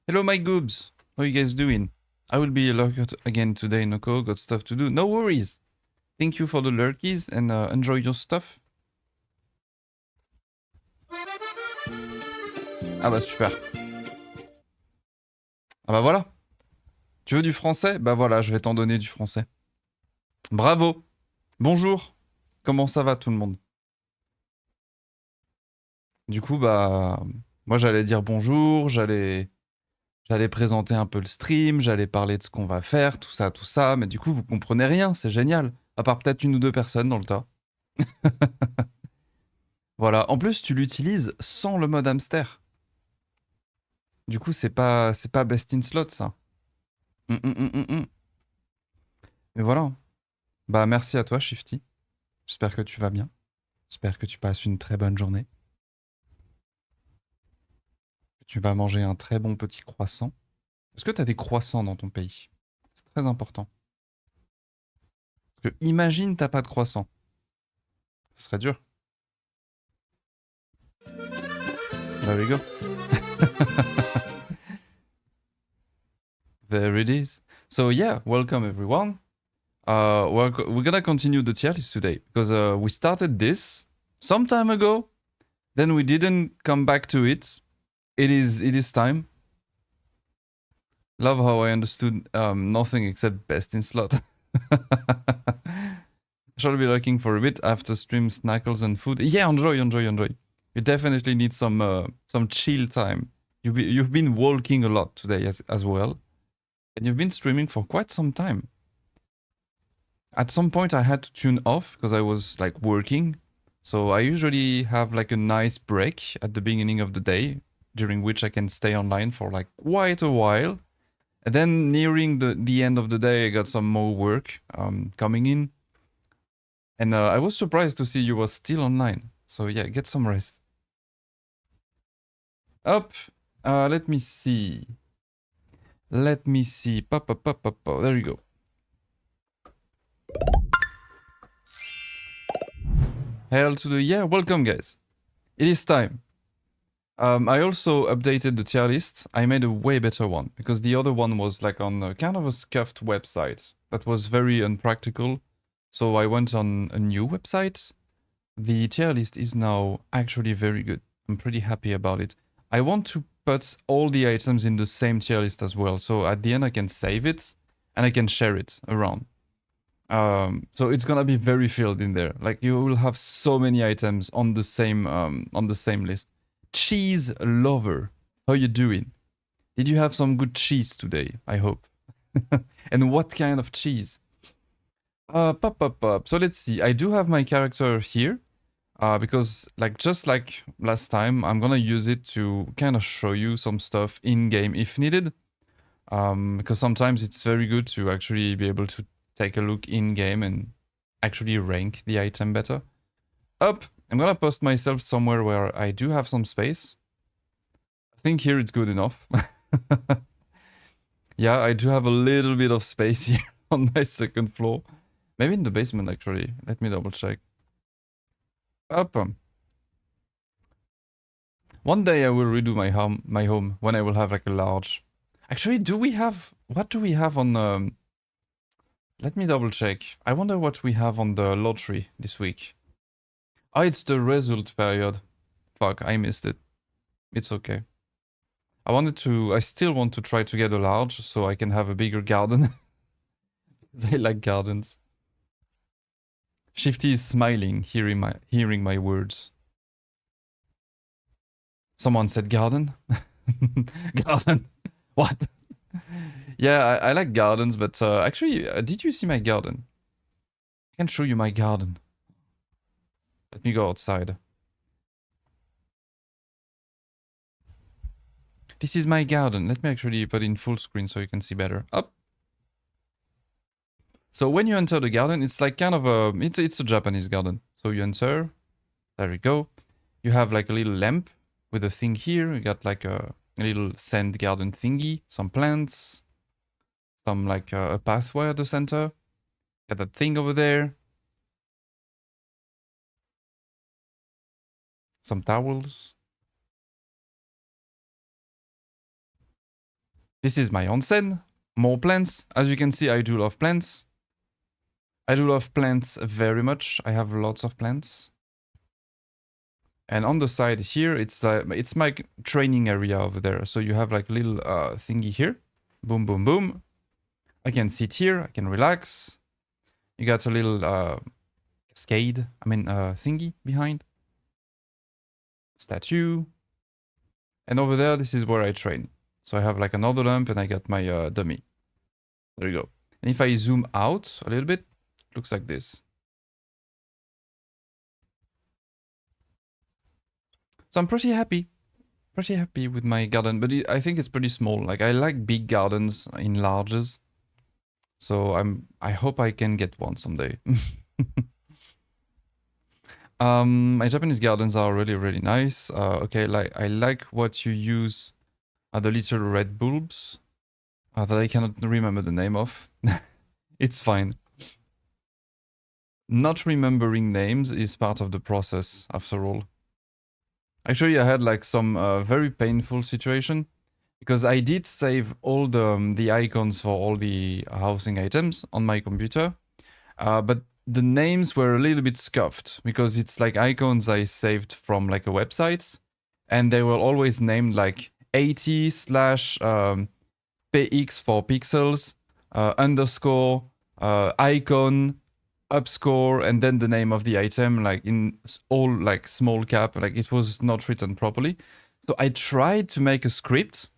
Hello, my goobs. How you guys doing? I will be locked again today, Noko. Got stuff to do. No worries. Thank you for the lurkies and enjoy your stuff. Ah bah super. Ah bah voilà. Tu veux du français? Bah voilà, je vais t'en donner du français. Bravo. Bonjour. Comment ça va tout le monde? Du coup, bah moi j'allais dire bonjour, j'allais présenter un peu le stream, j'allais parler de ce qu'on va faire, tout ça, mais du coup vous comprenez rien, c'est génial. À part peut-être une ou deux personnes dans le tas. Voilà. En plus, tu l'utilises sans le mode hamster. Du coup, c'est pas best in slot, ça. Hum, hum, hum, hum, hum. Mais voilà. Bah, merci à toi, Shifty. J'espère que tu vas bien. J'espère que tu passes une très bonne journée. Que tu vas manger un très bon petit croissant. Est-ce que tu as des croissants dans ton pays? C'est très important. Parce que imagine t'as pas de croissant. Ce serait dur. There we go. There it is. So yeah, welcome everyone. We're gonna continue the tier list today because we started this some time ago. Then we didn't come back to it. It is time. Love how I understood nothing except best in slot. Shall be looking for a bit after stream, snackles and food. Yeah, enjoy. You definitely need some chill time. You've been walking a lot today as well, and you've been streaming for quite some time. At some point, I had to tune off because I was like working. So I usually have like a nice break at the beginning of the day, during which I can stay online for like quite a while. And then nearing the end of the day, I got some more work coming in. And I was surprised to see you were still online. So yeah, get some rest. Up. Let me see. Let me see. Pop. There you go. Hail to the yeah. Welcome, guys. It is time. I also updated the tier list. I made a way better one because the other one was like on a kind of a scuffed website that was very unpractical. So I went on a new website. The tier list is now actually very good. I'm pretty happy about it. I want to put all the items in the same tier list as well. So at the end I can save it and I can share it around. So it's gonna be very filled in there. Like you will have so many items on the same list. Cheese lover, how you doing? Did you have some good cheese today? I hope. And what kind of cheese? Pop. So let's see. I do have my character here. Because like just like last time, I'm gonna use it to kind of show you some stuff in game if needed. Because sometimes it's very good to actually be able to take a look in game and actually rank the item better. I'm gonna post myself somewhere where I do have some space. I think here it's good enough. Yeah, I do have a little bit of space here on my second floor. Maybe in the basement actually. Let me double check. Up. One day I will redo my home when I will have like a large. Actually, what do we have on let me double check. I wonder what we have on the lottery this week. Oh, it's the result period. Fuck, I missed it. It's okay. I still want to try to get a large so I can have a bigger garden. Because I like gardens. Shifty is smiling, hearing my words. Someone said garden? Garden. What? Yeah, I like gardens, but actually, did you see my garden? I can show you my garden. Let me go outside. This is my garden. Let me actually put in full screen so you can see better. Up. So when you enter the garden, it's like kind of a it's a Japanese garden. So you enter. There we go. You have like a little lamp with a thing here. You got like a little sand garden thingy, some plants, some like a pathway at the center. Got that thing over there. Some towels. This is my onsen. More plants. As you can see, I do love plants. I do love plants very much. I have lots of plants. And on the side here, it's my training area over there. So you have like a little thingy here. Boom, boom, boom. I can sit here. I can relax. You got a little cascade. Thingy behind. Statue. And over there, this is where I train. So I have like another lamp and I got my dummy. There you go. And if I zoom out a little bit, it looks like this. So I'm pretty happy with my garden, but I think it's pretty small. Like I like big gardens in larges. So I hope I can get one someday. My Japanese gardens are really, really nice. Okay, like I like what you use the little red bulbs that I cannot remember the name of. It's fine. Not remembering names is part of the process, after all. Actually, I had like some very painful situation because I did save all the icons for all the housing items on my computer, but the names were a little bit scuffed because it's like icons I saved from like a website, and they were always named like 80 slash px for pixels underscore icon upscore and then the name of the item, like in all like small cap, like it was not written properly. So I tried to make a script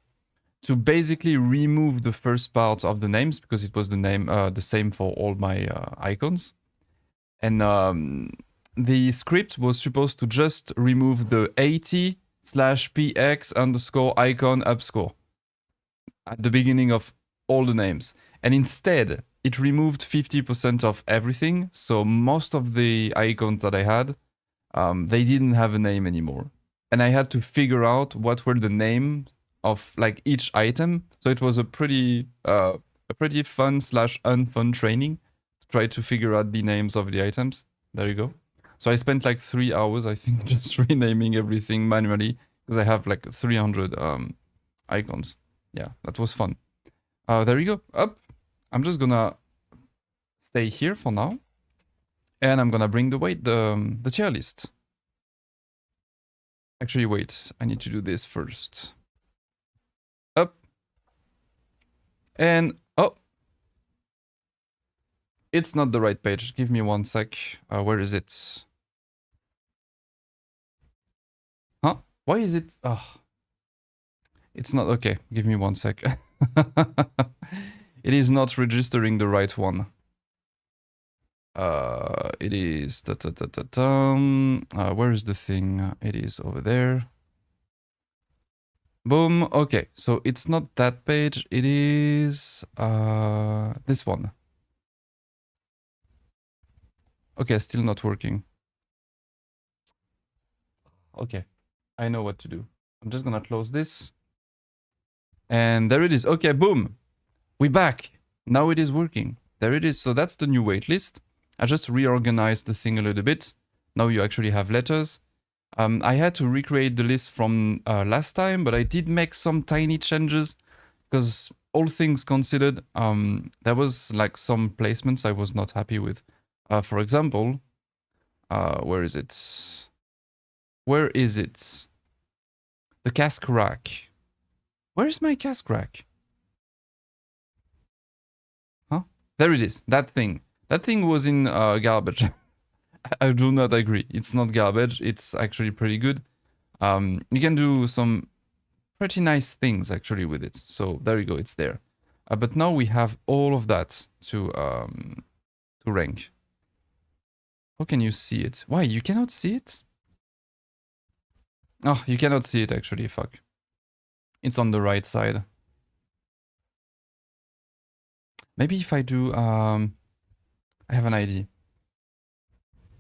to basically remove the first part of the names because it was the name the same for all my icons. And the script was supposed to just remove the 80 slash px underscore icon upscore at the beginning of all the names. And instead, it removed 50% of everything. So most of the icons that I had, they didn't have a name anymore. And I had to figure out what were the name of like each item. So it was a pretty fun slash unfun training to try to figure out the names of the items. There you go. So I spent like 3 hours, I think, just renaming everything manually because I have like 300 icons. Yeah, that was fun. There you go. Up. I'm just gonna stay here for now, and I'm gonna bring the tier list. Actually, wait. I need to do this first. Up. And oh, it's not the right page. Give me 1 sec. Where is it? Huh? Why is it? Oh, it's not okay. Give me 1 sec. It is not registering the right one. It is where is the thing? It is over there. Boom. Okay, so it's not that page. It is this one. Okay, still not working. Okay, I know what to do. I'm just gonna close this. And there it is. Okay, boom. We're back. Now it is working. There it is. So that's the new waitlist. I just reorganized the thing a little bit. Now you actually have letters. I had to recreate the list from last time, but I did make some tiny changes because all things considered, there was like some placements I was not happy with. For example, where is it? Where is it? The cask rack. Where is my cask rack? Huh? There it is. That thing. That thing was in garbage. I do not agree. It's not garbage. It's actually pretty good. You can do some pretty nice things actually with it. So there you go. It's there. But now we have all of that to rank. How can you see it? Why? You cannot see it? Oh, you cannot see it actually. Fuck. It's on the right side. Maybe if I do... I have an idea.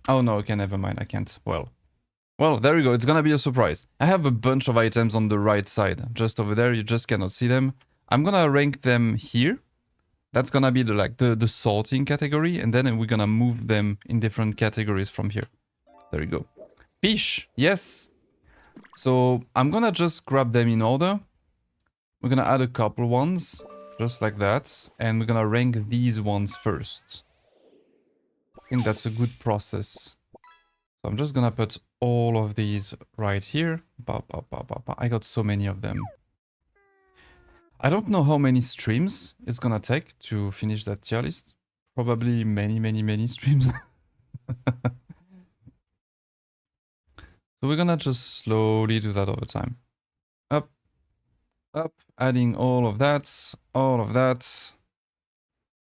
Oh no, okay, never mind. I can't. Well, there you go. It's gonna be a surprise. I have a bunch of items on the right side. Just over there. You just cannot see them. I'm gonna rank them here. That's gonna be the sorting category. And then we're gonna move them in different categories from here. There you go. Fish. Yes. So I'm gonna just grab them in order. We're gonna add a couple ones, just like that, and we're gonna rank these ones first. I think that's a good process. So I'm just gonna put all of these right here. I got so many of them. I don't know how many streams it's gonna take to finish that tier list. Probably many streams. So we're gonna just slowly do that over time. Up, up, adding all of that, all of that.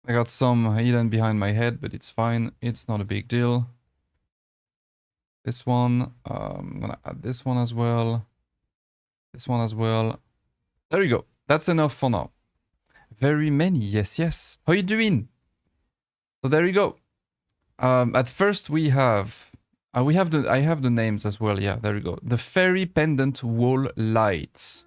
I got some hidden behind my head, but it's fine. It's not a big deal. This one, I'm gonna add this one as well. This one as well. There you go. That's enough for now. Very many, yes. How you doing? So there you go. At first we have, I have the names as well. Yeah, there you go. The fairy pendant wall lights.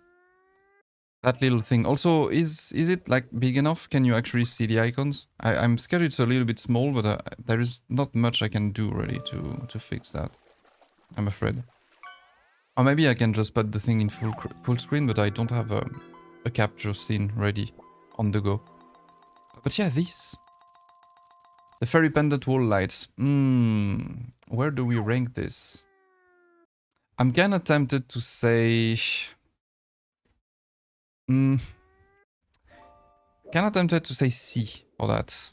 That little thing. Also, is it like big enough? Can you actually see the icons? I'm scared it's a little bit small, but there is not much I can do really to fix that. I'm afraid. Or maybe I can just put the thing in full screen, but I don't have a capture scene ready on the go. But yeah, these. The fairy pendant wall lights. Where do we rank this? I'm kinda tempted to say... Kinda tempted to say C for that.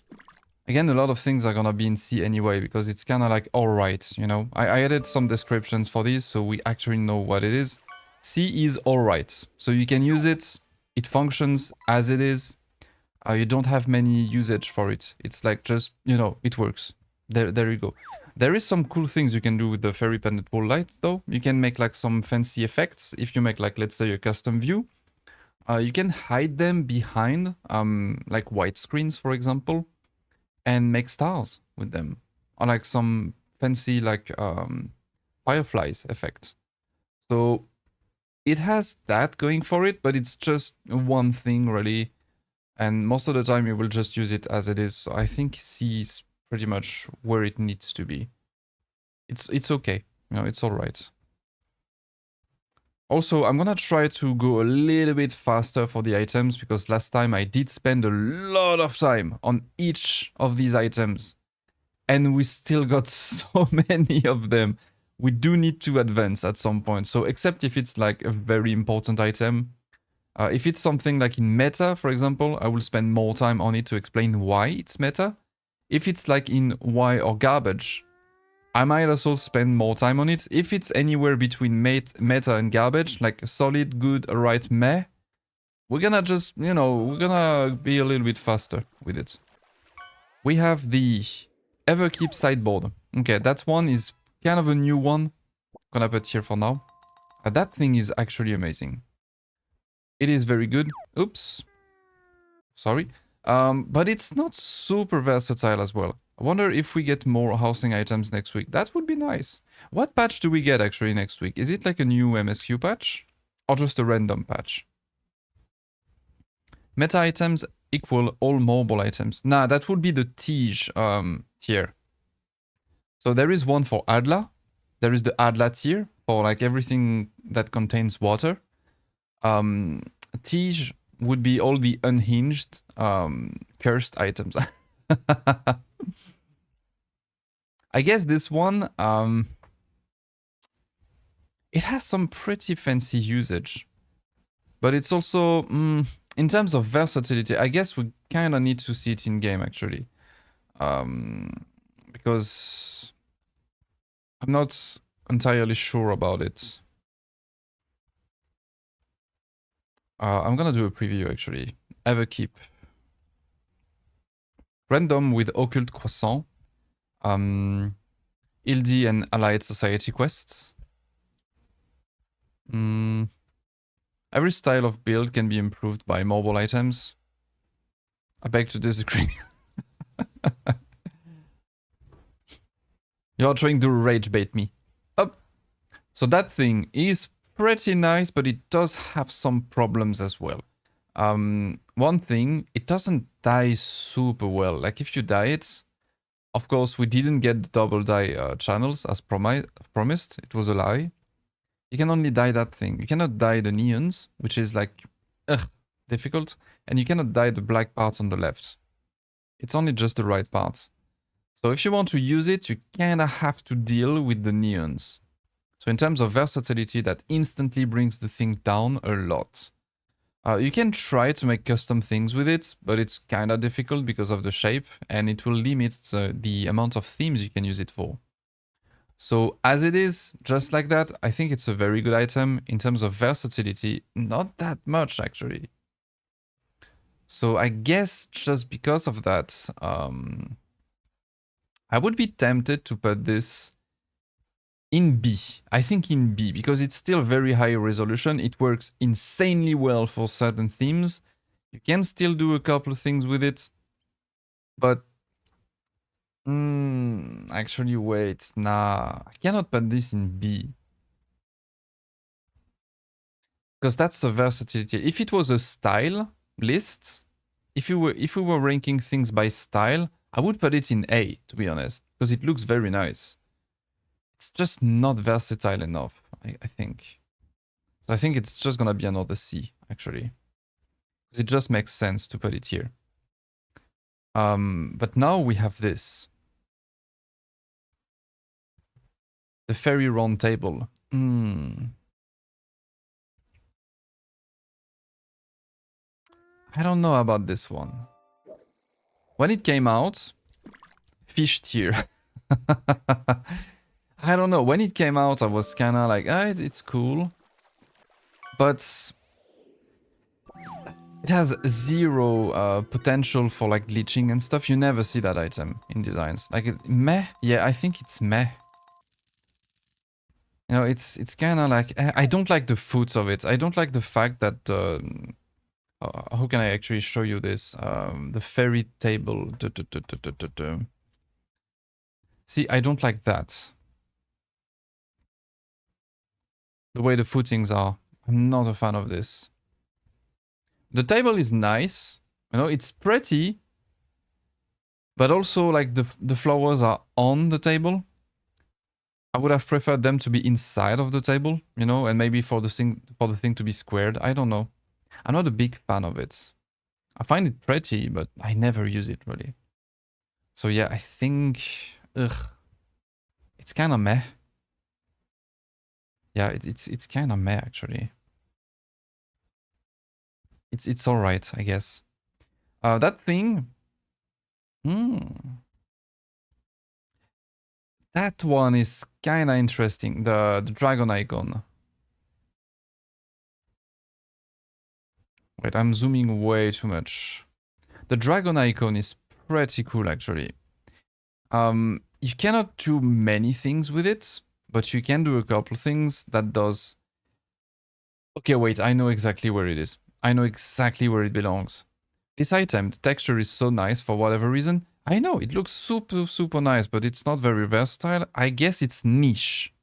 Again, a lot of things are gonna be in C anyway, because it's kinda like alright, you know? I added some descriptions for these, so we actually know what it is. C is alright. So you can use it, it functions as it is. You don't have many usage for it. It's like just, you know, it works. There you go. There is some cool things you can do with the fairy pendant wall light, though. You can make like some fancy effects. If you make like, let's say, a custom view, you can hide them behind like white screens, for example, and make stars with them, or like some fancy like fireflies effect. So it has that going for it, but it's just one thing really, and most of the time you will just use it as it is. So I think C is pretty much where it needs to be. It's okay, you know, it's all right. Also, I'm gonna try to go a little bit faster for the items, because last time I did spend a lot of time on each of these items. And we still got so many of them. We do need to advance at some point. So except if it's like a very important item. If it's something like in meta, for example, I will spend more time on it to explain why it's meta. If it's like in Y or garbage, I might also spend more time on it. If it's anywhere between meta and garbage, like solid, good, alright, meh, we're gonna just, you know, we're gonna be a little bit faster with it. We have the Everkeep sideboard. Okay, that one is kind of a new one. Gonna put here for now. That thing is actually amazing. It is very good. Oops. Sorry. But it's not super versatile as well. I wonder if we get more housing items next week. That would be nice. What patch do we get actually next week? Is it like a new MSQ patch? Or just a random patch? Meta items equal all mobile items. Nah, that would be the Tige tier. So there is one for Adla. There is the Adla tier for like everything that contains water. Tige would be all the unhinged cursed items. I guess this one, it has some pretty fancy usage. But it's also, in terms of versatility, I guess we kind of need to see it in game actually. Because I'm not entirely sure about it. I'm gonna do a preview actually. Everkeep. Random with Occult Croissant. Ildi and Allied Society quests. Every style of build can be improved by mobile items. I beg to disagree. You're trying to rage bait me. So that thing is pretty nice, but it does have some problems as well. One thing, it doesn't die super well. Like if you die it, of course we didn't get the double die channels as promised. It was a lie. You can only die that thing. You cannot die the neons, which is like, ugh, difficult, and you cannot dye the black parts on the left. It's only just the right parts. So if you want to use it, you kind of have to deal with the neons. So in terms of versatility, that instantly brings the thing down a lot. You can try to make custom things with it, but it's kind of difficult because of the shape, and it will limit the amount of themes you can use it for. So as it is, just like that, I think it's a very good item. In terms of versatility, not that much actually. So I guess just because of that, I would be tempted to put this in B. I think in B, because it's still very high resolution. It works insanely well for certain themes. You can still do a couple of things with it. But actually, wait, nah. I cannot put this in B. Because that's the versatility. If it was a style list, if we were ranking things by style, I would put it in A, to be honest, because it looks very nice. It's just not versatile enough, I think. So I think it's just gonna be another C, actually. Because it just makes sense to put it here. But now we have this. The fairy round table. I don't know about this one. When it came out, fish tier. I don't know. When it came out, I was kind of like, it's cool. But it has zero potential for like glitching and stuff. You never see that item in designs. Like, meh? Yeah, I think it's meh. You know, it's kind of like, I don't like the foots of it. I don't like the fact that, how can I actually show you this? The fairy table. See, I don't like that. The way the footings are. I'm not a fan of this. The table is nice. You know, it's pretty. But also, like, the flowers are on the table. I would have preferred them to be inside of the table, you know, and maybe for the thing to be squared. I don't know. I'm not a big fan of it. I find it pretty, but I never use it really. So yeah, I think it's kind of meh. Yeah, it's kind of meh actually. It's all right, I guess. That thing. That one is kind of interesting. The dragon icon. Wait, I'm zooming way too much. The dragon icon is pretty cool, actually. You cannot do many things with it, but you can do a couple things that does... Okay, wait, I know exactly where it is. I know exactly where it belongs. This item, the texture is so nice for whatever reason. I know, it looks super, super nice, but it's not very versatile. I guess it's niche.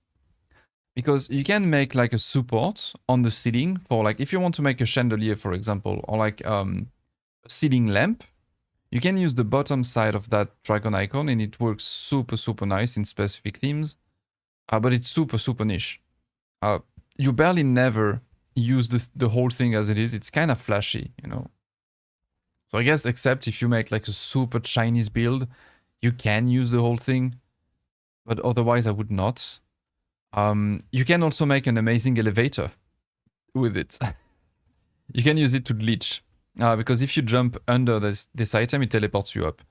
Because you can make like a support on the ceiling for like, if you want to make a chandelier, for example, or like a ceiling lamp, you can use the bottom side of that dragon icon and it works super, super nice in specific themes. But it's super, super niche. You barely never use the whole thing as it is. It's kind of flashy, you know. So I guess except if you make like a super Chinese build, you can use the whole thing. But otherwise I would not. You can also make an amazing elevator with it. You can use it to glitch. Because if you jump under this item, it teleports you up.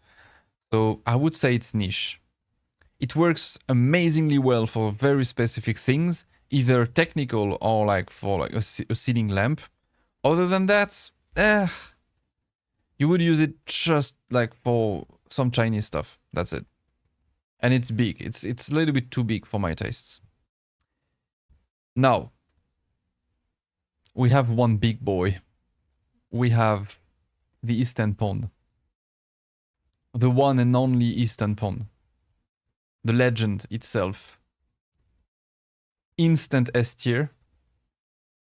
So I would say it's niche. It works amazingly well for very specific things, either technical or like for like a ceiling lamp. Other than that, you would use it just like for some Chinese stuff. That's it. And it's big. It's a little bit too big for my tastes. Now, we have one big boy. We have the Eastern Pond. The one and only Eastern Pond. The legend itself. Instant S tier.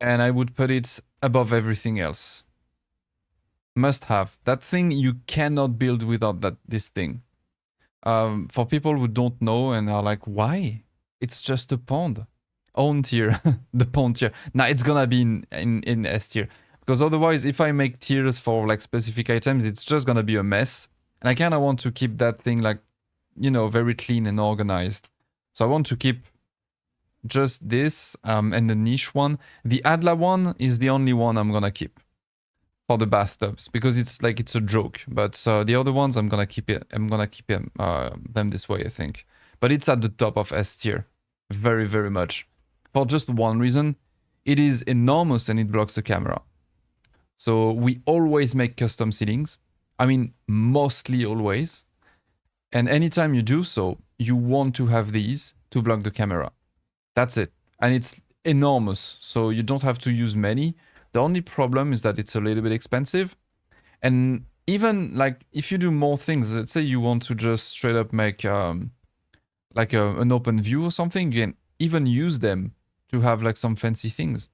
And I would put it above everything else. Must have. That thing you cannot build without this thing. For people who don't know and are like, why? It's just a pond. Own tier. The pond tier. Now it's gonna be in S tier. Because otherwise, if I make tiers for like specific items, it's just gonna be a mess. And I kind of want to keep that thing like, you know, very clean and organized. So I want to keep just this and the niche one. The Adla one is the only one I'm gonna keep for the bathtubs because it's like it's a joke. But the other ones I'm gonna keep it. I'm gonna keep them this way, I think. But it's at the top of S tier, very very much, for just one reason. It is enormous and it blocks the camera. So we always make custom ceilings. I mean, mostly always. And anytime you do so, you want to have these to block the camera. That's it. And it's enormous, so you don't have to use many. The only problem is that it's a little bit expensive. And even like if you do more things, let's say you want to just straight up make like an open view or something, you can even use them to have like some fancy things.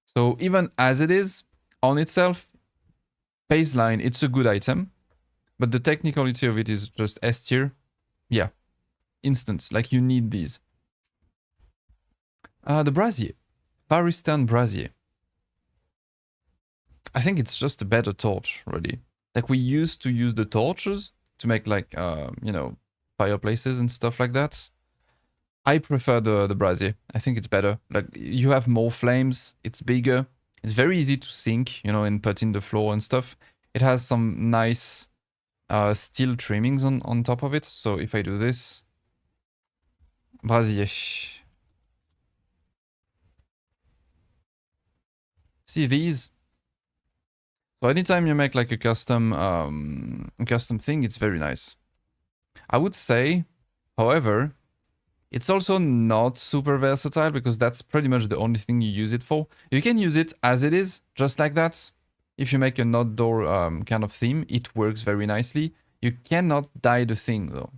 So even as it is, on itself, baseline, it's a good item. But the technicality of it is just S tier. Yeah. Instant. Like you need these. The brazier. Far Eastern brazier. I think it's just a better torch, really. Like we used to use the torches to make like, you know, fireplaces and stuff like that. I prefer the brazier. I think it's better. Like you have more flames. It's bigger. It's very easy to sink, you know, and put in the floor and stuff. It has some nice steel trimmings on top of it. So if I do this, brazier. See these? So anytime you make like a custom thing, it's very nice. I would say, however, it's also not super versatile because that's pretty much the only thing you use it for. You can use it as it is, just like that. If you make an outdoor kind of theme, it works very nicely. You cannot dye the thing though.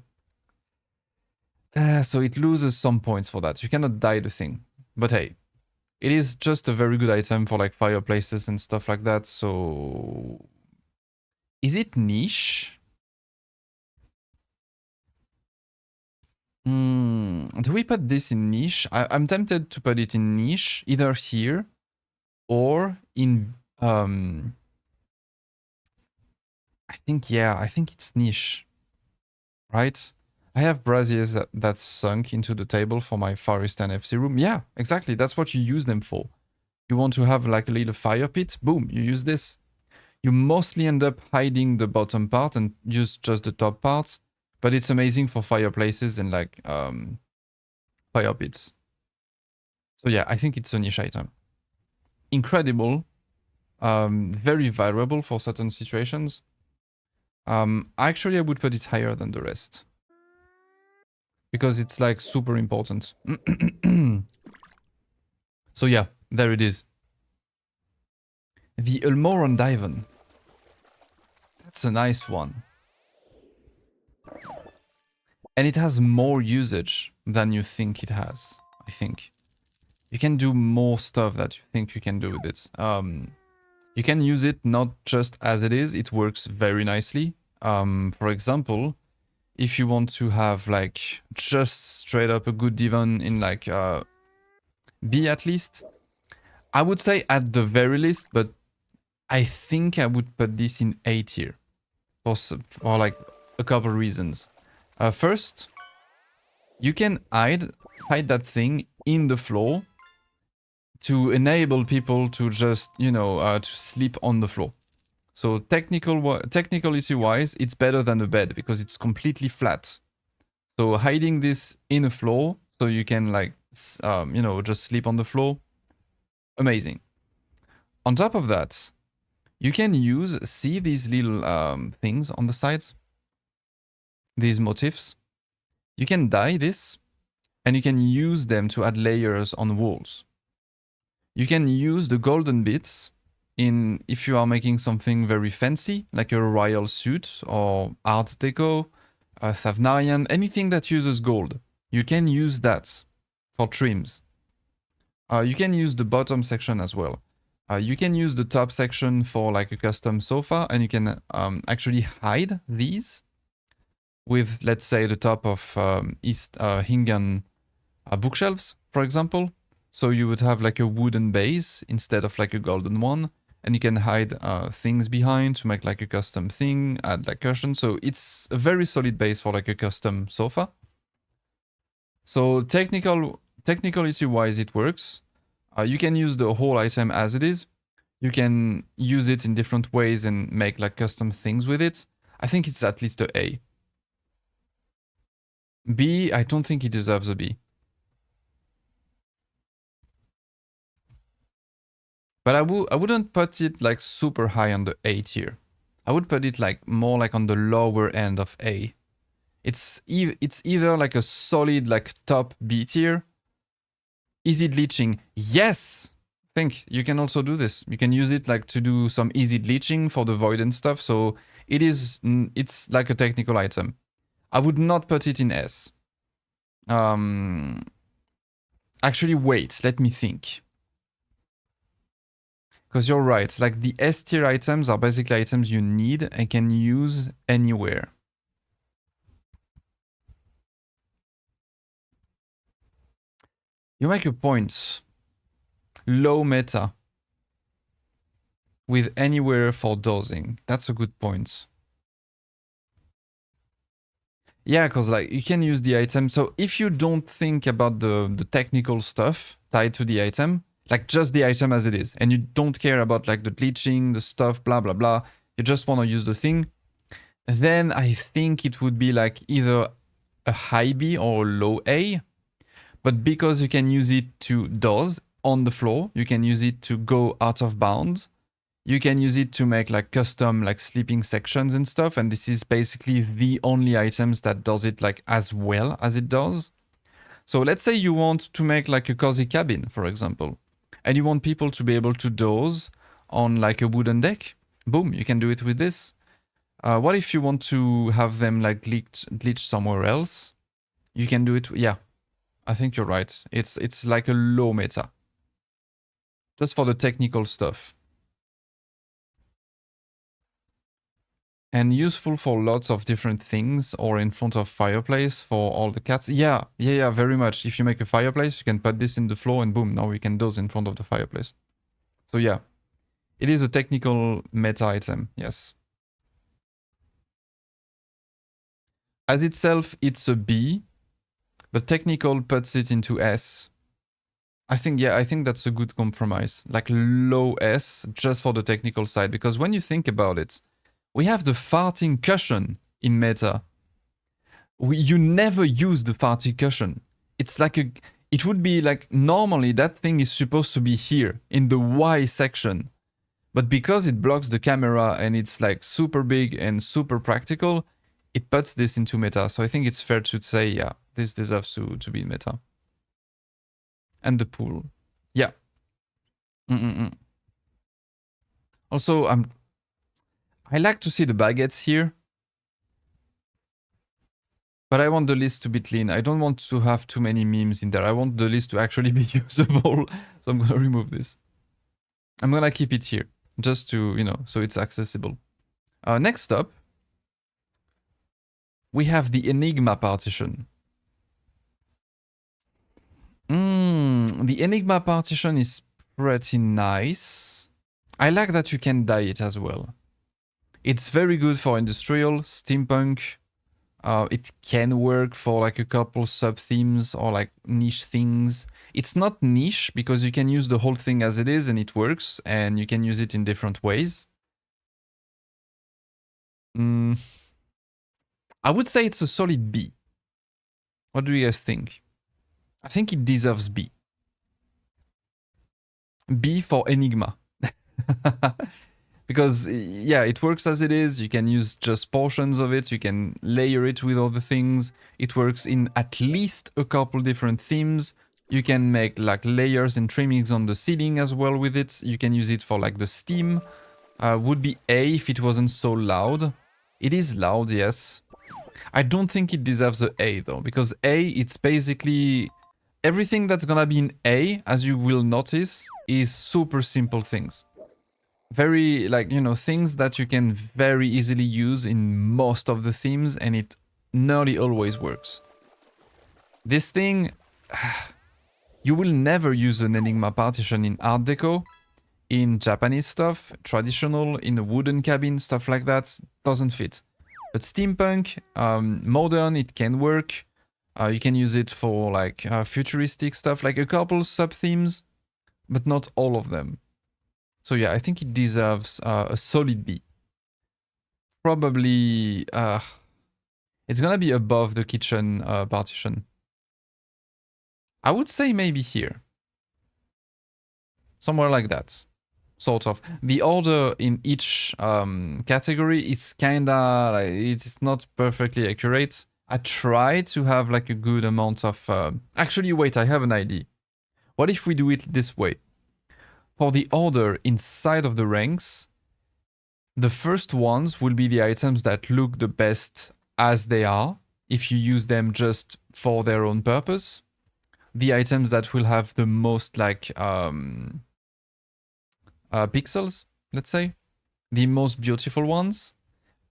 So it loses some points for that. You cannot dye the thing. But hey, it is just a very good item for like fireplaces and stuff like that. So is it niche? Do we put this in niche? I'm tempted to put it in niche, either here or in I think it's niche, right? I have braziers that's sunk into the table for my Far Eastern FC room. Yeah, exactly. That's what you use them for. You want to have like a little fire pit. Boom, you use this. You mostly end up hiding the bottom part and use just the top parts. But it's amazing for fireplaces and like fire pits. So yeah, I think it's a niche item. Incredible. Very valuable for certain situations. Actually, I would put it higher than the rest. Because it's like super important. So yeah, there it is. The Elmoran Divan. That's a nice one. And it has more usage than you think it has, I think. You can do more stuff that you think you can do with it. You can use it not just as it is, it works very nicely. For example, if you want to have like just straight up a good divan in like B at least, I would say at the very least, but I think I would put this in A tier for like a couple reasons. First, you can hide that thing in the floor to enable people to just, you know, to sleep on the floor. So technicality-wise, it's better than a bed because it's completely flat. So hiding this in a floor so you can like, you know, just sleep on the floor, amazing. On top of that, you can see these little things on the sides, these motifs. You can dye this and you can use them to add layers on walls. You can use the golden bits if you are making something very fancy, like a royal suit or art deco, Thavnarian, anything that uses gold. You can use that for trims. You can use the bottom section as well. You can use the top section for like a custom sofa, and you can actually hide these with, let's say, the top of East Hingan bookshelves, for example. So you would have like a wooden base instead of like a golden one. and you can hide things behind to make like a custom thing, add like cushion. So it's a very solid base for like a custom sofa. So technicality wise, it works. You can use the whole item as it is. You can use it in different ways and make like custom things with it. I think it's at least a A. B, I don't think it deserves a B. But I wouldn't put it like super high on the A tier. I would put it like more like on the lower end of A. It's either like a solid like top B tier. Easy glitching, yes! I think you can also do this. You can use it like to do some easy glitching for the void and stuff. So it's like a technical item. I would not put it in S. Actually, wait, let me think. Because you're right, like the S tier items are basically items you need and can use anywhere. You make a point. Low meta. With anywhere for dosing. That's a good point. Yeah, because like you can use the item. So if you don't think about the technical stuff tied to the item, like just the item as it is, and you don't care about like the glitching, the stuff, blah, blah, blah, you just want to use the thing, then I think it would be like either a high B or a low A. But because you can use it to dose on the floor, you can use it to go out of bounds, you can use it to make like custom like sleeping sections and stuff, and this is basically the only items that does it like as well as it does. So let's say you want to make like a cozy cabin, for example, and you want people to be able to doze on like a wooden deck. Boom, you can do it with this. What if you want to have them like glitch somewhere else? You can do it, yeah. I think you're right. It's like a low meta. Just for the technical stuff. And useful for lots of different things, or in front of fireplace for all the cats. Yeah, very much. If you make a fireplace, you can put this in the floor and boom, now we can doze in front of the fireplace. So yeah, it is a technical meta item, yes. As itself, it's a B, but technical puts it into S. I think that's a good compromise. Like low S, just for the technical side, because when you think about it, we have the farting cushion in meta. You never use the farting cushion. It's like it would be like, normally that thing is supposed to be here in the Y section. But because it blocks the camera and it's like super big and super practical, it puts this into meta. So I think it's fair to say, yeah, this deserves to be meta. And the pool. Yeah. Also, I like to see the baguettes here. But I want the list to be clean. I don't want to have too many memes in there. I want the list to actually be usable. So I'm going to remove this. I'm going to keep it here. Just to, so it's accessible. Next up, we have the Enigma partition. The Enigma partition is pretty nice. I like that you can dye it as well. It's very good for industrial, steampunk. It can work for like a couple sub-themes or like niche things. It's not niche because you can use the whole thing as it is and it works, and you can use it in different ways. I would say it's a solid B. What do you guys think? I think it deserves B. B for Enigma. Because, yeah, it works as it is. You can use just portions of it. You can layer it with other things. It works in at least a couple different themes. You can make like layers and trimmings on the ceiling as well with it. You can use it for like the steam. Would be A if it wasn't so loud. It is loud, yes. I don't think it deserves a A though, because A, it's basically everything that's gonna be in A, as you will notice, is super simple things. Very, like, things that you can very easily use in most of the themes, and it nearly always works. This thing, you will never use an Enigma partition in Art Deco. in Japanese stuff, traditional, in a wooden cabin, stuff like that, doesn't fit. But steampunk, modern, it can work. You can use it for like futuristic stuff, like a couple sub-themes, but not all of them. So yeah, I think it deserves a solid B. Probably, it's gonna be above the kitchen partition. I would say maybe here. Somewhere like that. Sort of. The order in each category is kinda, like, it's not perfectly accurate. I try to have like a good amount of... Actually, wait, I have an idea. What if we do it this way? For the order inside of the ranks, the first ones will be the items that look the best as they are, if you use them just for their own purpose. The items that will have the most like pixels, let's say, the most beautiful ones.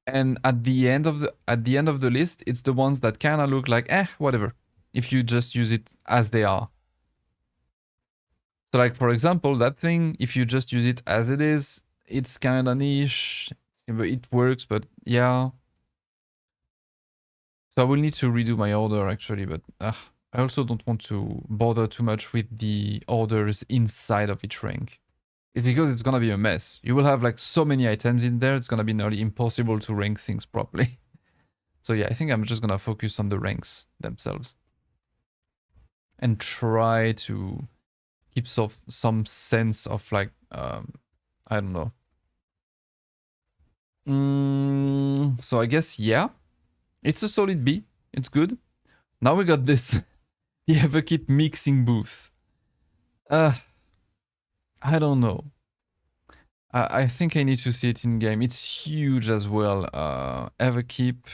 And at the end of the list, it's the ones that kind of look like whatever, if you just use it as they are. So like, for example, that thing, if you just use it as it is, it's kind of niche. It works, but yeah. So I will need to redo my order actually, but I also don't want to bother too much with the orders inside of each rank. It's because it's gonna be a mess. You will have like so many items in there, it's gonna be nearly impossible to rank things properly. So yeah, I think I'm just gonna focus on the ranks themselves. And try to keep some sense of like, I don't know. So I guess, yeah. It's a solid B. It's good. Now we got this. The Everkeep mixing booth. I don't know. I think I need to see it in game. It's huge as well. Everkeep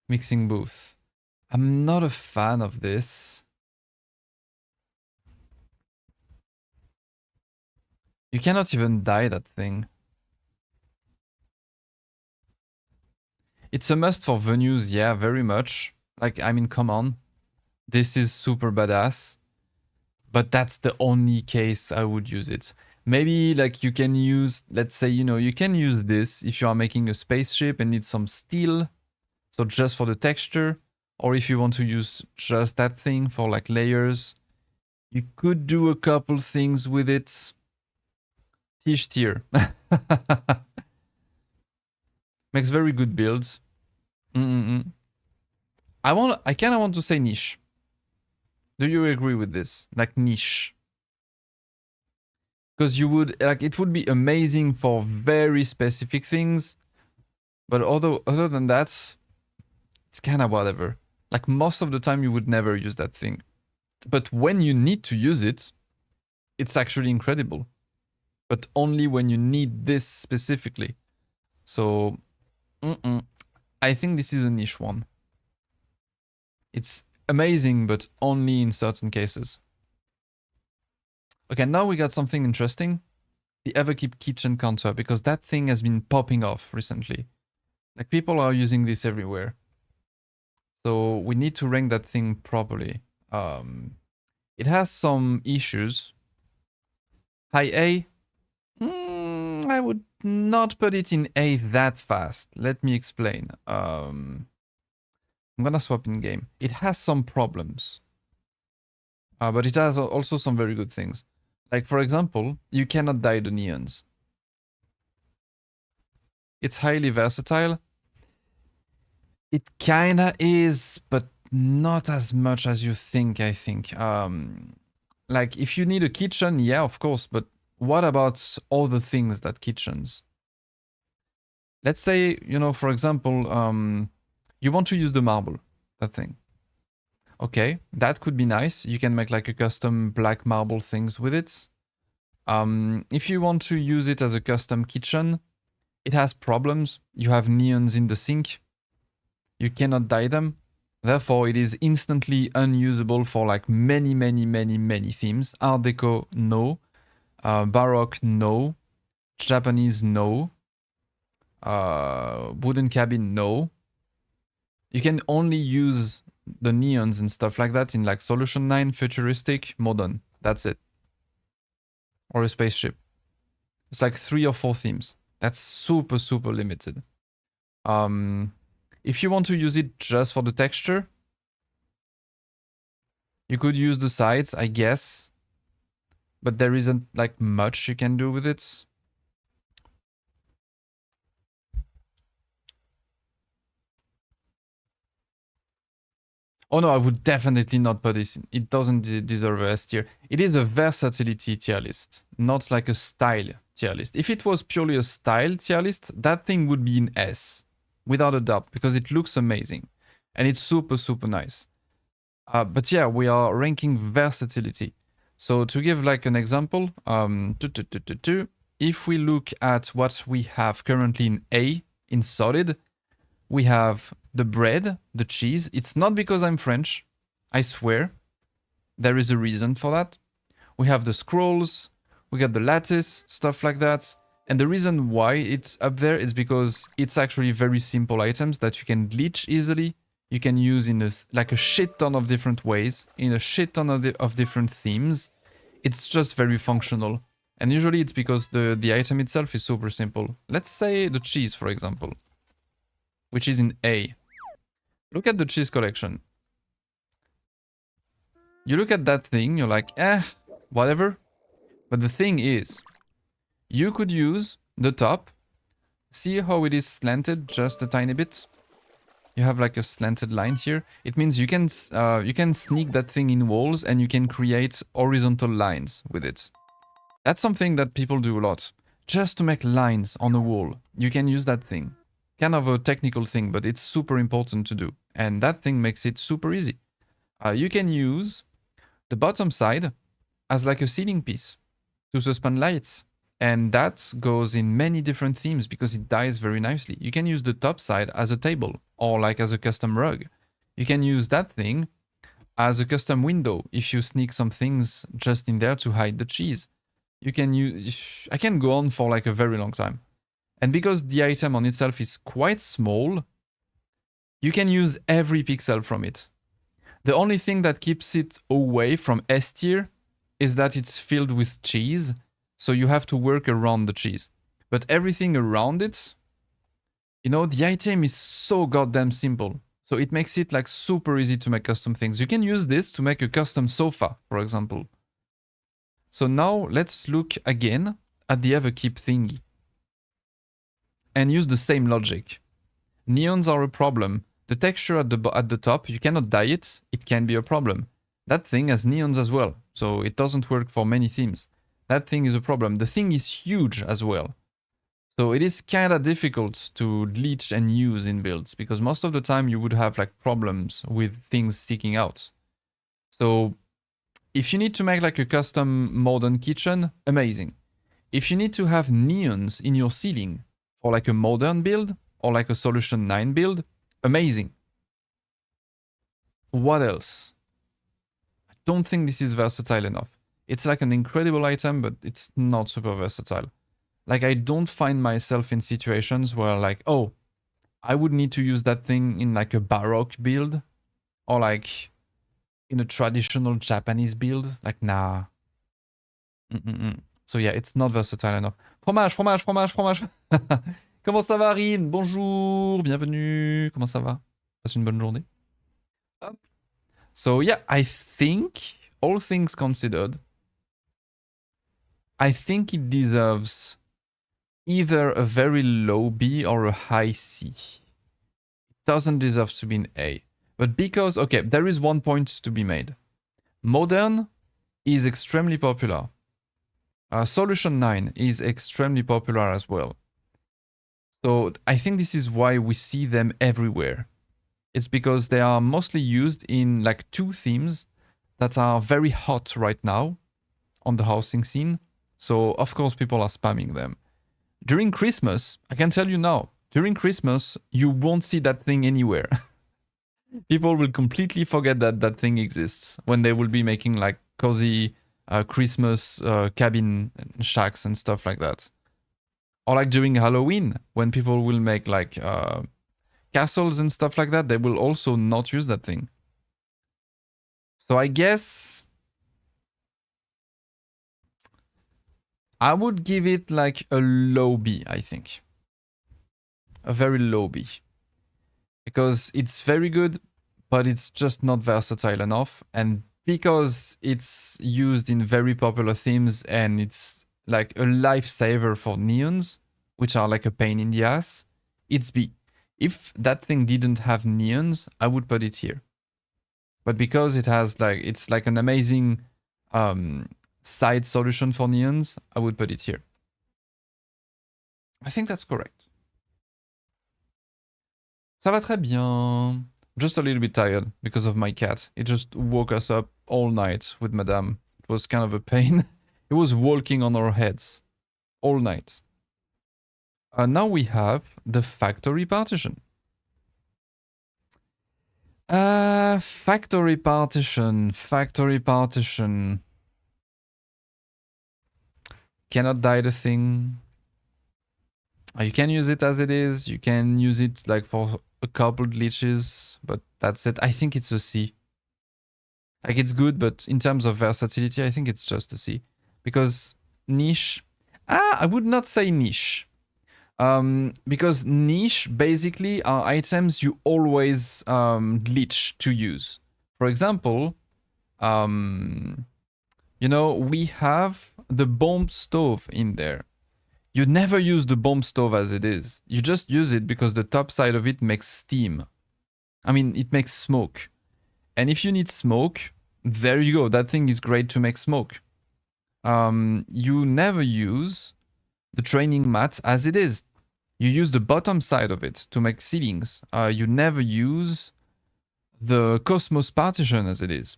mixing booth. I'm not a fan of this. You cannot even dye that thing. It's a must for venues, yeah, very much. Like, I mean, come on. This is super badass. But that's the only case I would use it. Maybe like you can use, let's say, you know, you can use this if you are making a spaceship and need some steel. So just for the texture. Or if you want to use just that thing for like layers. You could do a couple things with it. Tish tier. Makes very good builds. I kind of want to say niche. Do you agree with this? Like niche. Because you would, like, it would be amazing for very specific things. But other than that, it's kind of whatever. Like most of the time you would never use that thing. But when you need to use it, it's actually incredible. But only when you need this specifically. So, I think this is a niche one. It's amazing, but only in certain cases. Okay, now we got something interesting. The Everkeep kitchen counter, because that thing has been popping off recently. Like, people are using this everywhere. So we need to rank that thing properly. It has some issues. High A. I would not put it in A that fast. Let me explain. I'm gonna swap in game. It has some problems. But it has also some very good things. Like, for example, you cannot dye the neons. It's highly versatile. It kinda is, but not as much as you think, I think. Like, if you need a kitchen, yeah, of course, but what about all the things that kitchens? Let's say, you know, for example, you want to use the marble, that thing. Okay, that could be nice. You can make like a custom black marble things with it. If you want to use it as a custom kitchen, it has problems. You have neons in the sink. You cannot dye them. Therefore, it is instantly unusable for like many themes. Art Deco, no. Baroque, no. Japanese, no. Wooden cabin, no. You can only use the neons and stuff like that in like Solution 9, Futuristic, Modern. That's it. or a spaceship. It's like 3 or 4 themes. That's super, super limited. If you want to use it just for the texture, you could use the sides, I guess. But there isn't like much you can do with it. Oh no, I would definitely not put this in. It doesn't deserve a S tier. It is a versatility tier list, not like a style tier list. If it was purely a style tier list, that thing would be in S, without a doubt, because it looks amazing. And it's super, super nice. But yeah, we are ranking versatility. So to give like an example, if we look at what we have currently in A, in solid, we have the bread, the cheese. It's not because I'm French, I swear. There is a reason for that. We have the scrolls, we got the lattice, stuff like that. And the reason why it's up there is because it's actually very simple items that you can glitch easily. You can use in like a shit ton of different ways, in a shit ton of different themes. It's just very functional. And usually it's because the item itself is super simple. Let's say the cheese, for example, which is in A. Look at the cheese collection. You look at that thing, you're like, whatever. But the thing is, you could use the top. See how it is slanted just a tiny bit? You have like a slanted line here. It means you can sneak that thing in walls and you can create horizontal lines with it. That's something that people do a lot. Just to make lines on a wall, you can use that thing. Kind of a technical thing, but it's super important to do. And that thing makes it super easy. You can use the bottom side as like a ceiling piece to suspend lights. And that goes in many different themes because it dies very nicely. You can use the top side as a table or like as a custom rug. You can use that thing as a custom window if you sneak some things just in there to hide the cheese. You can use... I can go on for like a very long time. And because the item on itself is quite small, you can use every pixel from it. The only thing that keeps it away from S tier is that it's filled with cheese, so you have to work around the cheese. But everything around it, you know, the item is so goddamn simple. So it makes it like super easy to make custom things. You can use this to make a custom sofa, for example. So now let's look again at the Everkeep thingy. And use the same logic. Neons are a problem. The texture at the top, you cannot dye it. It can be a problem. That thing has neons as well, so it doesn't work for many themes. That thing is a problem. The thing is huge as well. So it is kind of difficult to glitch and use in builds, because most of the time you would have like problems with things sticking out. So if you need to make like a custom modern kitchen, amazing. If you need to have neons in your ceiling, for like a modern build, or like a Solution 9 build, amazing. What else? I don't think this is versatile enough. It's like an incredible item, but it's not super versatile. Like, I don't find myself in situations where like, oh, I would need to use that thing in like a Baroque build, or like in a traditional Japanese build. Like, nah. So yeah, it's not versatile enough. Fromage, fromage, fromage, fromage. Comment ça va, Rin? Bonjour, bienvenue. Comment ça va? Passe une bonne journée. Hop. So yeah, I think, all things considered, I think it deserves either a very low B or a high C. It doesn't deserve to be an A. But because, okay, there is one point to be made. Modern is extremely popular. Solution 9 is extremely popular as well. So I think this is why we see them everywhere. It's because they are mostly used in like 2 themes that are very hot right now on the housing scene. So of course people are spamming them. During Christmas, I can tell you now, during Christmas, you won't see that thing anywhere. People will completely forget that that thing exists when they will be making like cozy Christmas cabin shacks and stuff like that. Or like during Halloween, when people will make like castles and stuff like that, they will also not use that thing. So I guess I would give it like a low B, I think. A very low B. Because it's very good, but it's just not versatile enough. And because it's used in very popular themes and it's like a lifesaver for neons, which are like a pain in the ass, it's B. If that thing didn't have neons, I would put it here. But because it has like, it's like an amazing side solution for neons, I would put it here. I think that's correct. Ça va très bien. Just a little bit tired because of my cat. It just woke us up all night with Madame. It was kind of a pain. It was walking on our heads all night. Now we have the factory partition. Factory partition. Cannot die the thing. You can use it as it is. You can use it like for a couple glitches, but that's it. I think it's a C. Like it's good, but in terms of versatility, I think it's just a C. Because niche... I would not say niche. Because niche basically are items you always glitch to use. For example, you know, we have the bomb stove in there. You never use the bomb stove as it is. You just use it because the top side of it makes steam. I mean, it makes smoke. And if you need smoke, there you go. That thing is great to make smoke. You never use the training mat as it is. You use the bottom side of it to make ceilings. You never use the Cosmos partition as it is.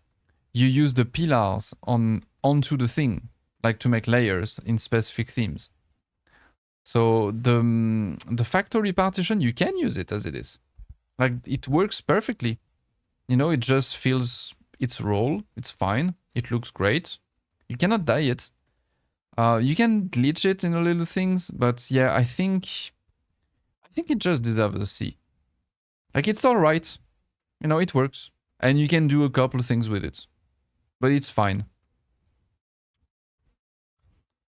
You use the pillars onto the thing, like to make layers in specific themes. So the factory partition, you can use it as it is. Like it works perfectly. You know, it just fills its role. It's fine. It looks great. You cannot die it. You can glitch it in a little things, but yeah, I think it just deserves a C. Like it's all right. You know, it works. And you can do a couple of things with it. But it's fine.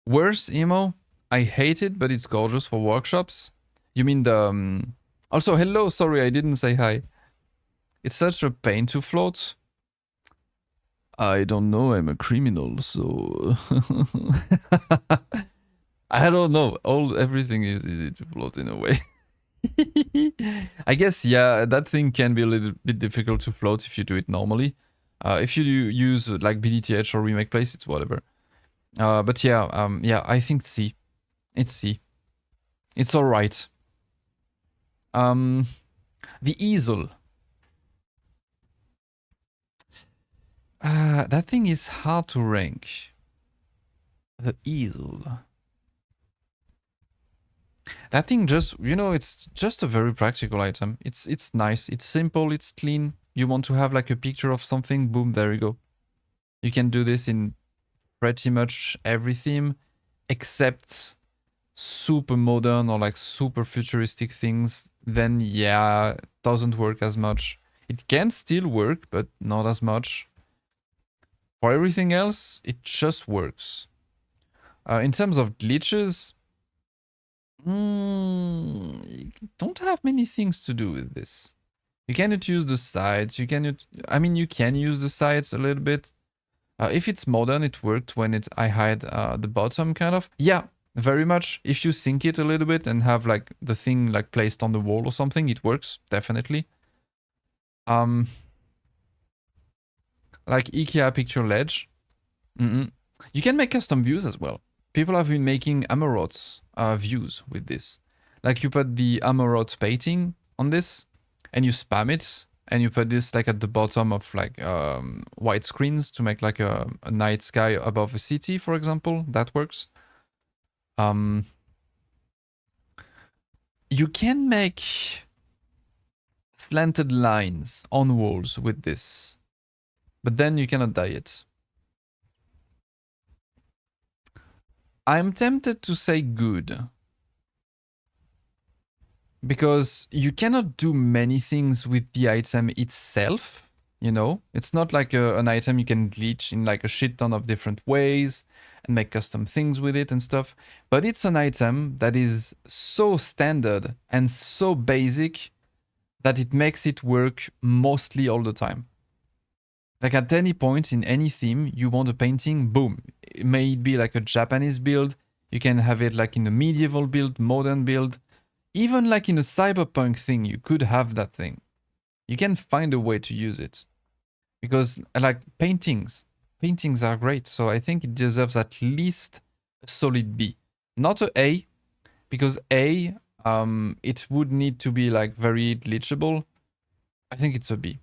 Worse emo? I hate it, but it's gorgeous for workshops. You mean the... Also, hello, sorry, I didn't say hi. It's such a pain to float. I don't know, I'm a criminal, so... I don't know, everything is easy to float in a way. I guess, yeah, that thing can be a little bit difficult to float if you do it normally. If you use like BDTH or Remake Place, it's whatever. But yeah, yeah, I think C. It's C. It's alright. The easel. That thing is hard to rank. The easel. That thing just, you know, it's just a very practical item. It's nice. It's simple. It's clean. You want to have like a picture of something. Boom, there you go. You can do this in pretty much every theme except super modern or like super futuristic things. Then yeah, it doesn't work as much. It can still work, but not as much. For everything else, it just works. In terms of glitches, you don't have many things to do with this. You cannot use the sides. You cannot. I mean, you can use the sides a little bit. If it's modern, it worked when I hide the bottom, kind of. Yeah, very much. If you sync it a little bit and have like the thing like placed on the wall or something, it works definitely. Like IKEA picture ledge. You can make custom views as well. People have been making Amarot views with this. Like you put the Amarot painting on this and you spam it and you put this like at the bottom of like white screens to make like a night sky above a city, for example. That works. You can make slanted lines on walls with this, but then you cannot dye it. I'm tempted to say good, because you cannot do many things with the item itself, you know? It's not like an item you can glitch in like a shit ton of different ways, and make custom things with it and stuff. But it's an item that is so standard and so basic that it makes it work mostly all the time. Like at any point in any theme, you want a painting, boom. It may be like a Japanese build. You can have it like in a medieval build, modern build. Even like in a cyberpunk thing, you could have that thing. You can find a way to use it. Because like paintings are great. So I think it deserves at least a solid B. Not a A, because A, it would need to be like very glitchable. I think it's a B.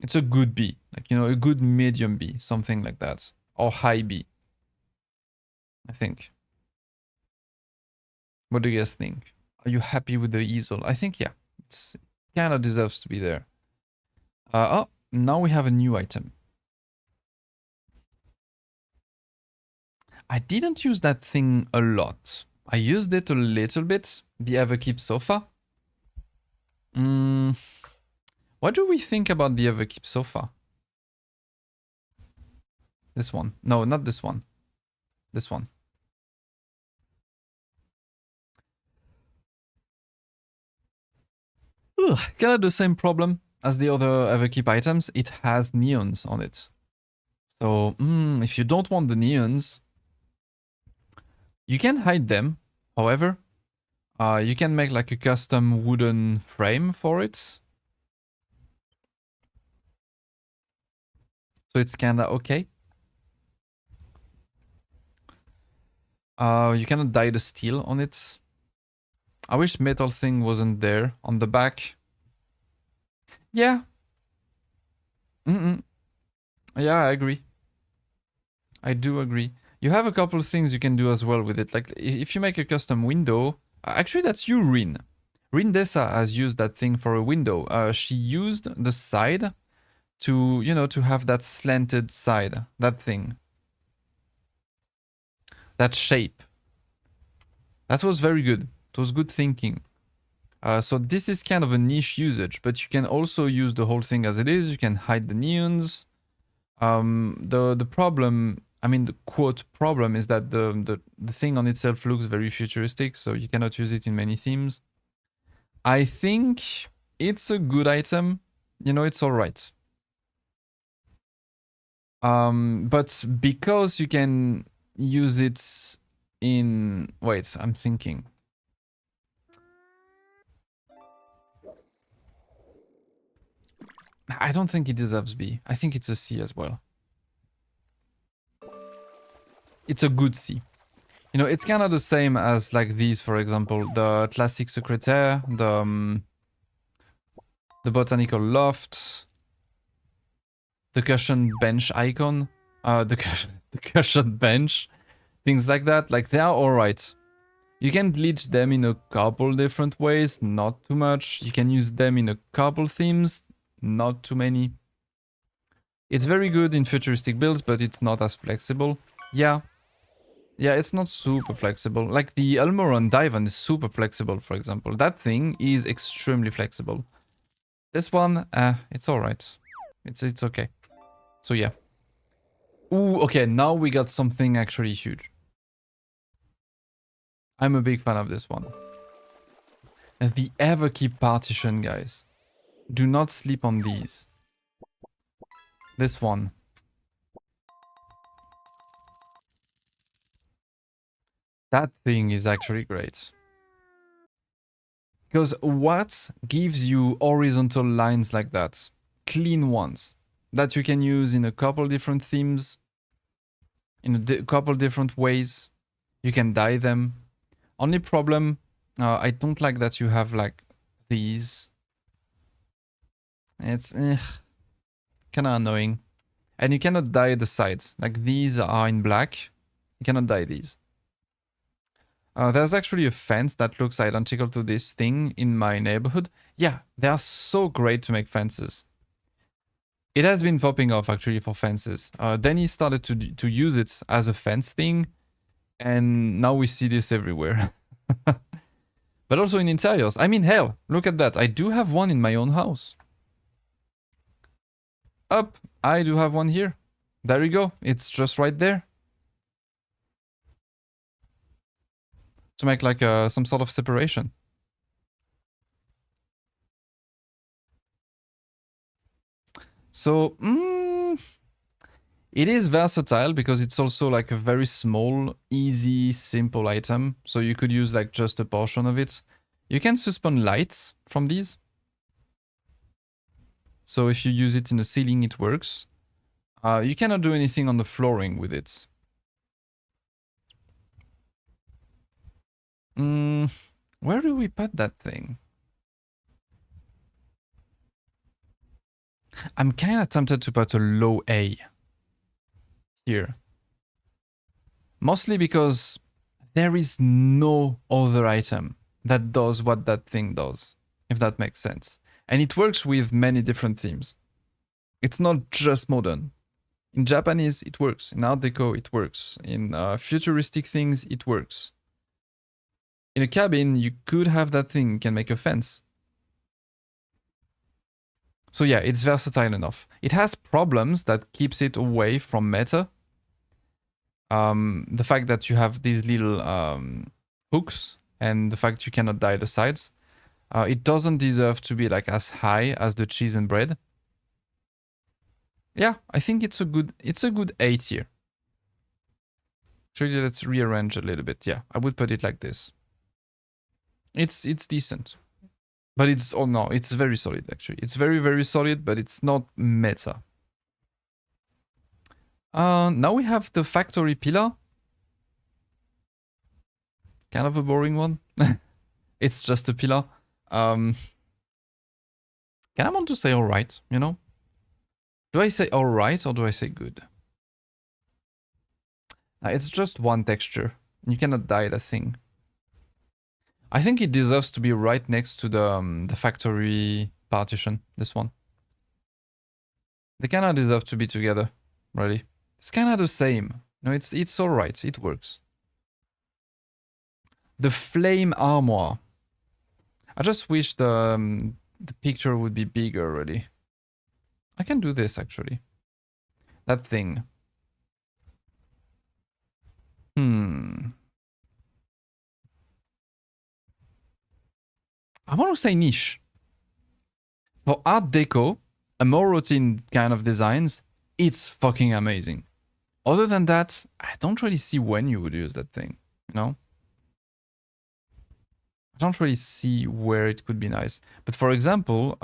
It's a good B, like, you know, a good medium B, something like that. Or high B, I think. What do you guys think? Are you happy with the easel? I think, yeah, it kind of deserves to be there. Oh, now we have a new item. I didn't use that thing a lot. I used it a little bit, the Everkeep sofa. What do we think about the Everkeep sofa? This one. No, not this one. This one. Ugh, kind of the same problem as the other Everkeep items. It has neons on it. So, if you don't want the neons, you can hide them. However, you can make like a custom wooden frame for it. So it's kind of okay. You cannot dye the steel on it. I wish metal thing wasn't there on the back. Yeah. Yeah, I agree. I do agree. You have a couple of things you can do as well with it. Like if you make a custom window, actually that's you, Rin. Rin Dessa has used that thing for a window. She used the side to, you know, to have that slanted side, that thing. That shape. That was very good. It was good thinking. So this is kind of a niche usage, but you can also use the whole thing as it is. You can hide the neons. The problem, I mean, the quote problem is that the thing on itself looks very futuristic, so you cannot use it in many themes. I think it's a good item. You know, it's all right. But because you can use it in... Wait, I'm thinking. I don't think it deserves B. I think it's a C as well. It's a good C. You know, it's kind of the same as like these, for example, the classic secretaire, the botanical loft, the cushion bench icon, the cushion bench, things like that. Like they are all right. You can glitch them in a couple different ways, not too much. You can use them in a couple themes, not too many. It's very good in futuristic builds, but it's not as flexible. Yeah, it's not super flexible. Like the Almoron Divan is super flexible, for example. That thing is extremely flexible. This one, it's alright. It's okay. So yeah. Ooh, okay, now we got something actually huge. I'm a big fan of this one. And the Everkeep partition, guys. Do not sleep on these. This one. That thing is actually great. Because what gives you horizontal lines like that? Clean ones. That you can use in a couple different themes. In a couple different ways. You can dye them. Only problem, I don't like that you have like these. It's kind of annoying. And you cannot dye the sides. Like these are in black. You cannot dye these. There's actually a fence that looks identical to this thing in my neighborhood. Yeah, they are so great to make fences. It has been popping off actually for fences. Denny started to use it as a fence thing. And now we see this everywhere. But also in interiors. I mean, hell, look at that. I do have one in my own house. Up, I do have one here. There you go. It's just right there. to make like some sort of separation. So it is versatile because it's also like a very small, easy, simple item. So you could use like just a portion of it. You can suspend lights from these. So if you use it in the ceiling, it works. You cannot do anything on the flooring with it. Where do we put that thing? I'm kind of tempted to put a low A here. Mostly because there is no other item that does what that thing does, if that makes sense. And it works with many different themes. It's not just modern. In Japanese, it works. In Art Deco, it works. In futuristic things, it works. In a cabin, you could have that thing. You can make a fence. So yeah, it's versatile enough. It has problems that keeps it away from meta. The fact that you have these little hooks and the fact you cannot dye the sides. It doesn't deserve to be like as high as the cheese and bread. Yeah, I think it's a good A tier. Actually, let's rearrange a little bit. Yeah, I would put it like this. It's decent. But it's very solid actually. It's very, very solid, but it's not meta. Now we have the factory pillar. Kind of a boring one. It's just a pillar. Can I want to say alright, you know? Do I say alright or do I say good? It's just one texture. You cannot dye the thing. I think it deserves to be right next to the factory partition, this one. They kind of deserve to be together, really. It's kind of the same. No, it's alright, it works. The flame armor. I just wish the picture would be bigger, really. I can do this, actually. That thing. I want to say niche. For Art Deco, a more routine kind of designs, it's fucking amazing. Other than that, I don't really see when you would use that thing, you know? I don't really see where it could be nice. But for example,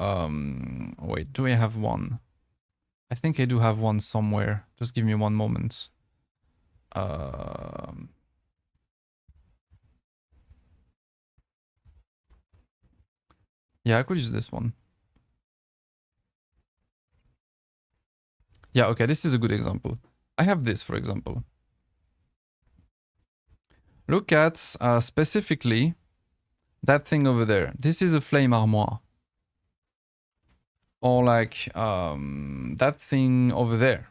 wait, do I have one? I think I do have one somewhere. Just give me one moment. Yeah, I could use this one. Yeah, okay, this is a good example. I have this, for example. Look at specifically that thing over there. This is a flame armoire. Or like that thing over there.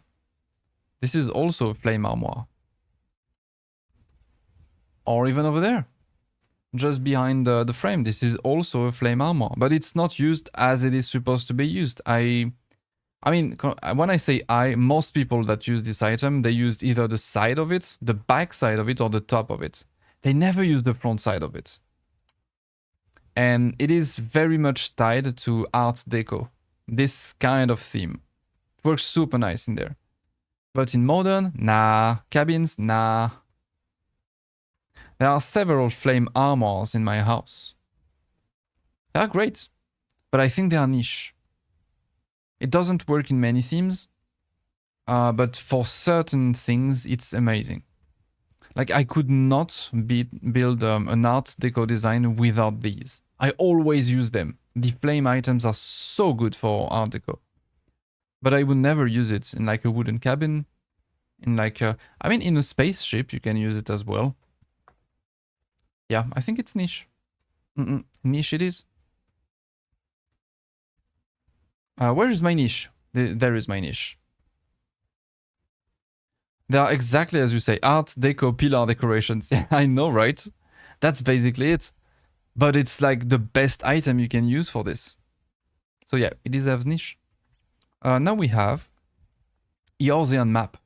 This is also a flame armoire. Or even over there. Just behind the frame. This is also a flame armor. But it's not used as it is supposed to be used. I mean, when I say most people that use this item, they used either the side of it, the back side of it, or the top of it. They never use the front side of it. And it is very much tied to Art Deco. This kind of theme. It works super nice in there. But in modern, nah. Cabins, nah. There are several flame armors in my house. They are great, but I think they are niche. It doesn't work in many themes, but for certain things, it's amazing. Like, I could not build an Art Deco design without these. I always use them. The flame items are so good for Art Deco. But I would never use it in like a wooden cabin. In like in a spaceship, you can use it as well. Yeah, I think it's niche. Niche it is. Where is my niche? There is my niche. They are exactly as you say, Art Deco pillar decorations. Yeah, I know, right? That's basically it. But it's like the best item you can use for this. So yeah, it deserves niche. Now we have Eorzean map.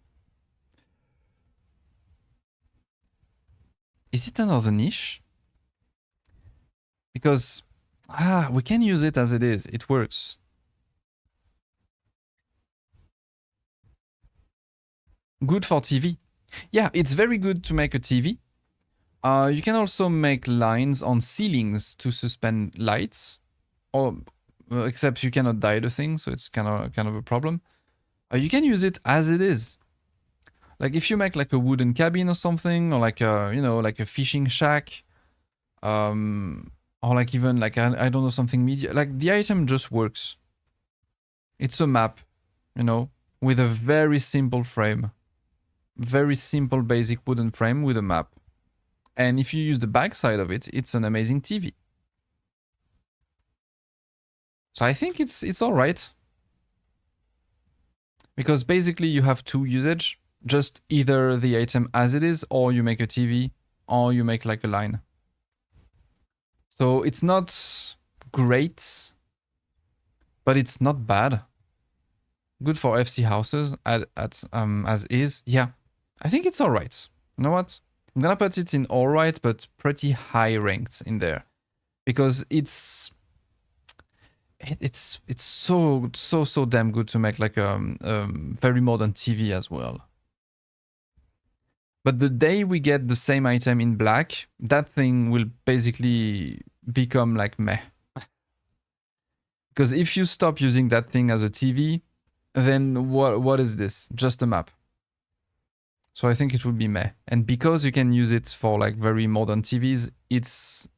Is it another niche? Because we can use it as it is. It works. Good for TV. Yeah, it's very good to make a TV. You can also make lines on ceilings to suspend lights, or except you cannot dye the thing, so it's kind of a problem. You can use it as it is. Like if you make like a wooden cabin or something, or like a like a fishing shack, or like even like I don't know, something media. Like the item just works. It's a map, with a very simple frame, very simple basic wooden frame with a map. And if you use the back side of it, it's an amazing TV. So I think it's all right. Because basically you have two usage. Just either the item as it is, or you make a TV, or you make like a line. So it's not great, but it's not bad. Good for FC houses as is. Yeah, I think it's all right. You know what? I'm gonna put it in all right, but pretty high ranked in there, because it's so damn good to make like a very modern TV as well. But the day we get the same item in black, that thing will basically become like meh. Because if you stop using that thing as a TV, then what is this? Just a map. So I think it would be meh. And because you can use it for like very modern TVs, it's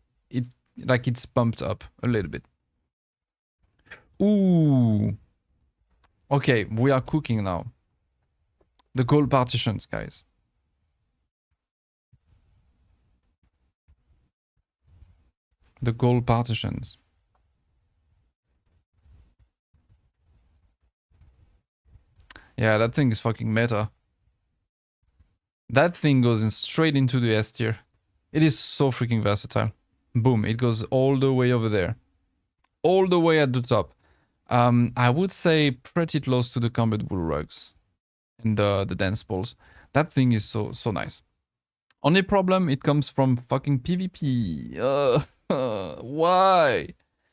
bumped up a little bit. Ooh. Okay, we are cooking now. The gold partitions, guys. The gold partitions. Yeah, that thing is fucking meta. That thing goes in straight into the S tier. It is so freaking versatile. Boom, it goes all the way over there. All the way at the top. I would say pretty close to the combat wool rugs and the dance balls. That thing is so nice. Only problem, it comes from fucking PvP. Why?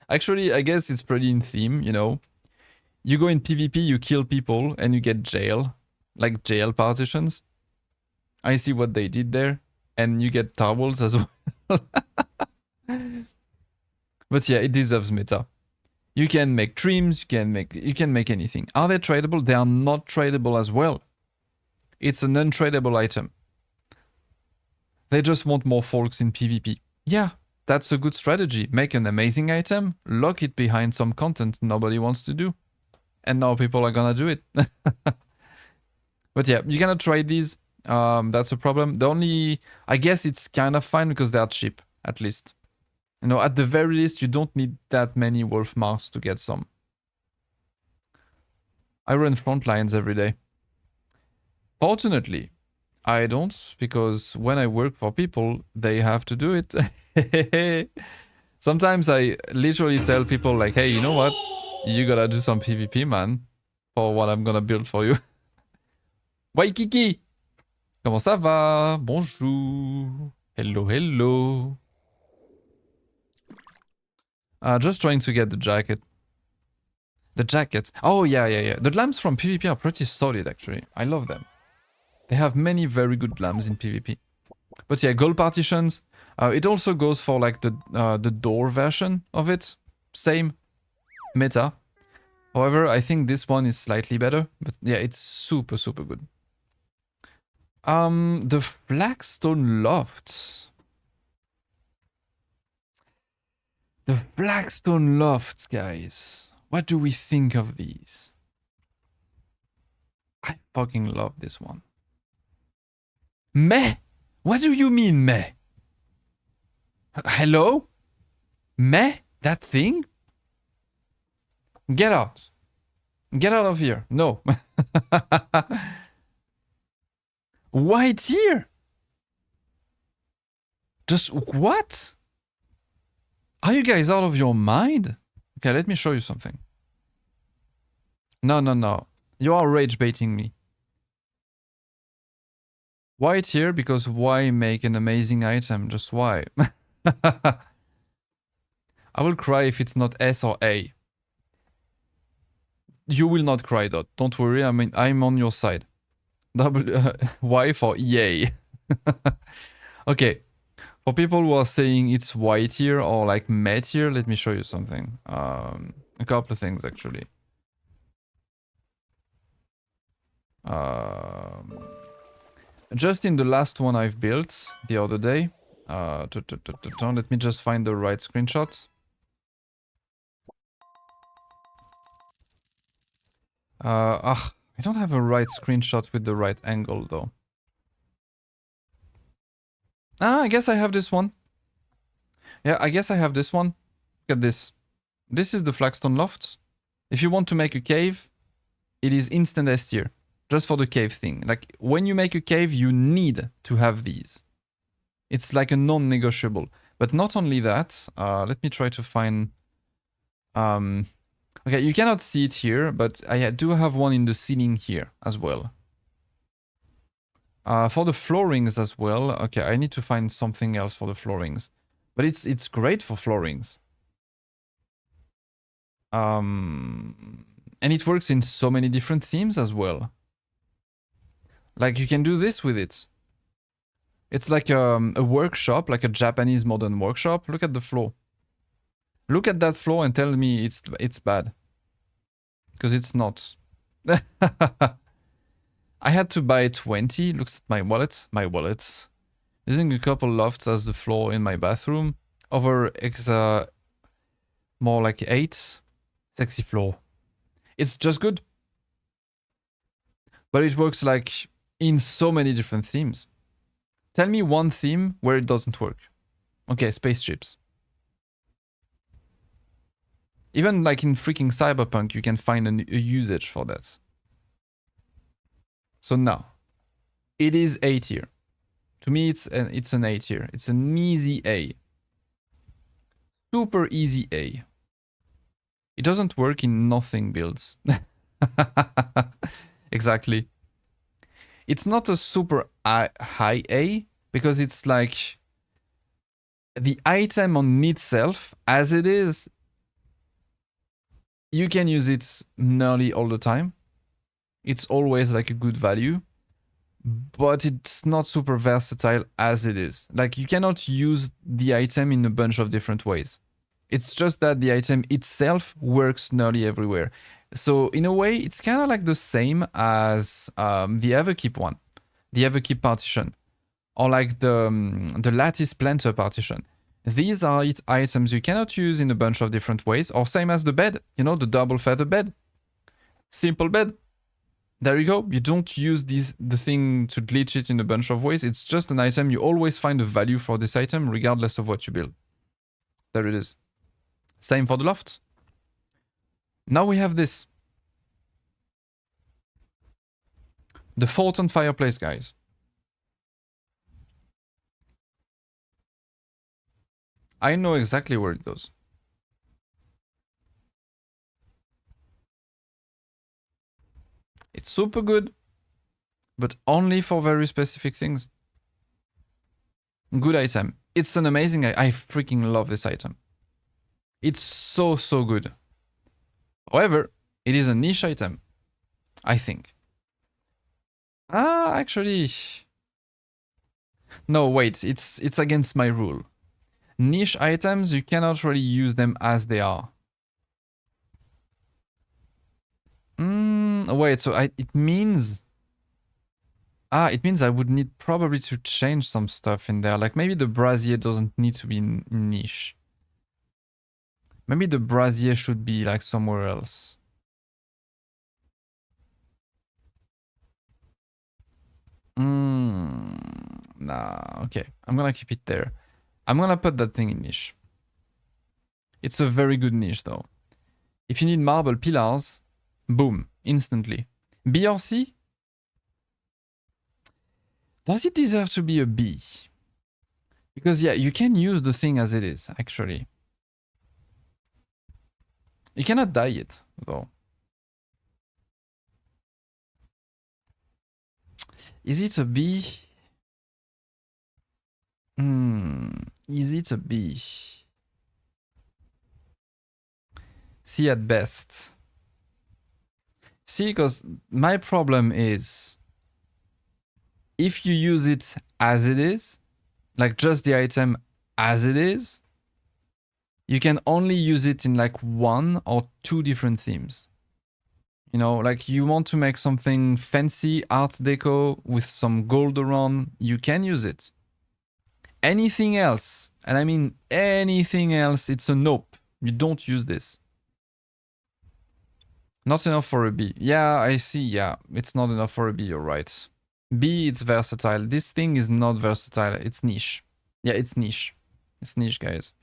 Actually, I guess it's pretty in theme, You go in PvP, you kill people, and you get jail. Like jail partitions. I see what they did there. And you get towels as well. But yeah, it deserves meta. You can make trims, you can make anything. Are they tradable? They are not tradable as well. It's an untradable item. They just want more folks in PvP. Yeah, that's a good strategy. Make an amazing item, lock it behind some content nobody wants to do. And now people are gonna do it. But yeah, you cannot trade these. That's a problem. I guess it's kind of fine because they are cheap, at least. At the very least, you don't need that many wolf marks to get some. I run front lines every day. Fortunately, I don't, because when I work for people, they have to do it. Sometimes I literally tell people like, hey, you know what? You gotta do some PvP, man, for what I'm gonna build for you. Waikiki! Comment ça va? Bonjour. Hello, hello. Just trying to get the jacket. The jacket. Oh, yeah. The lamps from PvP are pretty solid, actually. I love them. They have many very good lamps in PvP. But yeah, gold partitions. It also goes for like the door version of it. Same meta. However, I think this one is slightly better. But yeah, it's super good. The flagstone lofts. The flagstone lofts, guys. What do we think of these? I fucking love this one. Meh? What do you mean, meh? Hello? Meh? That thing? Get out. Get out of here. No. White here? Just what? Are you guys out of your mind? Okay, let me show you something. No. You are rage baiting me. White here because why make an amazing item? Just why? I will cry if it's not S or A. You will not cry, Dot. Don't worry, I mean, I'm on your side. Y for yay. Okay. For people who are saying it's Y tier or like meh tier, let me show you something. A couple of things actually. Just in the last one I've built the other day. Let me just find the right screenshot. I don't have a right screenshot with the right angle though. I guess I have this one. Yeah, I guess I have this one. Look at this. This is the Flagstone Loft. If you want to make a cave, it is instant S tier. Just for the cave thing. Like, when you make a cave, you need to have these. It's like a non-negotiable. But not only that, let me try to find... okay, you cannot see it here, but I do have one in the ceiling here as well. For the floorings as well, okay, I need to find something else for the floorings. But it's great for floorings. And it works in so many different themes as well. Like, you can do this with it. It's like a workshop, like a Japanese modern workshop. Look at the floor. Look at that floor and tell me it's bad. Because it's not. I had to buy 20. Looks at my wallet. My wallets. Using a couple lofts as the floor in my bathroom. Over more like 8. Sexy floor. It's just good. But it works like in so many different themes. Tell me one theme where it doesn't work. Okay, spaceships. Even like in freaking Cyberpunk, you can find a usage for that. So now, it is A tier. To me, it's an A tier. It's an easy A. Super easy A. It doesn't work in nothing builds. Exactly. It's not a super high A, because it's like the item on itself, as it is, you can use it nearly all the time. It's always like a good value, but it's not super versatile as it is. Like, you cannot use the item in a bunch of different ways. It's just that the item itself works nearly everywhere. So in a way, it's kind of like the same as the Everkeep one, the Everkeep partition, or like the Lattice Planter partition. These are items you cannot use in a bunch of different ways, or same as the bed, you know, the double feather bed. Simple bed. There you go. You don't use the thing to glitch it in a bunch of ways. It's just an item. You always find a value for this item, regardless of what you build. There it is. Same for the loft. Now we have this. The Fulton fireplace, guys. I know exactly where it goes. It's super good, but only for very specific things. Good item. It's an amazing... I freaking love this item. It's so, so good. However, it is a niche item, I think. Actually... No, wait, it's against my rule. Niche items, you cannot really use them as they are. Wait, so it means... it means I would need probably to change some stuff in there. Like, maybe the brazier doesn't need to be niche. Maybe the brazier should be like somewhere else. Nah, okay. I'm gonna keep it there. I'm gonna put that thing in niche. It's a very good niche though. If you need marble pillars, boom, instantly. B or C? Does it deserve to be a B? Because yeah, you can use the thing as it is, actually. You cannot dye it, though. Is it a B? Is it a B? C at best. See, because my problem is if you use it as it is, like just the item as it is, you can only use it in like 1 or 2 different themes. You know, like you want to make something fancy, art deco with some gold around, you can use it. Anything else, and I mean anything else, it's a nope. You don't use this. Not enough for a B. Yeah, I see. Yeah, it's not enough for a B, you're right. B, it's versatile. This thing is not versatile. It's niche. Yeah, it's niche. It's niche, guys.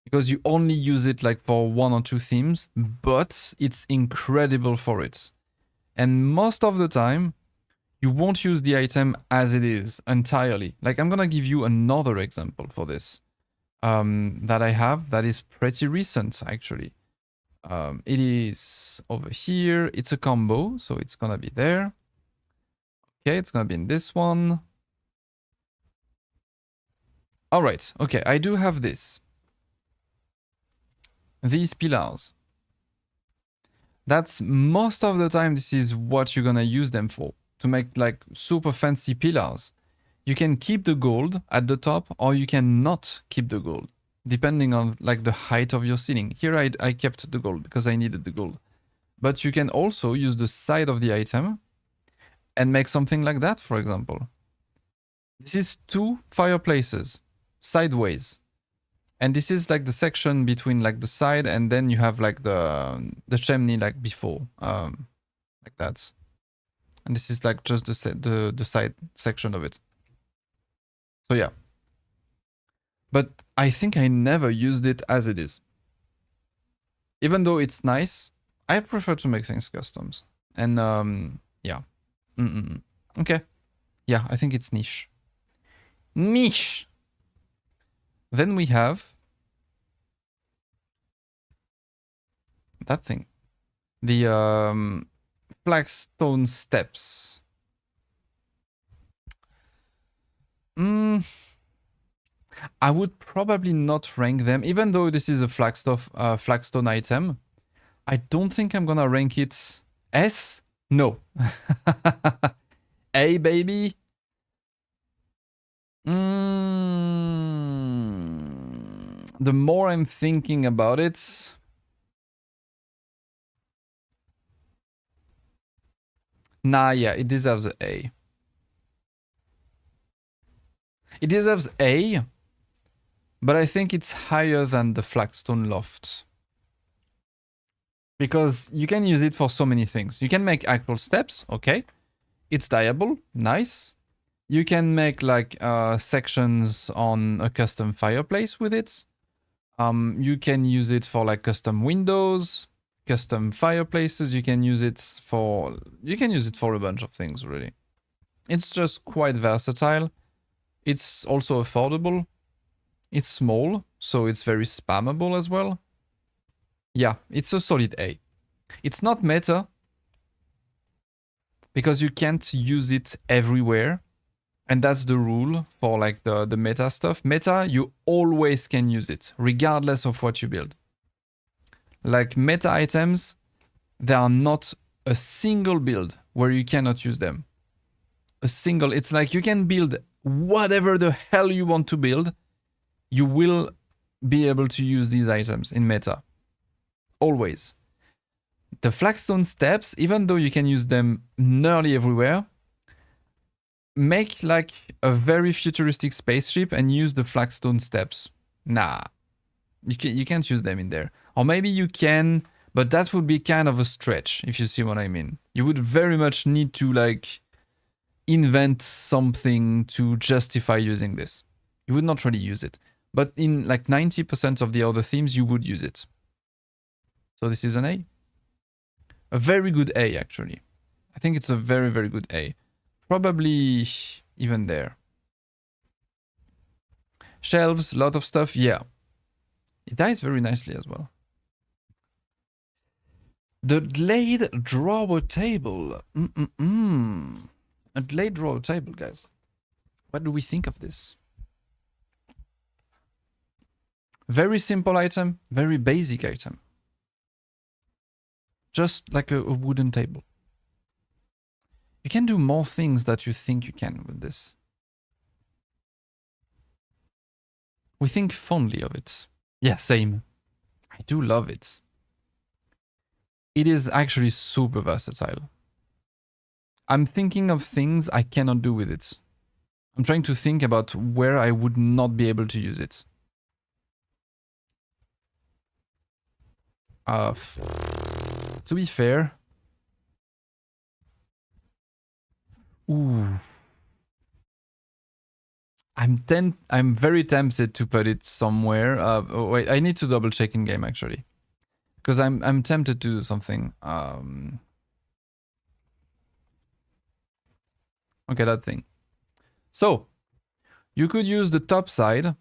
Because you only use it like for 1 or 2 themes, but it's incredible for it. And most of the time, you won't use the item as it is entirely. Like I'm gonna give you another example for this that I have that is pretty recent actually. It is over here. It's a combo, so it's gonna be there. Okay, it's gonna be in this one. All right, okay, I do have this. These pillars. That's most of the time, this is what you're gonna use them for. To make like super fancy pillars. You can keep the gold at the top or you can not keep the gold. Depending on like the height of your ceiling. Here I kept the gold because I needed the gold. But you can also use the side of the item and make something like that, for example. This is 2 fireplaces, sideways. And this is like the section between like the side and then you have like the chimney like before, like that. And this is like just the side section of it. So yeah. But I think I never used it as it is. Even though it's nice, I prefer to make things customs. And yeah. Okay. Yeah, I think it's niche. Niche! Then we have that thing. The flagstone steps. I would probably not rank them, even though this is a flagstone item. I don't think I'm gonna rank it S. No. A, baby. The more I'm thinking about it, nah, yeah, it deserves an A. It deserves A, but I think it's higher than the flagstone loft. Because you can use it for so many things. You can make actual steps, okay. It's dyeable, nice. You can make like sections on a custom fireplace with it. You can use it for like custom windows, custom fireplaces. You can use it for a bunch of things, really. It's just quite versatile. It's also affordable. It's small, so it's very spammable as well. Yeah, it's a solid A. It's not meta, because you can't use it everywhere. And that's the rule for like the meta stuff. Meta, you always can use it, regardless of what you build. Like meta items, there are not a single build where you cannot use them. It's like you can build whatever the hell you want to build. You will be able to use these items in meta. Always. The flagstone steps, even though you can use them nearly everywhere, make like a very futuristic spaceship and use the flagstone steps. Nah, you can't use them in there. Or maybe you can, but that would be kind of a stretch, if you see what I mean. You would very much need to like invent something to justify using this. You would not really use it. But in like 90% of the other themes, you would use it. So this is an A. A very good A, actually. I think it's a very, very good A. Probably even there. Shelves, lot of stuff, yeah. It dies very nicely as well. The Glade drawer table. A Glade drawer table, guys. What do we think of this? Very simple item, very basic item. Just like a wooden table. You can do more things that you think you can with this. We think fondly of it. Yeah, same. I do love it. It is actually super versatile. I'm thinking of things I cannot do with it. I'm trying to think about where I would not be able to use it. To be fair... Ooh. I'm very tempted to put it somewhere. Oh, wait, I need to double check in game actually. Because I'm tempted to do something. Okay, that thing. So, you could use the top side,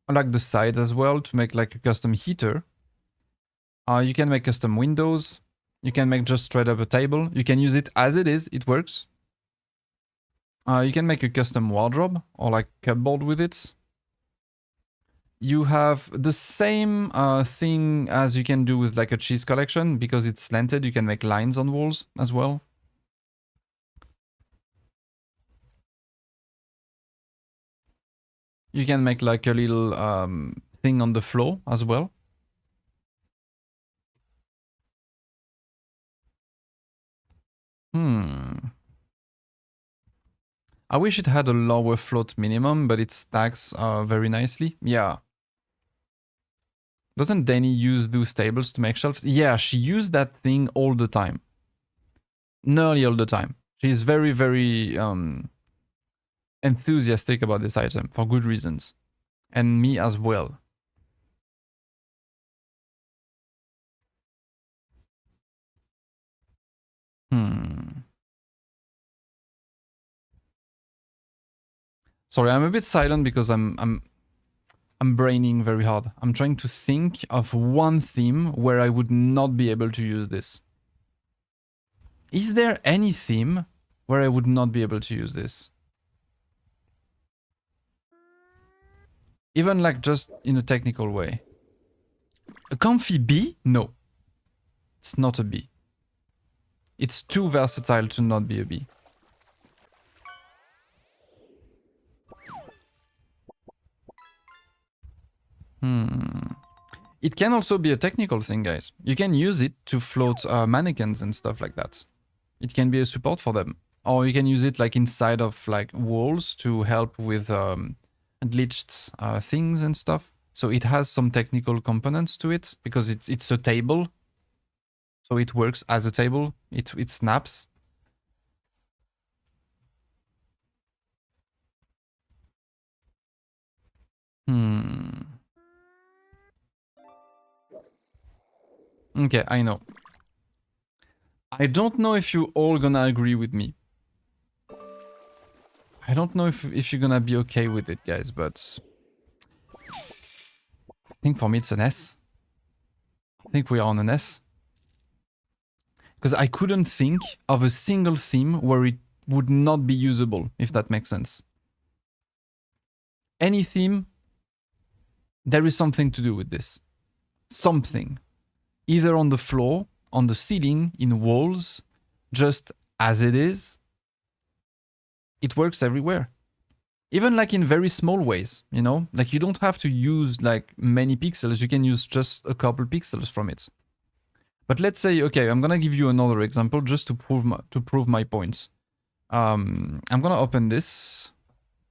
like the sides as well, to make like a custom heater. You can make custom windows. You can make just straight up a table. You can use it as it is. It works. You can make a custom wardrobe or like cupboard with it. You have the same thing as you can do with like a cheese collection. Because it's slanted, you can make lines on walls as well. You can make like a little thing on the floor as well. I wish it had a lower float minimum, but it stacks very nicely. Yeah. Doesn't Danny use those tables to make shelves? Yeah, she used that thing all the time. Nearly all the time. She's very, very enthusiastic about this item for good reasons. And me as well. Sorry, I'm a bit silent because I'm braining very hard. I'm trying to think of one theme where I would not be able to use this. Is there any theme where I would not be able to use this? Even like just in a technical way. A comfy bee? No. It's not a bee. It's too versatile to not be a bee. It can also be a technical thing, guys. You can use it to float mannequins and stuff like that. It can be a support for them. Or you can use it like inside of like walls to help with glitched things and stuff. So it has some technical components to it because it's a table. So it works as a table. It snaps. Okay, I know. I don't know if you all gonna agree with me. I don't know if you're gonna be okay with it, guys, but... I think for me it's an S. I think we are on an S. Because I couldn't think of a single theme where it would not be usable, if that makes sense. Any theme, there is something to do with this. Something. Either on the floor, on the ceiling, in walls, just as it is. It works everywhere. Even like in very small ways, you know? Like you don't have to use like many pixels, you can use just a couple pixels from it. But let's say, okay, I'm gonna give you another example just to prove my points. I'm gonna open this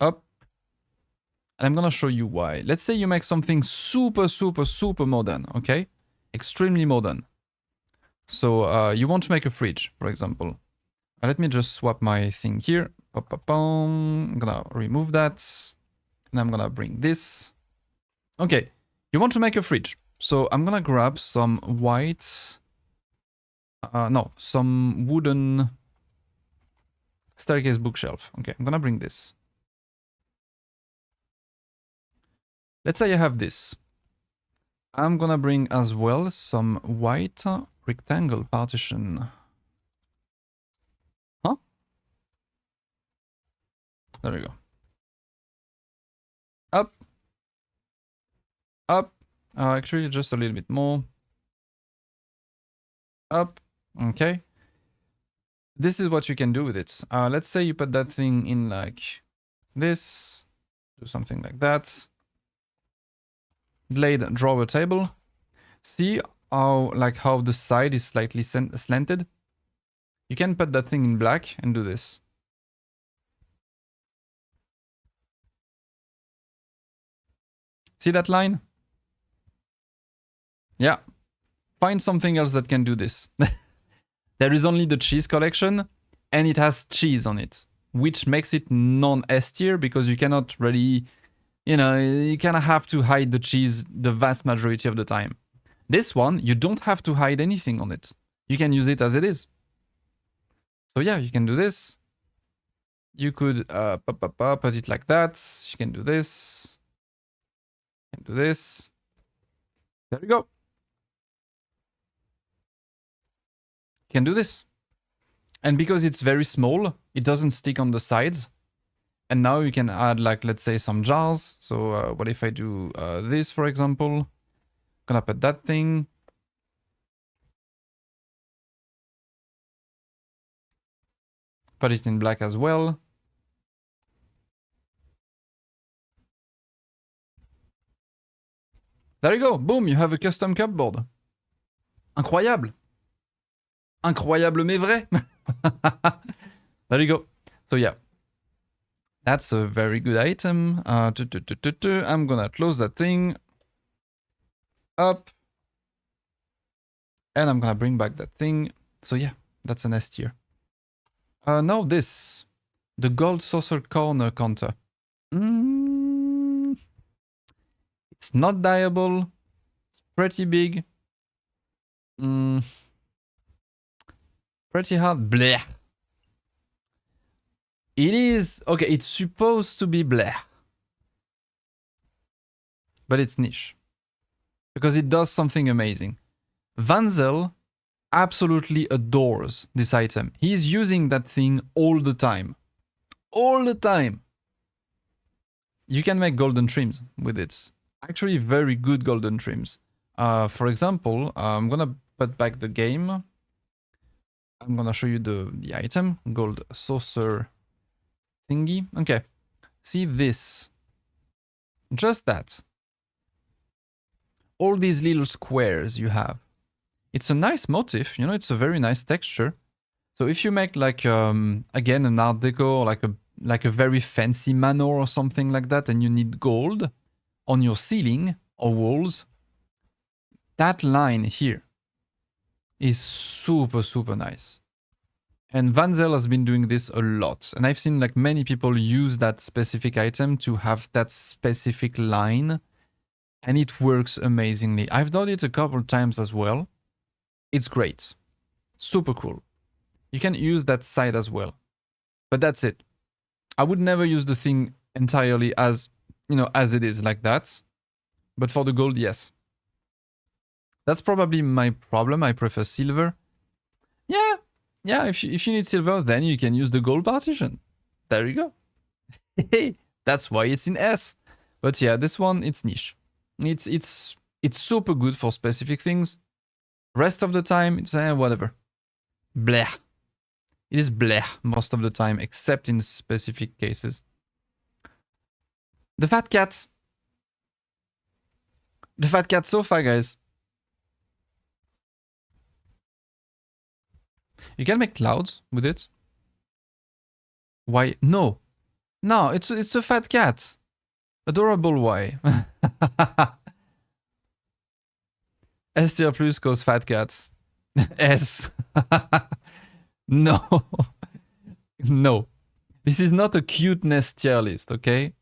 up, and I'm gonna show you why. Let's say you make something super, super, super modern, okay? Extremely modern. So you want to make a fridge, for example. Let me just swap my thing here. I'm gonna remove that, and I'm gonna bring this. Okay, you want to make a fridge. So I'm gonna grab some white... no, some wooden staircase bookshelf. Okay, I'm gonna bring this. Let's say I have this. I'm gonna bring as well some white rectangle partition. Huh? There we go. Up. Up. Actually, just a little bit more. up. Okay. This is what you can do with it. Let's say you put that thing in like this, do something like that. Blade drawer table. See how the side is slightly slanted? You can put that thing in black and do this. See that line? Yeah. Find something else that can do this. There is only the cheese collection, and it has cheese on it, which makes it non-S tier because you cannot really, you kind of have to hide the cheese the vast majority of the time. This one, you don't have to hide anything on it. You can use it as it is. So yeah, you can do this. You could put it like that. You can do this. You can do this. There we go. You can do this. And because it's very small, it doesn't stick on the sides. And now you can add, like, let's say some jars. So what if I do this, for example? Gonna put that thing. Put it in black as well. There you go. Boom, you have a custom cupboard. Incroyable. Incroyable mais vrai. There you go. So yeah. That's a very good item. I'm gonna close that thing. Up. And I'm gonna bring back that thing. So yeah, that's an S tier. Now this. The gold saucer corner counter. It's not dyeable. It's pretty big. Pretty hard. Blech. It is... Okay, it's supposed to be blech. But it's niche. Because it does something amazing. Vanzel absolutely adores this item. He's using that thing all the time. All the time. You can make golden trims with it. Actually, very good golden trims. For example, I'm gonna put back the game. I'm gonna show you the item. Gold saucer thingy. Okay. See this. Just that. All these little squares you have. It's a nice motif, it's a very nice texture. So if you make like, again, an art deco, or like a very fancy manor or something like that, and you need gold on your ceiling or walls, that line here is super, super nice. And Vanzel has been doing this a lot. And I've seen like many people use that specific item to have that specific line. And it works amazingly. I've done it a couple times as well. It's great. Super cool. You can use that side as well. But that's it. I would never use the thing entirely as, as it is like that. But for the gold, yes. That's probably my problem. I prefer silver. Yeah, if you need silver, then you can use the gold partition. There you go. That's why it's in S. But yeah, this one, it's niche. It's super good for specific things. Rest of the time, it's whatever. Blech. It is blech most of the time, except in specific cases. The fat cat. The fat cat sofa, guys. You can make clouds with it. Why? No. No, it's a fat cat. Adorable why. S tier plus goes fat cat. S. No. No. This is not a cuteness tier list, okay?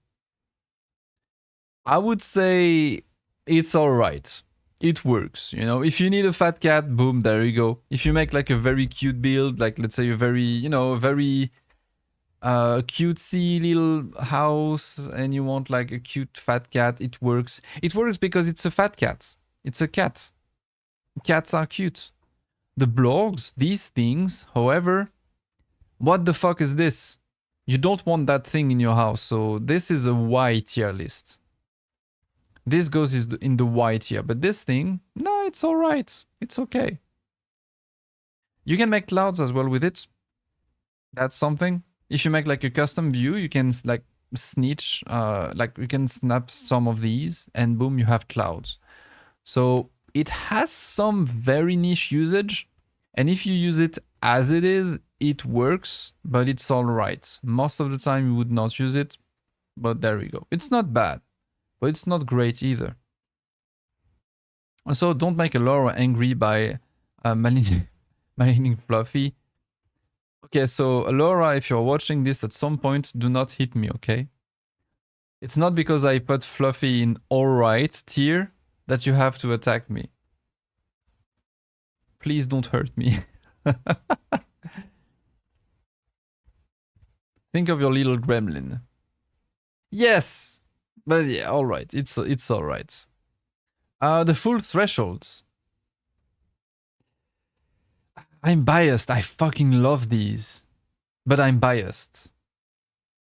I would say it's alright. It works, If you need a fat cat, boom, there you go. If you make like a very cute build, like let's say a very, very cutesy little house and you want like a cute fat cat, it works. It works because it's a fat cat. It's a cat. Cats are cute. The blogs, these things, however, what the fuck is this? You don't want that thing in your house, so this is a Y tier list. This goes in the Y tier, but this thing, no, it's alright. It's okay. You can make clouds as well with it. That's something. If you make like a custom view, you can like snitch, like you can snap some of these and boom, you have clouds. So it has some very niche usage. And if you use it as it is, it works, but it's all right. Most of the time you would not use it, but there we go. It's not bad, but it's not great either. And so don't make a Laura angry by maligning Fluffy. Okay, so Laura, if you're watching this at some point, do not hit me, okay? It's not because I put Fluffy in alright tier that you have to attack me. Please don't hurt me. Think of your little gremlin. Yes! But yeah, alright. It's alright. The full thresholds. I'm biased. I fucking love these. But I'm biased.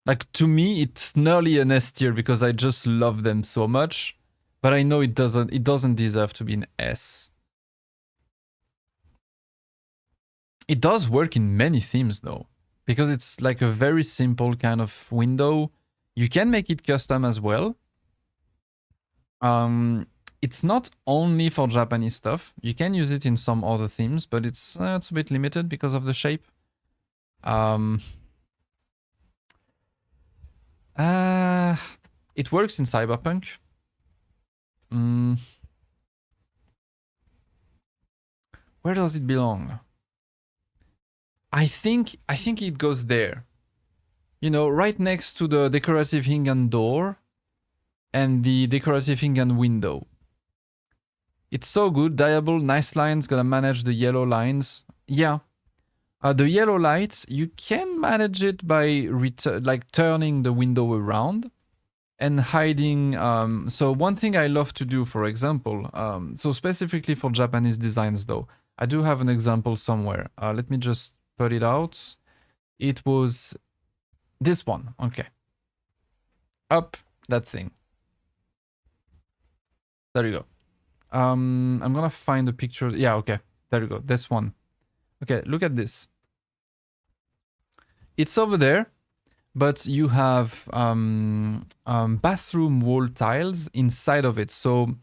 Like, to me, it's nearly an S tier because I just love them so much. But I know it doesn't deserve to be an S. It does work in many themes though. Because it's like a very simple kind of window. You can make it custom as well. It's not only for Japanese stuff. You can use it in some other themes, but it's a bit limited because of the shape. It works in Cyberpunk. Where does it belong? I think it goes there. You know, right next to the decorative hingan door and the decorative hingan window. It's so good, diable, nice lines, gonna manage the yellow lines. Yeah. The yellow light, you can manage it by like turning the window around and hiding. So one thing I love to do, for example, so specifically for Japanese designs though, I do have an example somewhere. Let me just put it out. It was this one. Okay. Up that thing. There you go. I'm gonna find a picture. Yeah, okay. There you go. This one. Okay, look at this. It's over there, but you have bathroom wall tiles inside of it. So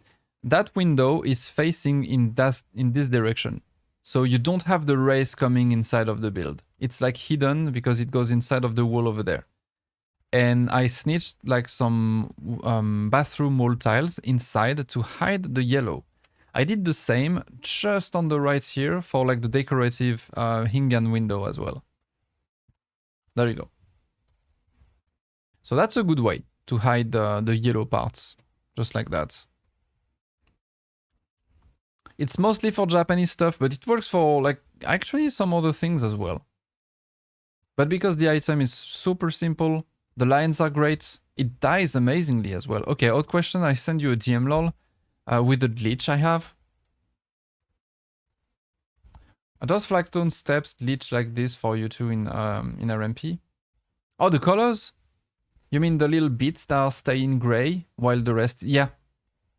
that window is facing in this direction. So you don't have the rays coming inside of the build. It's like hidden because it goes inside of the wall over there. And I snitched like some bathroom wall tiles inside to hide the yellow. I did the same just on the right here for like the decorative hingan window as well. There you go. So that's a good way to hide the yellow parts, just like that. It's mostly for Japanese stuff, but it works for like actually some other things as well. But because the item is super simple, the lines are great, it dies amazingly as well. Okay, odd question, I send you a DM lol with the glitch I have. Does Flagstone steps glitch like this for you too in RMP? Oh, the colors? You mean the little bits that are staying gray while the rest? Yeah,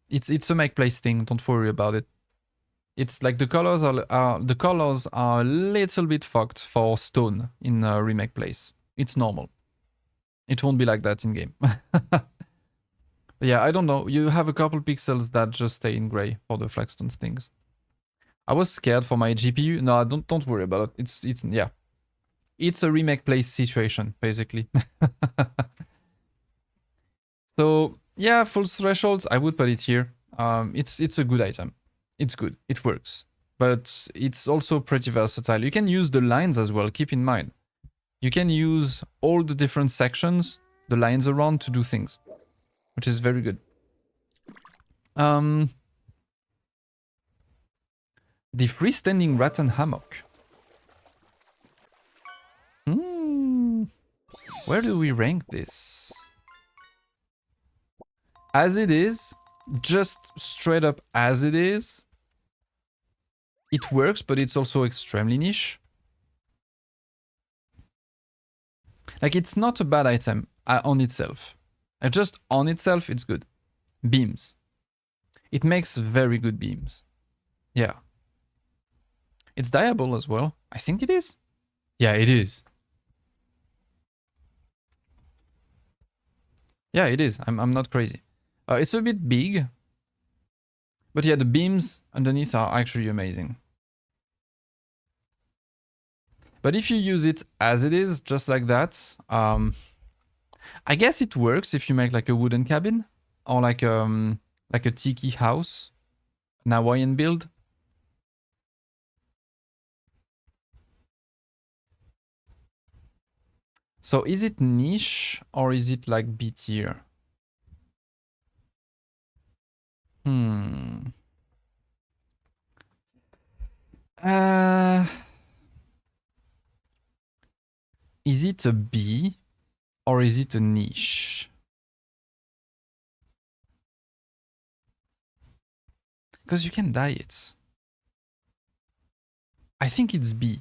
it's a make place thing. Don't worry about it. It's like the colors are a little bit fucked for stone in remake place. It's normal. It won't be like that in game. Yeah, I don't know. You have a couple pixels that just stay in gray for the Flagstones things. I was scared for my GPU. No, don't worry about it. Yeah. It's a remake place situation, basically. So yeah, full thresholds, I would put it here. It's a good item. It's good. It works. But it's also pretty versatile. You can use the lines as well, keep in mind. You can use all the different sections, the lines around to do things, which is very good. The freestanding rattan hammock. Where do we rank this? As it is, just straight up as it is, it works, but it's also extremely niche. Like, it's not a bad item on itself. Just on itself, it's good. Beams. It makes very good beams. Yeah. It's diable as well. I think it is. Yeah, it is. Yeah, it is. I'm not crazy. It's a bit big. But yeah, the beams underneath are actually amazing. But if you use it as it is, just like that, I guess it works if you make like a wooden cabin or like a tiki house, an Hawaiian build. So is it niche or is it like B tier? Hmm. Uh, is it a B or is it a niche? Because you can dye it. I think it's B.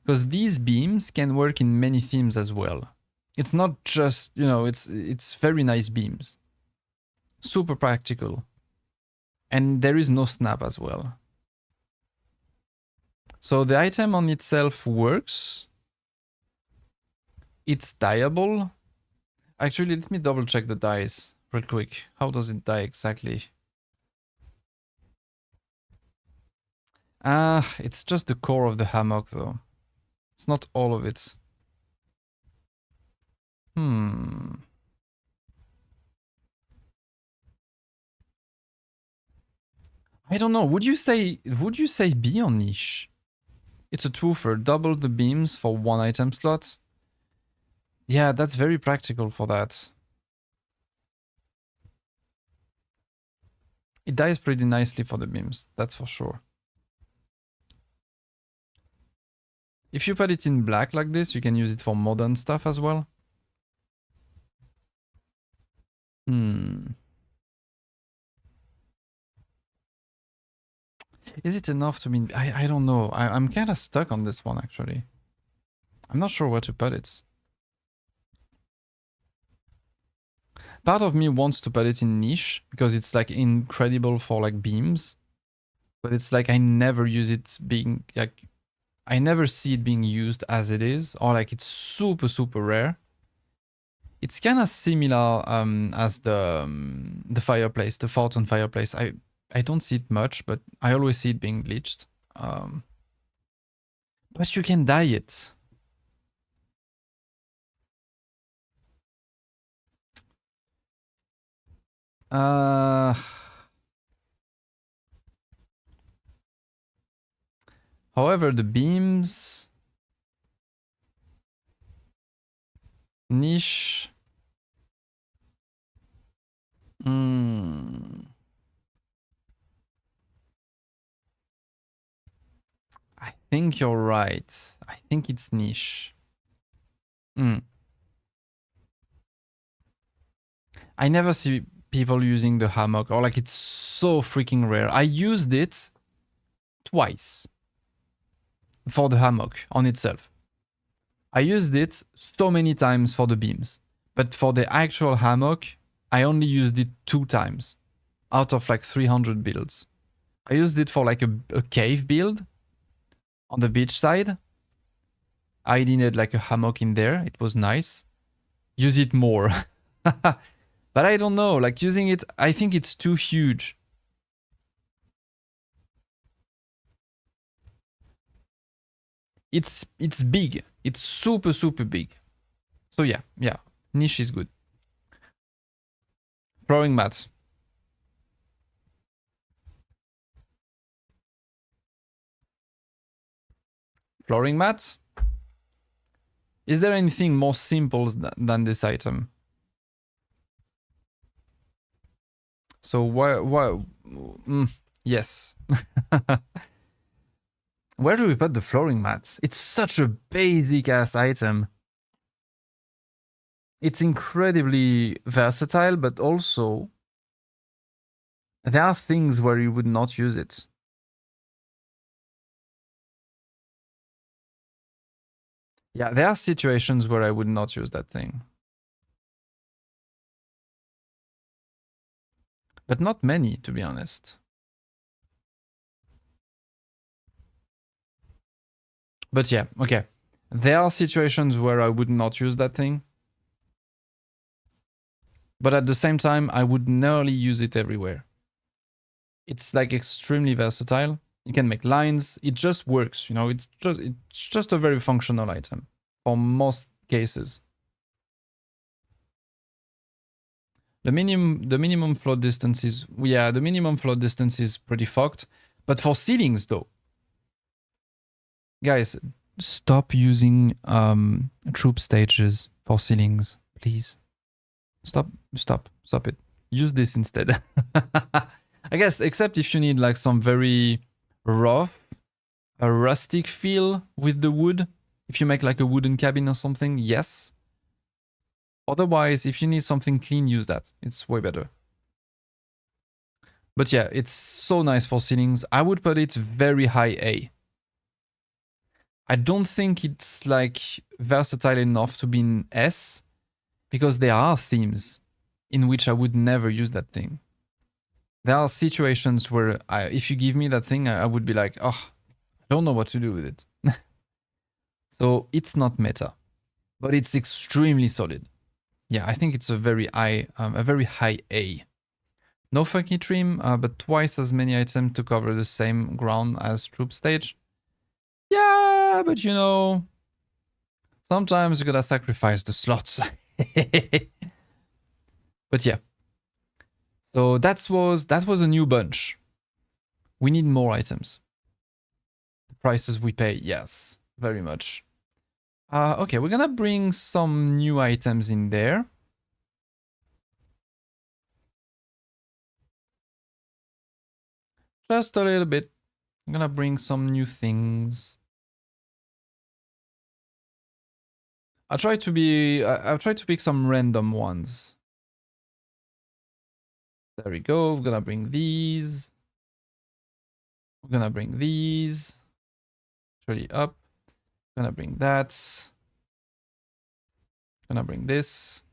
Because these beams can work in many themes as well. It's not just, you know, it's very nice beams. Super practical. And there is no snap as well. So the item on itself works. It's dyeable. Actually, let me double check the dyes real quick. How does it dye exactly? It's just the core of the hammock though. It's not all of it. I don't know. Would you say B on niche? It's a twofer. Double the beams for one item slot. Yeah, that's very practical for that. It dies pretty nicely for the beams, that's for sure. If you put it in black like this, you can use it for modern stuff as well. Is it enough to mean... I don't know. I'm kind of stuck on this one, actually. I'm not sure where to put it. Part of me wants to put it in niche, because it's like incredible for like beams. But it's like I never use it being... like I never see it being used as it is, or like it's super, super rare. It's kind of similar as the fireplace, the Fortune fireplace. I don't see it much, but I always see it being bleached. But you can dye it. However, the beams... niche... I think you're right. I think it's niche. I never see people using the hammock, or like it's so freaking rare. I used it twice for the hammock on itself. I used it so many times for the beams, but for the actual hammock, I only used it 2 times out of like 300 builds. I used it for like a cave build on the beach side. I needed like a hammock in there. It was nice. Use it more. But I don't know, like using it, I think it's too huge. It's big. It's super, super big. So yeah, niche is good. Flooring mats. Flooring mats? Is there anything more simple than this item? So yes. Where do we put the flooring mats? It's such a basic ass item. It's incredibly versatile, but also there are things where you would not use it. Yeah, there are situations where I would not use that thing. But not many, to be honest. But yeah, okay. There are situations where I would not use that thing. But at the same time, I would nearly use it everywhere. It's like extremely versatile. You can make lines. It just works, you know. It's just a very functional item for most cases. The minimum float distance is, yeah, the minimum float distance is pretty fucked. But for ceilings though, guys, stop using troop stages for ceilings, please. Stop it. Use this instead. I guess, except if you need like some very rough, a rustic feel with the wood. If you make like a wooden cabin or something, yes. Otherwise, if you need something clean, use that. It's way better. But yeah, it's so nice for ceilings. I would put it very high A. I don't think it's like versatile enough to be in S, because there are themes in which I would never use that thing. There are situations where if you give me that thing, I would be like, oh, I don't know what to do with it. So it's not meta, but it's extremely solid. Yeah, I think it's a very high A. No funky trim, but twice as many items to cover the same ground as troop stage. Yeah, but you know, sometimes you gotta sacrifice the slots. But yeah. So that was a new bunch. We need more items. The prices we pay, yes, very much. Okay, we're gonna bring some new items in there. Just a little bit. I'm gonna bring some new things. I'll try to pick some random ones. There we go. We're gonna bring these. We're gonna bring these. Really up. Gonna bring that. Gonna bring this.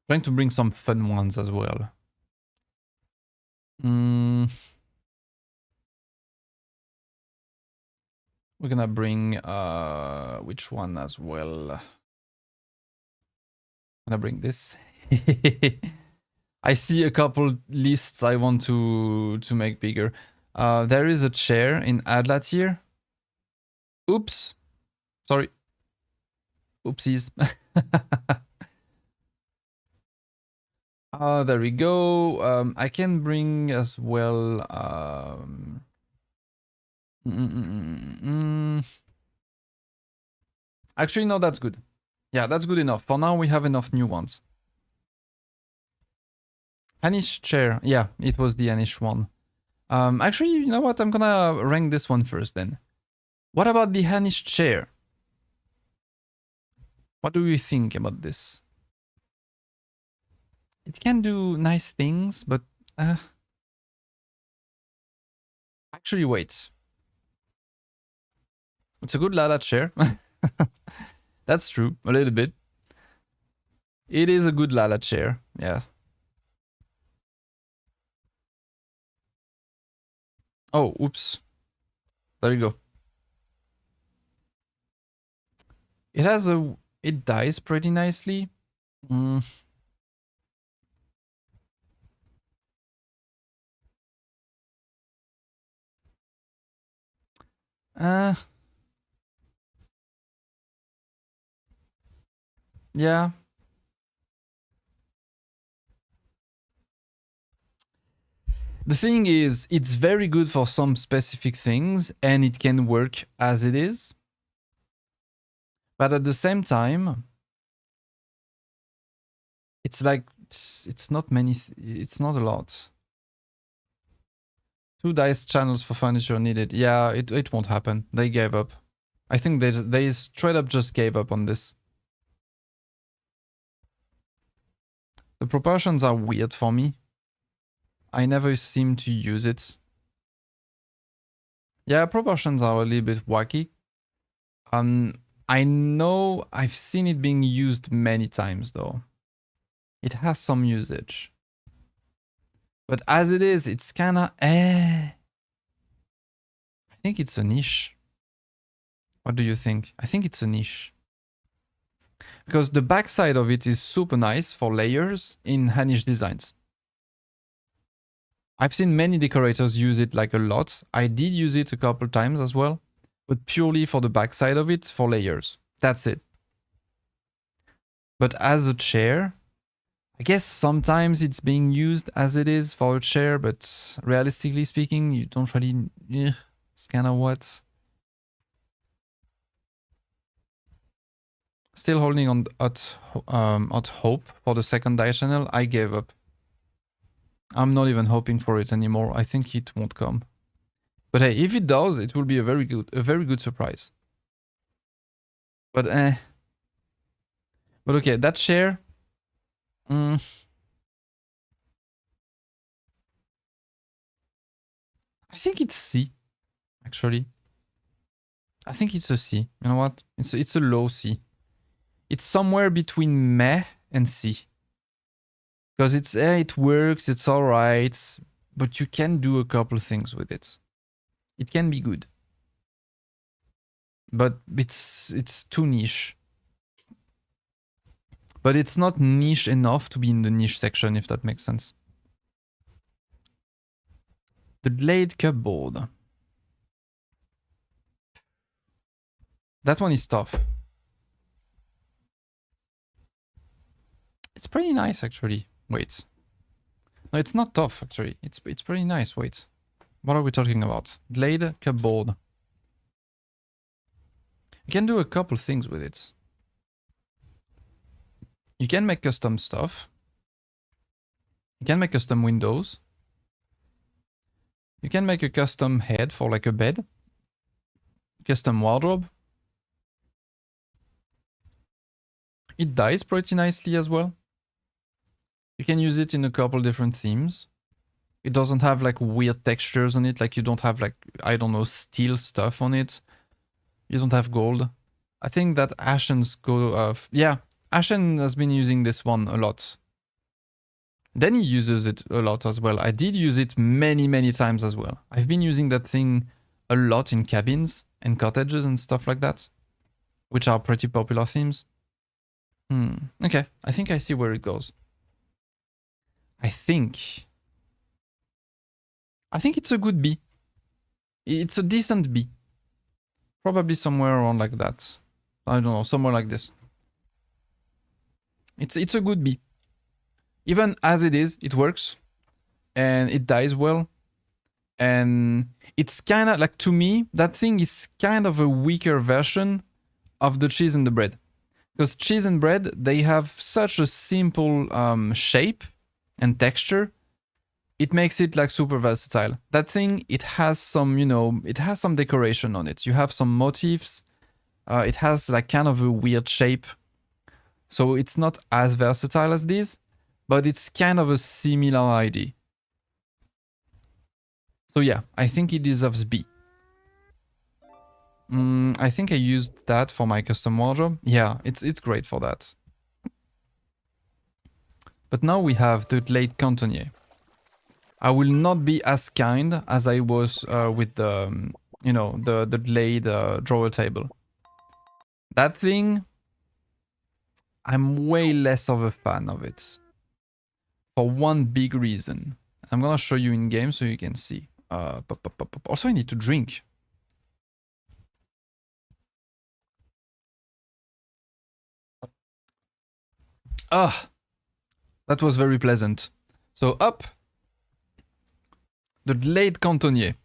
Trying to bring some fun ones as well. We're gonna bring which one as well? I'm gonna bring this. I see a couple lists I want to make bigger. There is a chair in Adla tier. Oops. Sorry. Oopsies. There we go. I can bring as well. Actually, no, that's good. Yeah, that's good enough. For now, we have enough new ones. Anish chair. Yeah, it was the Anish one. Actually, you know what? I'm gonna rank this one first then. What about the Anish chair? What do you think about this? It can do nice things, but actually, wait. It's a good Lala chair. That's true, a little bit. It is a good Lala chair, yeah. Oh, oops. There you go. It dies pretty nicely. Yeah. The thing is, it's very good for some specific things, and it can work as it is. But at the same time, it's like, it's not many, it's not a lot. 2 dice channels for furniture needed. Yeah, it won't happen. They gave up. I think they straight up just gave up on this. The proportions are weird for me. I never seem to use it. Yeah, proportions are a little bit wacky. I know I've seen it being used many times though. It has some usage. But as it is, it's kinda I think it's a niche. What do you think? I think it's a niche. Because the backside of it is super nice for layers in niche designs. I've seen many decorators use it like a lot. I did use it a couple times as well, but purely for the backside of it, for layers. That's it. But as a chair, I guess sometimes it's being used as it is for a chair, but realistically speaking, you don't really... it's kind of what... Still holding on at hope for the second die channel. I gave up. I'm not even hoping for it anymore. I think it won't come. But hey, if it does, it will be a very good surprise. But But okay, that chair. I think it's C, actually. I think it's a C. You know what? It's a low C. It's somewhere between meh and C. Because it works, it's alright, but you can do a couple things with it. It can be good. But it's too niche. But it's not niche enough to be in the niche section, if that makes sense. The Glade cupboard. That one is tough. It's pretty nice, actually. Wait. No, it's not tough, actually. It's pretty nice. Wait. What are we talking about? Glade cupboard. You can do a couple things with it. You can make custom stuff. You can make custom windows. You can make a custom head for like a bed. Custom wardrobe. It dies pretty nicely as well. You can use it in a couple different themes. It doesn't have like weird textures on it. Like you don't have like, I don't know, steel stuff on it. You don't have gold. I think that Ashen's yeah, Ashen has been using this one a lot. Then he uses it a lot as well. I did use it many times as well. I've been using that thing a lot in cabins and cottages and stuff like that, which are pretty popular themes. Okay, I think I see where it goes. I think it's a good B. It's a decent B. Probably somewhere around like that. I don't know, somewhere like this. It's a good B. Even as it is, it works. And it dies well. And it's kind of like, to me, that thing is kind of a weaker version of the cheese and the bread. Because cheese and bread, they have such a simple shape and texture. It makes it like super versatile. That thing, it has some, you know, it has some decoration on it. You have some motifs. It has like kind of a weird shape. So it's not as versatile as this, but it's kind of a similar idea. So yeah, I think it deserves B. I think I used that for my custom wardrobe. Yeah, it's great for that. But now we have the Glade Cantonnier. I will not be as kind as I was with the, you know, the Glade drawer table. That thing, I'm way less of a fan of it. For one big reason. I'm gonna show you in game so you can see. Also, I need to drink. Ah, that was very pleasant. So up, the Glade Cantonnier.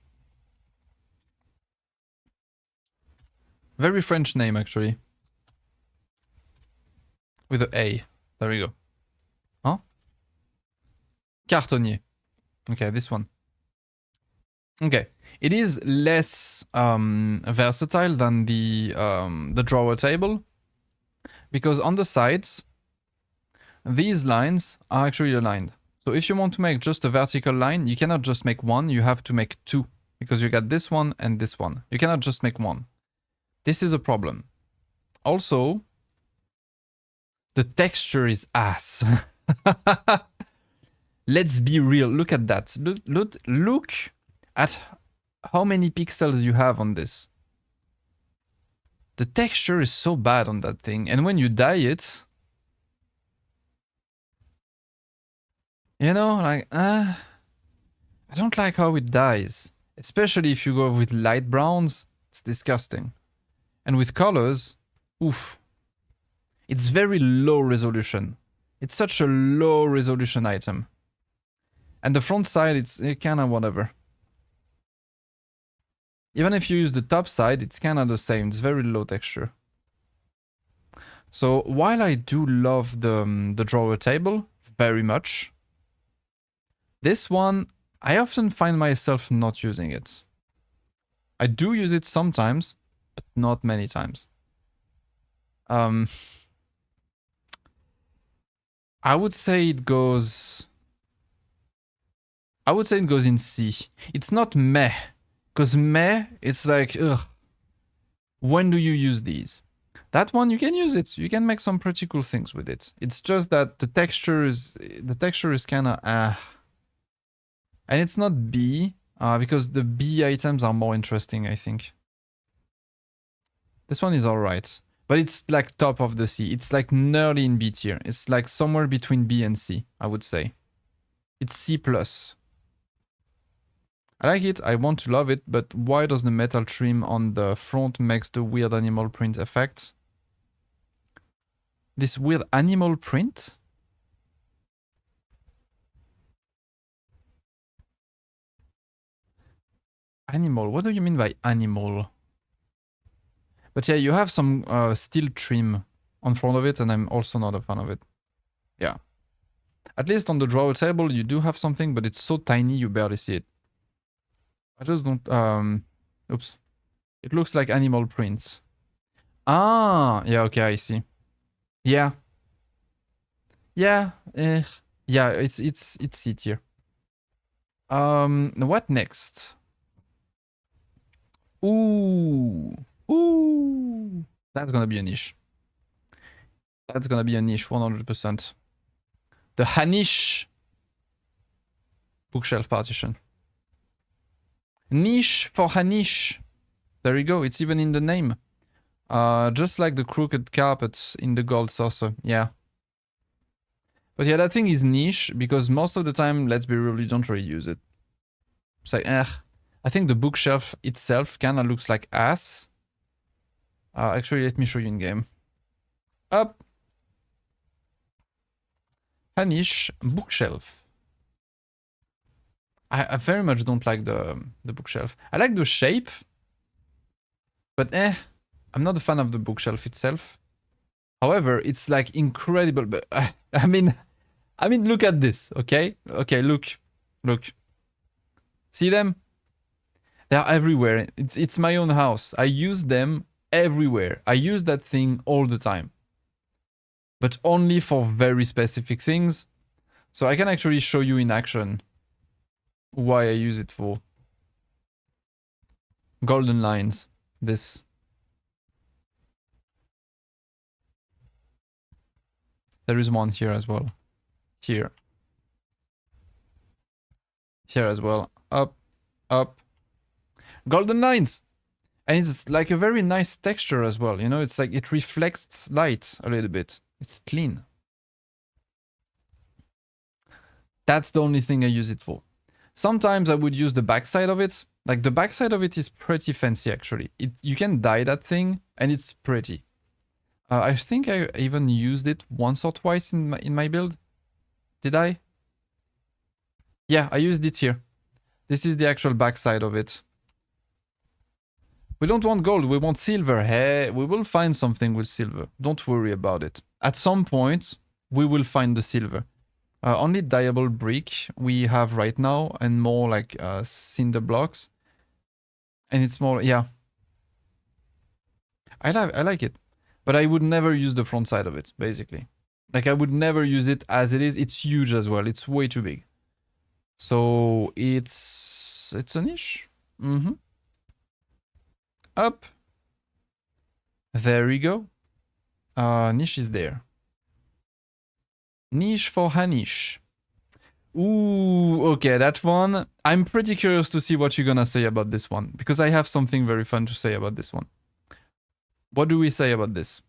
Very French name, actually. With a A. There we go. Huh? Cartonnier. Okay, this one. Okay. It is less versatile than the drawer table. Because on the sides, these lines are actually aligned. So if you want to make just a vertical line, you cannot just make one, you have to make two. Because you got this one and this one. You cannot just make one. This is a problem. Also, the texture is ass. Let's be real. Look at that. Look at how many pixels you have on this. The texture is so bad on that thing, and when you dye it, you know, like, I don't like how it dyes. Especially if you go with light browns, it's disgusting. And with colors, oof. It's very low resolution. It's such a low resolution item. And the front side, it's kind of whatever. Even if you use the top side, it's kind of the same. It's very low texture. So while I do love the drawer table very much, this one, I often find myself not using it. I do use it sometimes, but not many times. I would say it goes... in C. It's not meh, because meh, it's like, ugh. When do you use these? That one, you can use it. You can make some pretty cool things with it. It's just that the texture is kind of and it's not B, because the B items are more interesting, I think. This one is alright. But it's like top of the C. It's like nearly in B tier. It's like somewhere between B and C, I would say. It's C+. I like it, I want to love it, but why does the metal trim on the front makes the weird animal print effect? This weird animal print? Animal, what do you mean by animal? But yeah, you have some steel trim on front of it, and I'm also not a fan of it. Yeah. At least on the drawer table, you do have something, but it's so tiny you barely see it. I just don't... oops. It looks like animal prints. Ah! Yeah, okay, I see. Yeah. Yeah. Yeah, it's C tier. What next? Ooh. Ooh. That's gonna be a niche. That's gonna be a niche, 100%. The Hanish bookshelf partition. Niche for Hanish. There you go, it's even in the name. Just like the crooked carpets in the gold saucer, yeah. But yeah, that thing is niche, because most of the time, let's be real, you don't really use it. It's like, I think the bookshelf itself kinda looks like ass. Actually, let me show you in game. Up. Hanish bookshelf. I very much don't like the bookshelf. I like the shape, but I'm not a fan of the bookshelf itself. However, it's like incredible. But I mean, look at this, okay? Okay, look. See them? They are everywhere. It's my own house. I use them everywhere. I use that thing all the time, but only for very specific things. So I can actually show you in action why I use it for. Golden lines. This. There is one here as well. Here. Here as well. Up. Golden lines! And it's like a very nice texture as well, you know? It's like it reflects light a little bit. It's clean. That's the only thing I use it for. Sometimes I would use the backside of it. Like the backside of it is pretty fancy actually. You can dye that thing and it's pretty. I think I even used it once or twice in my build. Did I? Yeah, I used it here. This is the actual backside of it. We don't want gold, we want silver. Hey, we will find something with silver. Don't worry about it. At some point, we will find the silver. Only dyeable brick we have right now, and more like cinder blocks. And it's more, yeah. I like it. But I would never use the front side of it, basically. Like, I would never use it as it is. It's huge as well. It's way too big. So, it's a niche. Up. There we go. Niche is there. Niche for Hanish. Ooh, okay, that one. I'm pretty curious to see what you're gonna say about this one, because I have something very fun to say about this one. What do we say about this?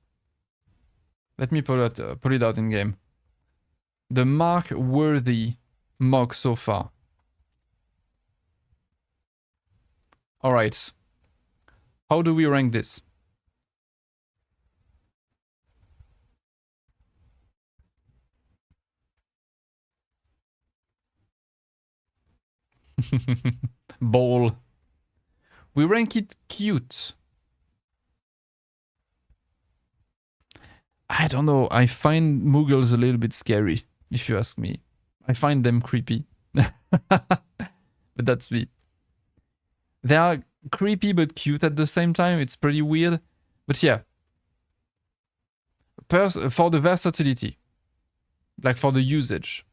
Let me put it out in game. The mark-worthy mock so far. Alright. How do we rank this? Ball. We rank it cute. I don't know. I find Muggles a little bit scary, if you ask me. I find them creepy. But that's me. They are creepy but cute at the same time. It's pretty weird. But yeah. For the versatility. Like for the usage.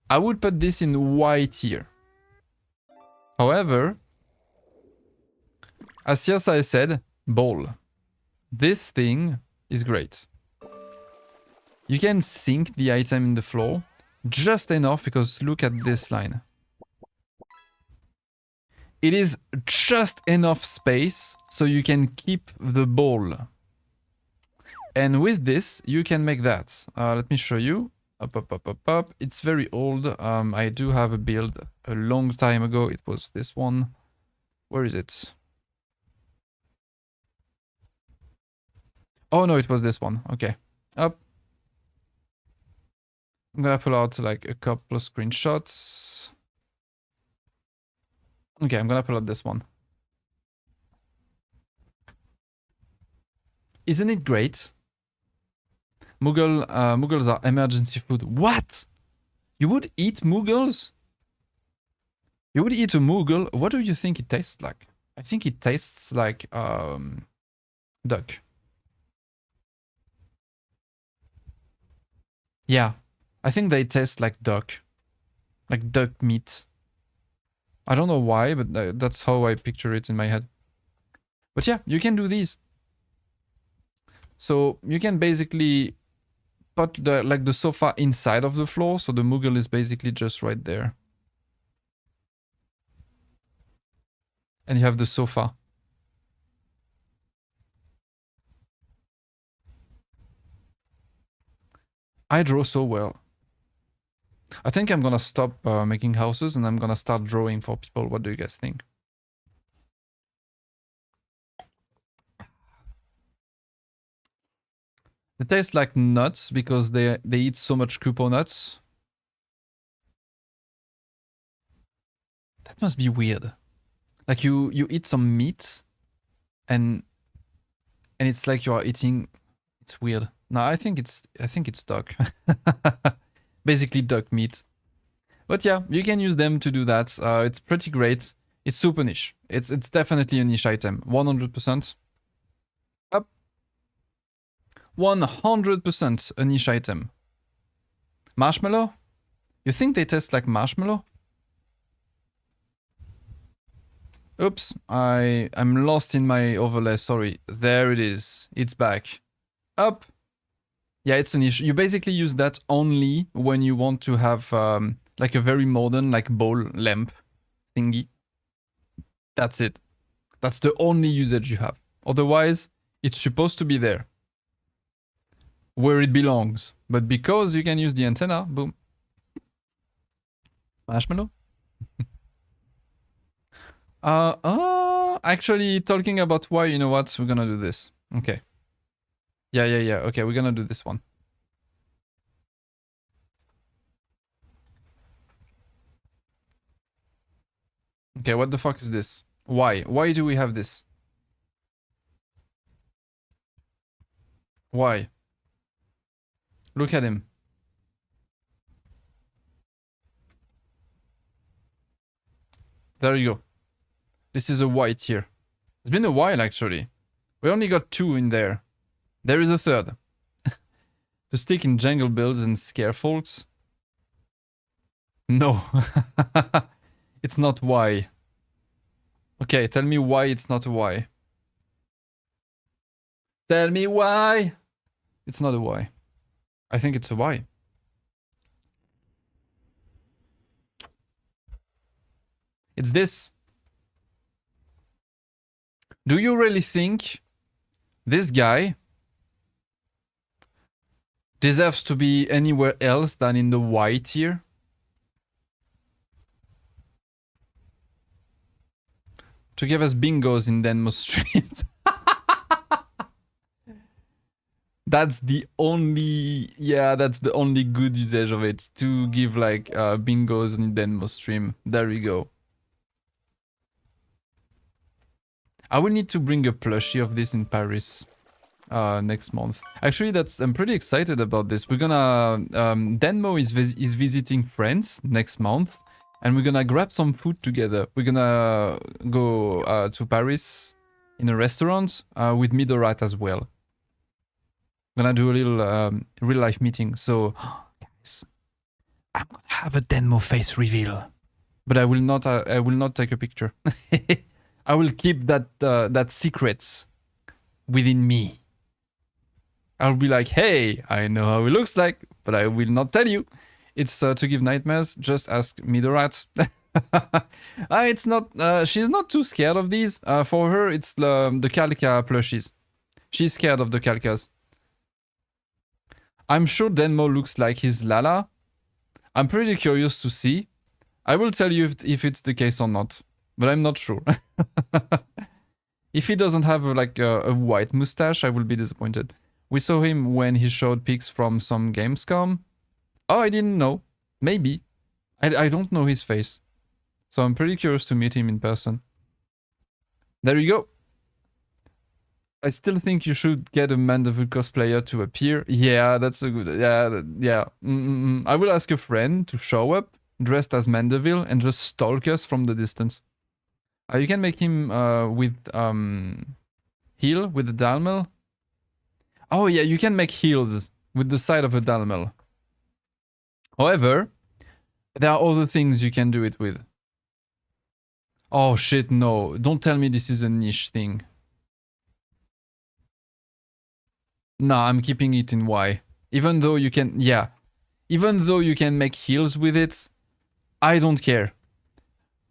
I would put this in Y tier. However, as Yasa said, ball. This thing is great. You can sink the item in the floor just enough, because look at this line. It is just enough space so you can keep the ball. And with this, you can make that. Let me show you. Up. It's very old. I do have a build a long time ago. It was this one. Where is it? Oh no, it was this one. Okay. Up. I'm gonna pull out like a couple of screenshots. Okay, I'm gonna pull out this one. Isn't it great? Muggles are emergency food. What? You would eat Muggles? You would eat a Muggle? What do you think it tastes like? I think it tastes like duck. Yeah, I think they taste like duck meat. I don't know why, but that's how I picture it in my head. But yeah, you can do these. So you can basically put the sofa inside of the floor, so the Moogle is basically just right there. And you have the sofa. I draw so well. I think I'm gonna stop making houses and I'm gonna start drawing for people. What do you guys think? They taste like nuts because they eat so much Kupo nuts. That must be weird. Like you eat some meat and it's like you are eating. It's weird. No, I think it's duck. Basically duck meat. But yeah, you can use them to do that. It's pretty great. It's super niche. It's definitely a niche item. 100%. Up. 100% a niche item. Marshmallow? You think they taste like marshmallow? Oops, I'm lost in my overlay, sorry. There it is. It's back. Up. Yeah, it's a niche. You basically use that only when you want to have like a very modern like ball lamp thingy. That's it. That's the only usage you have. Otherwise, it's supposed to be there. Where it belongs. But because you can use the antenna, boom. Marshmallow? Actually, talking about why, you know what? We're gonna do this. Okay. Yeah. Okay, we're gonna do this one. Okay, what the fuck is this? Why? Why do we have this? Why? Look at him. There you go. This is a white here. It's been a while, actually. We only got 2 in there. There is a third. To stick in jungle builds and scare folks. No. It's not Y. Okay, tell me why it's not a Y. Tell me why! It's not a Y. I think it's a Y. It's this. Do you really think this guy deserves to be anywhere else than in the Y tier? To give us bingos in Denmo streams. That's the only, yeah, that's the only good usage of it, to give like bingos in Denmo stream. There we go. I will need to bring a plushie of this in Paris next month. Actually, I'm pretty excited about this. We're gonna, Denmo is visiting France next month, and we're gonna grab some food together. We're gonna go to Paris in a restaurant with Midorat as well. Gonna do a little real life meeting. So, guys, I'm gonna have a Denmo face reveal, but I will not take a picture. I will keep that secret within me. I'll be like, hey, I know how it looks like, but I will not tell you. It's to give nightmares. Just ask Midorat. It's not. She's not too scared of these. For her, it's the Calca plushies. She's scared of the Calcas. I'm sure Denmo looks like his Lala. I'm pretty curious to see. I will tell you if it's the case or not, but I'm not sure. If he doesn't have a white mustache, I will be disappointed. We saw him when he showed pics from some Gamescom. Oh, I didn't know. Maybe. I don't know his face. So I'm pretty curious to meet him in person. There you go. I still think you should get a Mandeville cosplayer to appear. Yeah, that's a good... Yeah. I will ask a friend to show up, dressed as Mandeville, and just stalk us from the distance. You can make him with heel, with the Dalmel. Oh yeah, you can make heels with the side of a Dalmel. However, there are other things you can do it with. Oh shit, no. Don't tell me this is a niche thing. Nah, I'm keeping it in Y. Even though you can, yeah. Even though you can make heals with it, I don't care.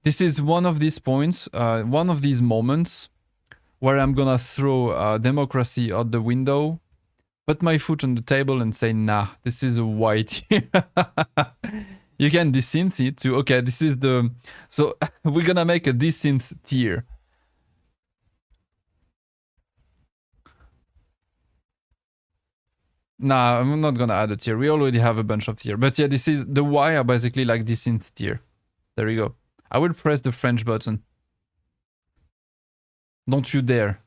This is one of these points, one of these moments where I'm gonna throw democracy out the window, put my foot on the table and say, nah, this is a Y tier. You can desynth it too. Okay, this is the... So we're gonna make a desynth tier. Nah, I'm not gonna add a tier. We already have a bunch of tier. But yeah, this is... The Y are basically like desynth tier. There we go. I will press the French button. Don't you dare.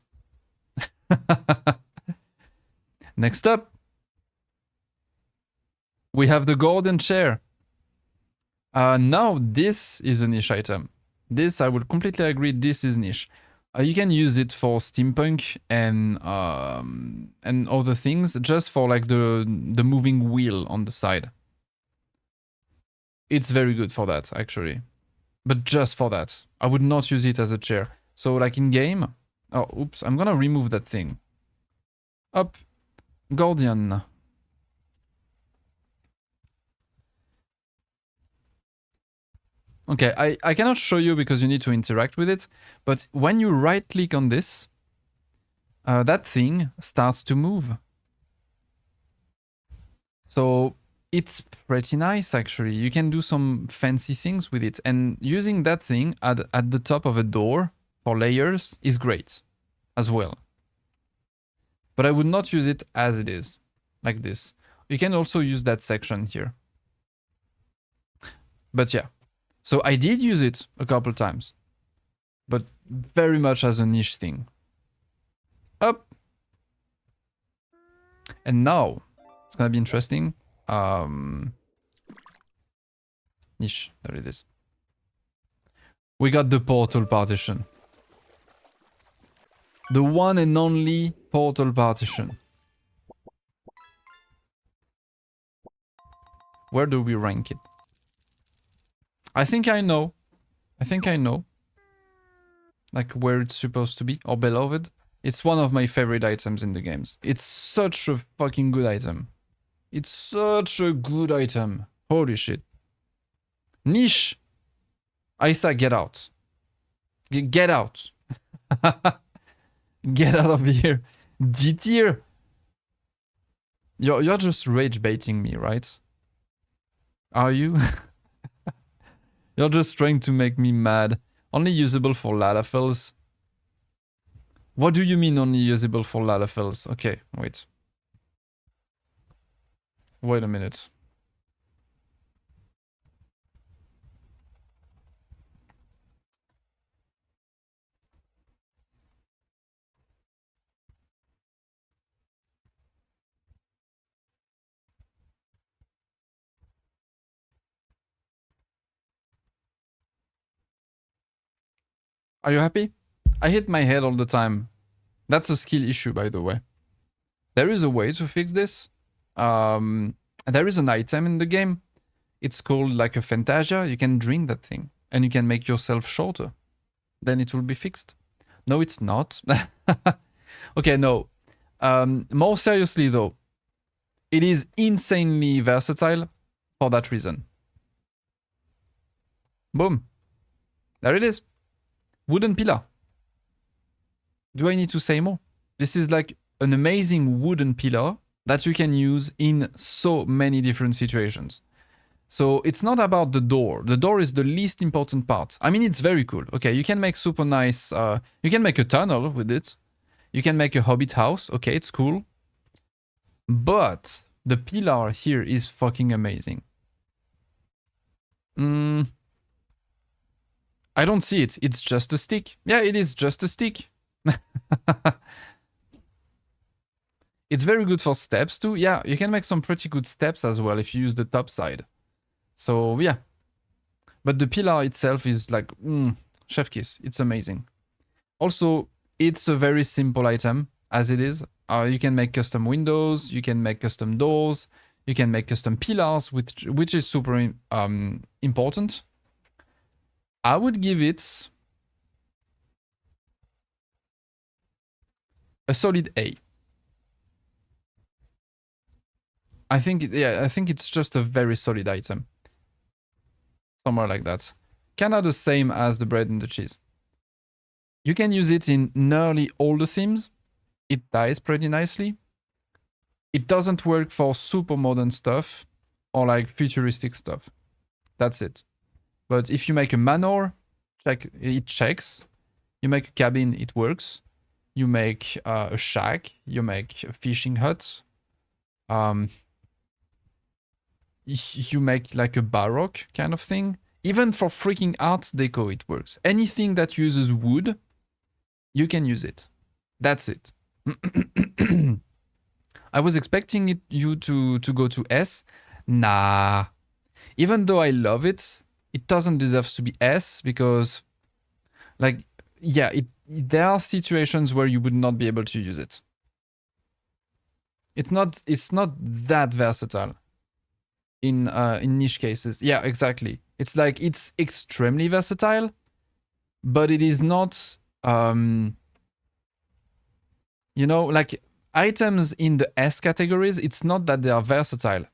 Next up, we have the golden chair. Now this is a niche item. This, I would completely agree, this is niche. You can use it for steampunk and other things, just for like the moving wheel on the side. It's very good for that, actually. But just for that. I would not use it as a chair. So like in game... Oh, oops, I'm gonna remove that thing. Up. Guardian. Okay, I cannot show you because you need to interact with it, but when you right click on this, that thing starts to move. So it's pretty nice actually. You can do some fancy things with it, and using that thing at the top of a door for layers is great as well. But I would not use it as it is, like this. You can also use that section here. But yeah. So I did use it a couple times, but very much as a niche thing. Up. And now, it's gonna be interesting. Niche, there it is. We got the portal partition. The one and only portal partition. Where do we rank it? I think I know. Like where it's supposed to be, or beloved. It's one of my favorite items in the games. It's such a fucking good item. It's such a good item. Holy shit. Niche. Isa, get out. Get out. Get out of here. D tier. You're just rage baiting me, right? Are you? You're just trying to make me mad. Only usable for Lalafels. What do you mean only usable for Lalafels? Okay, wait. Wait a minute. Are you happy? I hit my head all the time. That's a skill issue, by the way. There is a way to fix this. There is an item in the game. It's called like a Fantasia. You can drink that thing and you can make yourself shorter. Then it will be fixed. No, it's not. Okay, no. More seriously though, it is insanely versatile for that reason. Boom. There it is. Wooden pillar. Do I need to say more? This is like an amazing wooden pillar that you can use in so many different situations. So it's not about the door. The door is the least important part. I mean, it's very cool. Okay, you can make super nice... you can make a tunnel with it. You can make a hobbit house. Okay, it's cool. But the pillar here is fucking amazing. I don't see it. It's just a stick. Yeah, it is just a stick. It's very good for steps too. Yeah, you can make some pretty good steps as well if you use the top side. So yeah. But the pillar itself is like, chef kiss. It's amazing. Also, it's a very simple item as it is. You can make custom windows. You can make custom doors. You can make custom pillars, which is super important. I would give it a solid A. I think it's just a very solid item. Somewhere like that. Kinda the same as the bread and the cheese. You can use it in nearly all the themes. It dies pretty nicely. It doesn't work for super modern stuff or like futuristic stuff. That's it. But if you make a manor, it checks. You make a cabin, it works. You make a shack, you make a fishing hut. You make like a baroque kind of thing. Even for freaking art deco, it works. Anything that uses wood, you can use it. That's it. I was expecting you to go to S. Nah. Even though I love it, it doesn't deserve to be S because, like, yeah, there are situations where you would not be able to use it. It's not that versatile in niche cases. Yeah, exactly. It's like it's extremely versatile, but it is not you know, like items in the S categories, it's not that they are versatile.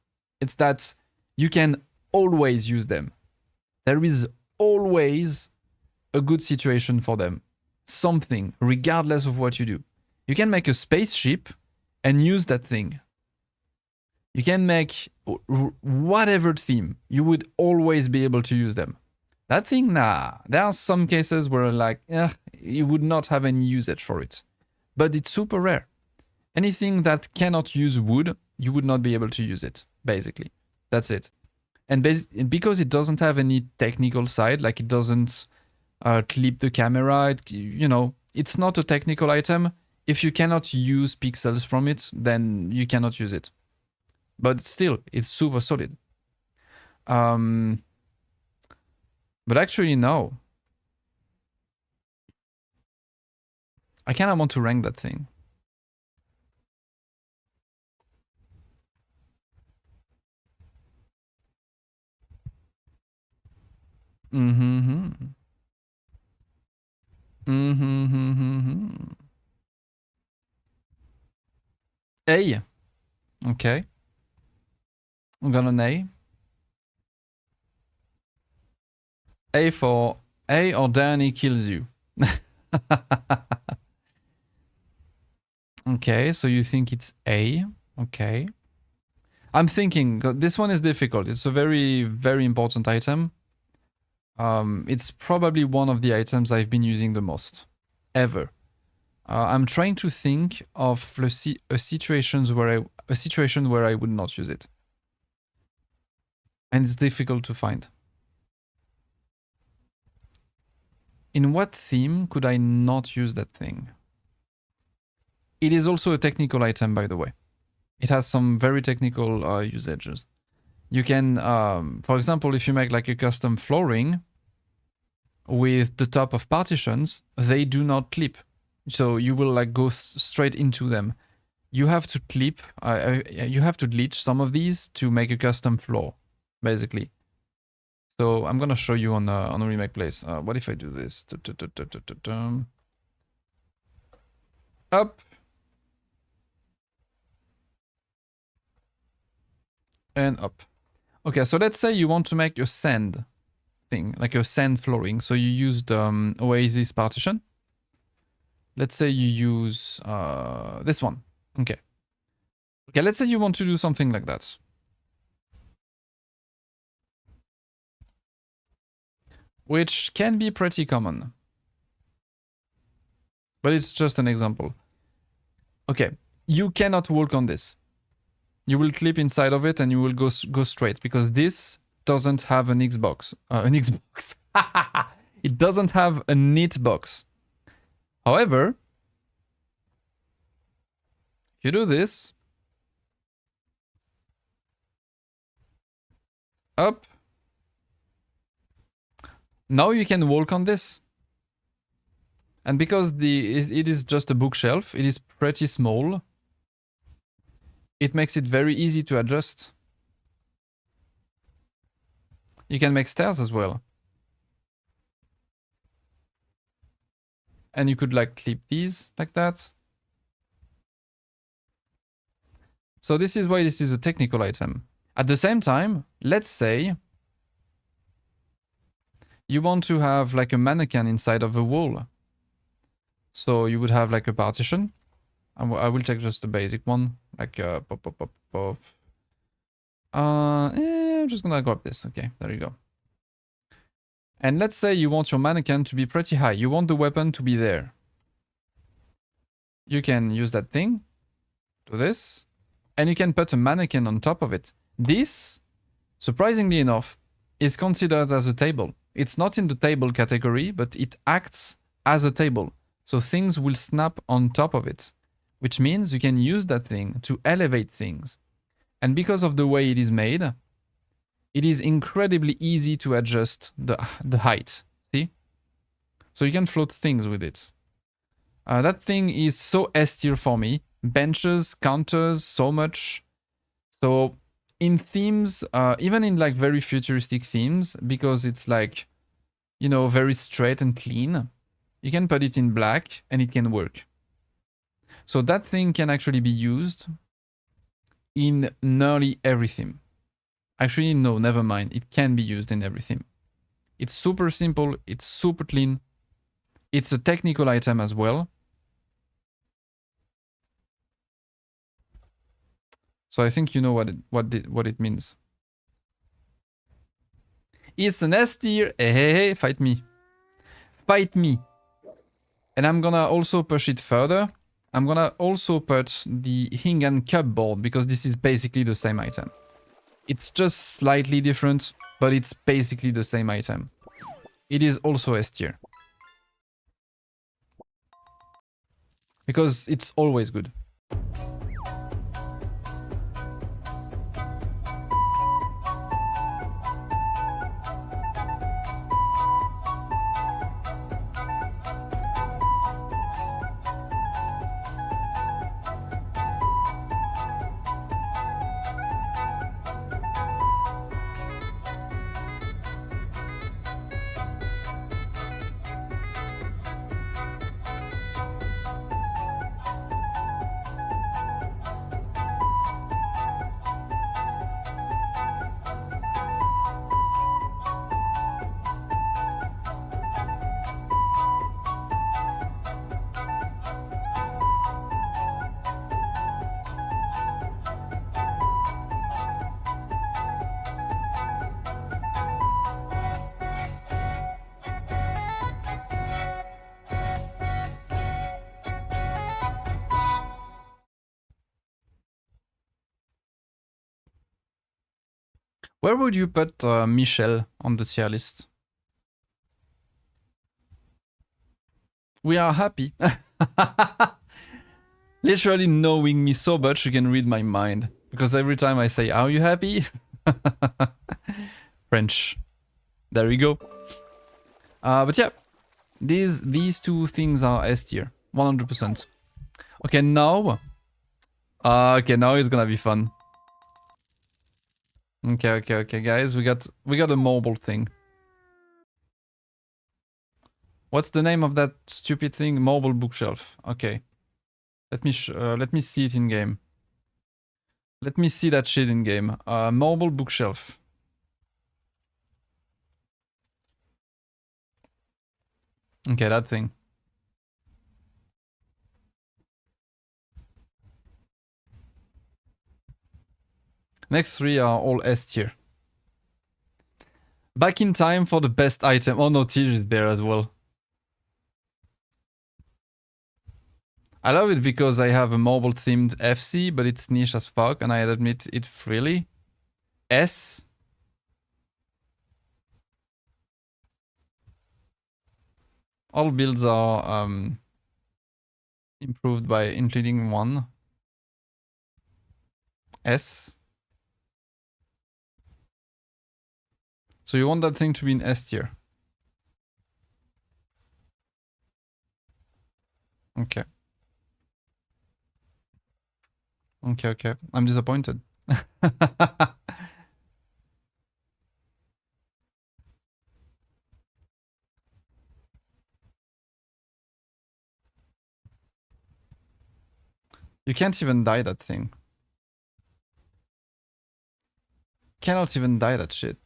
It's that you can always use them. There is always a good situation for them. Something, regardless of what you do. You can make a spaceship and use that thing. You can make whatever theme. You would always be able to use them. That thing, nah. There are some cases where like, you would not have any usage for it. But it's super rare. Anything that cannot use wood, you would not be able to use it, basically. That's it. And because it doesn't have any technical side, like it doesn't clip the camera, you know, it's not a technical item. If you cannot use pixels from it, then you cannot use it. But still, it's super solid. But actually, no. I kind of want to rank that thing. A. Okay. I'm gonna A. A for A or Danny kills you. Okay, so you think it's A. Okay. I'm thinking, this one is difficult. It's a very, very important item. It's probably one of the items I've been using the most, ever. I'm trying to think of a situation where I would not use it. And it's difficult to find. In what theme could I not use that thing? It is also a technical item, by the way. It has some very technical usages. You can, for example, if you make like a custom flooring with the top of partitions, they do not clip. So you will like go straight into them. You have to clip, you have to glitch some of these to make a custom floor, basically. So I'm gonna show you on a remake place. What if I do this? Up. And up. Okay, so let's say you want to make your sand thing, like a sand flooring. So you used Oasis partition. Let's say you use this one. Okay. Okay, let's say you want to do something like that. Which can be pretty common. But it's just an example. Okay, you cannot walk on this. You will clip inside of it and you will go straight because this doesn't have an Xbox. It doesn't have a knit box. However, if you do this, up, now you can walk on this. And because it is just a bookshelf, it is pretty small. It makes it very easy to adjust. You can make stairs as well. And you could like clip these like that. So this is why this is a technical item. At the same time, let's say you want to have like a mannequin inside of a wall. So you would have like a partition. I will take just the basic one, like pop. I'm just gonna grab this. Okay, there you go. And let's say you want your mannequin to be pretty high. You want the weapon to be there. You can use that thing, do this, and you can put a mannequin on top of it. This, surprisingly enough, is considered as a table. It's not in the table category, but it acts as a table. So things will snap on top of it, which means you can use that thing to elevate things. And because of the way it is made, it is incredibly easy to adjust the height, see? So you can float things with it. That thing is so S tier for me. Benches, counters, so much. So in themes, even in like very futuristic themes, because it's like, you know, very straight and clean, you can put it in black and it can work. So that thing can actually be used in nearly every theme. Actually, no, never mind. It can be used in every theme. It's super simple. It's super clean. It's a technical item as well. So I think you know what it means. It's an S tier. Hey, fight me. Fight me. And I'm gonna also push it further. I'm gonna also put the Hingan cupboard because this is basically the same item. It's just slightly different, but it's basically the same item. It is also S tier. Because it's always good. Where would you put Michelle on the tier list? We are happy. Literally knowing me so much, you can read my mind. Because every time I say, are you happy? French. There we go. But yeah, these two things are S tier, 100%. Okay, now. Okay, now it's gonna be fun. Okay, guys, we got a mobile thing. What's the name of that stupid thing? Mobile bookshelf. Okay, let me see it in game. Let me see that shit in game. Mobile bookshelf. Okay, that thing. Next three are all S tier. Back in time for the best item. Oh no, Tej is there as well. I love it because I have a mobile themed FC, but it's niche as fuck and I admit it freely. S. All builds are improved by including one. S. So you want that thing to be in S tier. Okay. Okay. I'm disappointed. You can't even die that thing. Cannot even die that shit.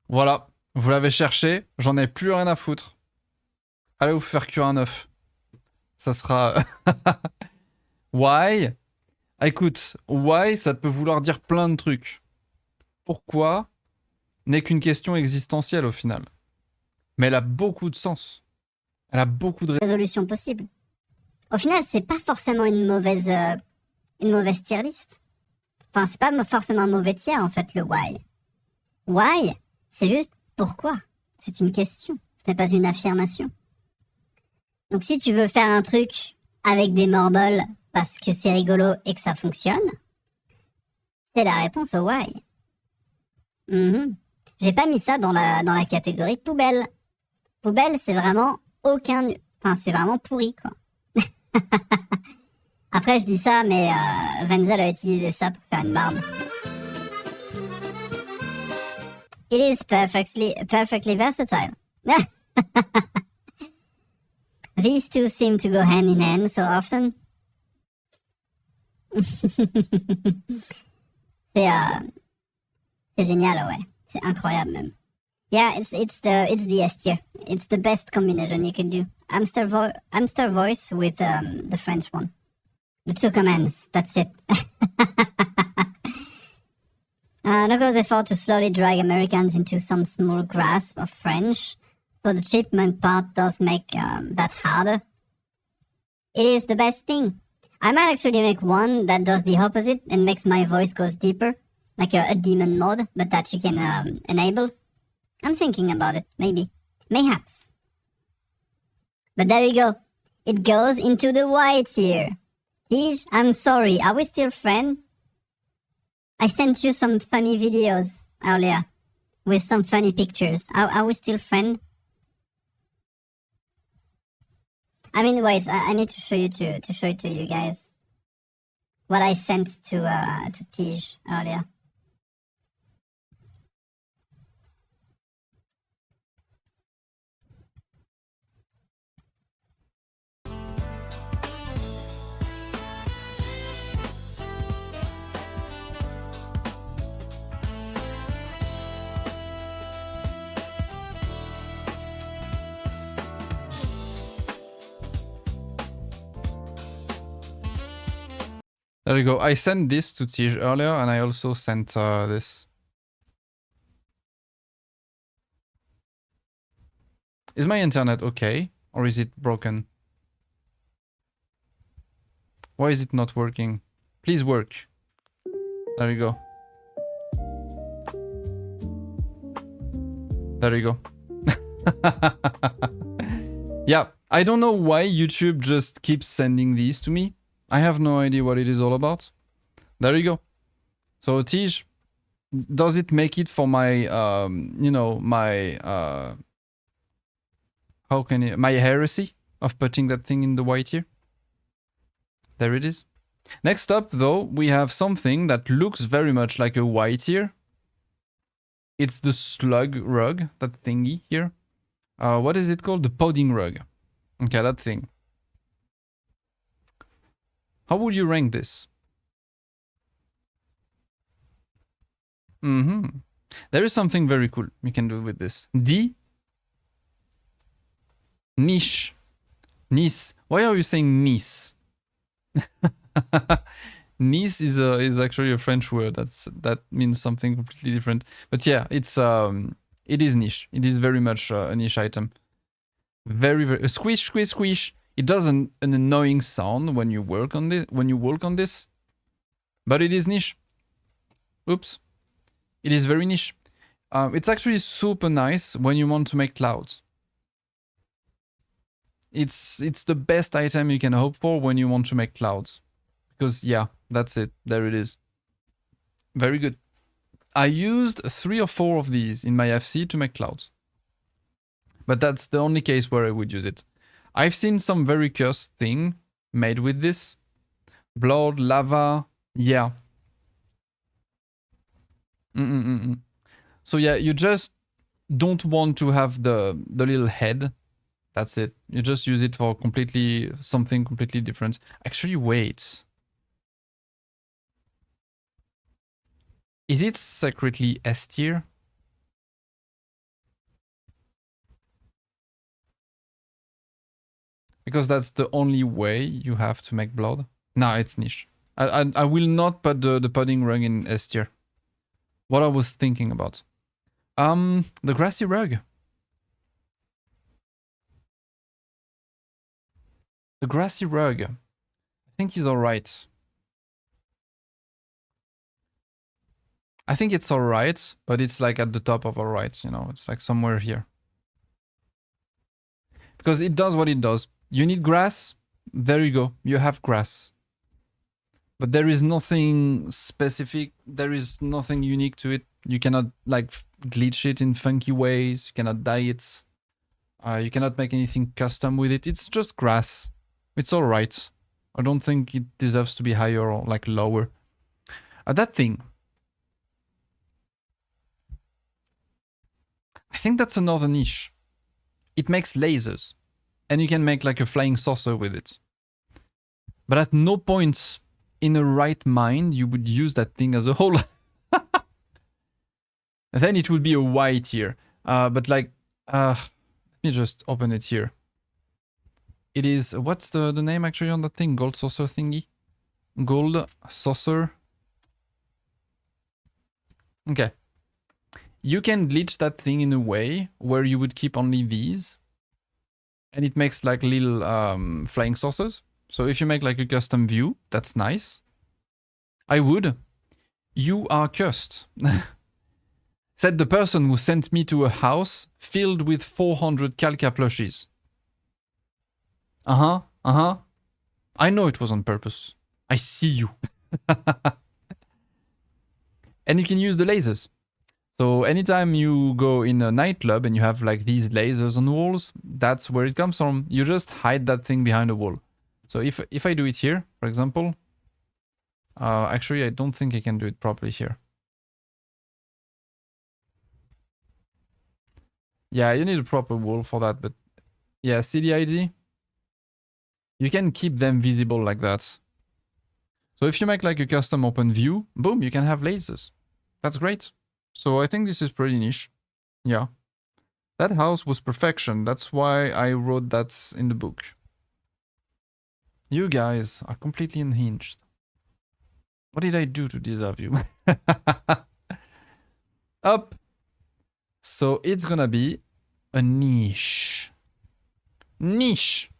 Voilà, vous l'avez cherché, j'en ai plus rien à foutre. Allez vous faire cuire un œuf. Ça sera... Why? Écoute, why, ça peut vouloir dire plein de trucs. Pourquoi n'est qu'une question existentielle au final. Mais elle a beaucoup de sens. Elle a beaucoup de résolutions possibles. Au final, c'est pas forcément une mauvaise tier list. Enfin, c'est pas forcément un mauvais tiers en fait, le why. Why, c'est juste pourquoi. C'est une question, ce n'est pas une affirmation. Donc si tu veux faire un truc avec des marbles parce que c'est rigolo et que ça fonctionne, c'est la réponse au why. J'ai pas mis ça dans la catégorie poubelle. Poubelle, c'est vraiment aucun... Enfin, c'est vraiment pourri, quoi. Après, je dis ça, mais Wenzel a utilisé ça pour faire une barbe. It is perfectly versatile. These two seem to go hand in hand so often. C'est génial, ouais. C'est incroyable même. Yeah, it's the S tier. It's the best combination you can do. Hamster voice with the French one. The two commands. That's it. No cause effort to slowly drag Americans into some small grasp of French. So the chipmunk part does make that harder. It is the best thing. I might actually make one that does the opposite and makes my voice goes deeper, like a demon mode, but that you can enable. I'm thinking about it, maybe. Mayhaps. But there you go. It goes into the Y tier. Tej, I'm sorry, are we still friends? I sent you some funny videos earlier with some funny pictures. Are we still friends? I mean, wait, I need to show you to show it to you guys. What I sent to Tej earlier. There you go. I sent this to Tej earlier, and I also sent this. Is my internet okay? Or is it broken? Why is it not working? Please work. There you go. There you go. Yeah, I don't know why YouTube just keeps sending these to me. I have no idea what it is all about. There you go. So Tej, does it make it for my, you know, my, my heresy of putting that thing in the white here? There it is. Next up, though, we have something that looks very much like a white here. It's the slug rug, that thingy here. What is it called? The pudding rug. Okay, that thing. How would you rank this? There is something very cool you can do with this. D. Niche. Nice. Why are you saying nice? Nice is actually a French word. That means something completely different. But yeah, it is niche. It is very much a niche item. Very squish, squish, squish. It does an annoying sound when you work on this. But it is niche. Oops. It is very niche. It's actually super nice when you want to make clouds. It's the best item you can hope for when you want to make clouds. Because yeah, that's it. There it is. Very good. I used 3 or 4 of these in my FC to make clouds. But that's the only case where I would use it. I've seen some very cursed thing made with this. Blood, lava, yeah. So yeah, you just don't want to have the little head. That's it. You just use it for something completely different. Actually, wait. Is it secretly S tier? Because that's the only way you have to make blood. Nah, it's niche. I will not put the pudding rug in S tier. What I was thinking about. The grassy rug. The grassy rug. I think he's alright. I think it's alright, but it's like at the top of alright, you know, it's like somewhere here. Because it does what it does. You need grass, there you go, you have grass. But there is nothing specific, there is nothing unique to it. You cannot like glitch it in funky ways, you cannot dye it. You cannot make anything custom with it, it's just grass. It's alright. I don't think it deserves to be higher or like lower. That thing. I think that's another niche. It makes lasers. And you can make like a flying saucer with it. But at no point in a right mind you would use that thing as a whole. Then it would be a white here. But like, let me just open it here. It is, what's the name actually on that thing? Gold saucer thingy? Gold saucer. Okay. You can glitch that thing in a way where you would keep only these. And it makes like little flying saucers. So if you make like a custom view, that's nice. I would. You are cursed. Said the person who sent me to a house filled with 400 Calca plushies. I know it was on purpose. I see you. And you can use the lasers. So anytime you go in a nightclub and you have like these lasers on the walls, that's where it comes from. You just hide that thing behind a wall. So if I do it here, for example, actually I don't think I can do it properly here. Yeah, you need a proper wall for that, but yeah, see the idea? You can keep them visible like that. So if you make like a custom open view, boom, you can have lasers. That's great. So I think this is pretty niche. Yeah. That house was perfection. That's why I wrote that in the book. You guys are completely unhinged. What did I do to deserve you? Up. So it's gonna be a niche. Niche.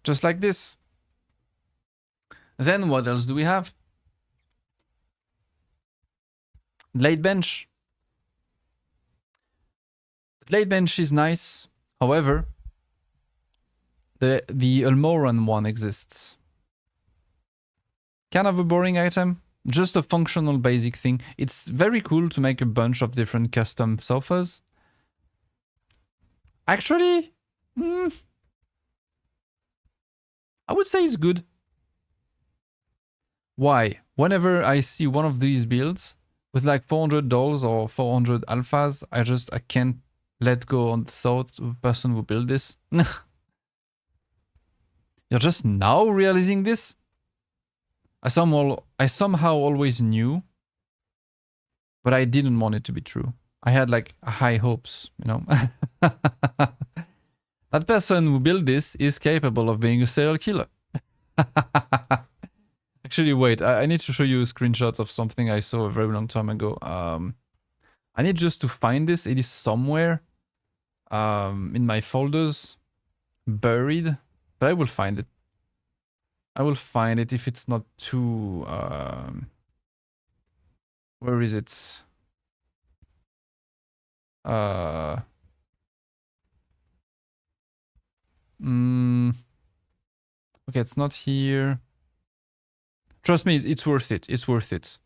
Just like this. Then what else do we have? Late bench. Late bench is nice. However, the Almoran one exists. Kind of a boring item. Just a functional basic thing. It's very cool to make a bunch of different custom sofas. Actually, I would say it's good. Why? Whenever I see one of these builds with like $400 or 400 alphas, I can't let go on the thought of the person who built this. You're just now realizing this? I somehow always knew, but I didn't want it to be true. I had like high hopes, you know. That person who built this is capable of being a serial killer. Actually, wait, I need to show you screenshots of something I saw a very long time ago. I need just to find this. It is somewhere in my folders, buried, but I will find it. I will find it if it's not too... where is it? Okay, it's not here. Trust me, it's worth it. It's worth it.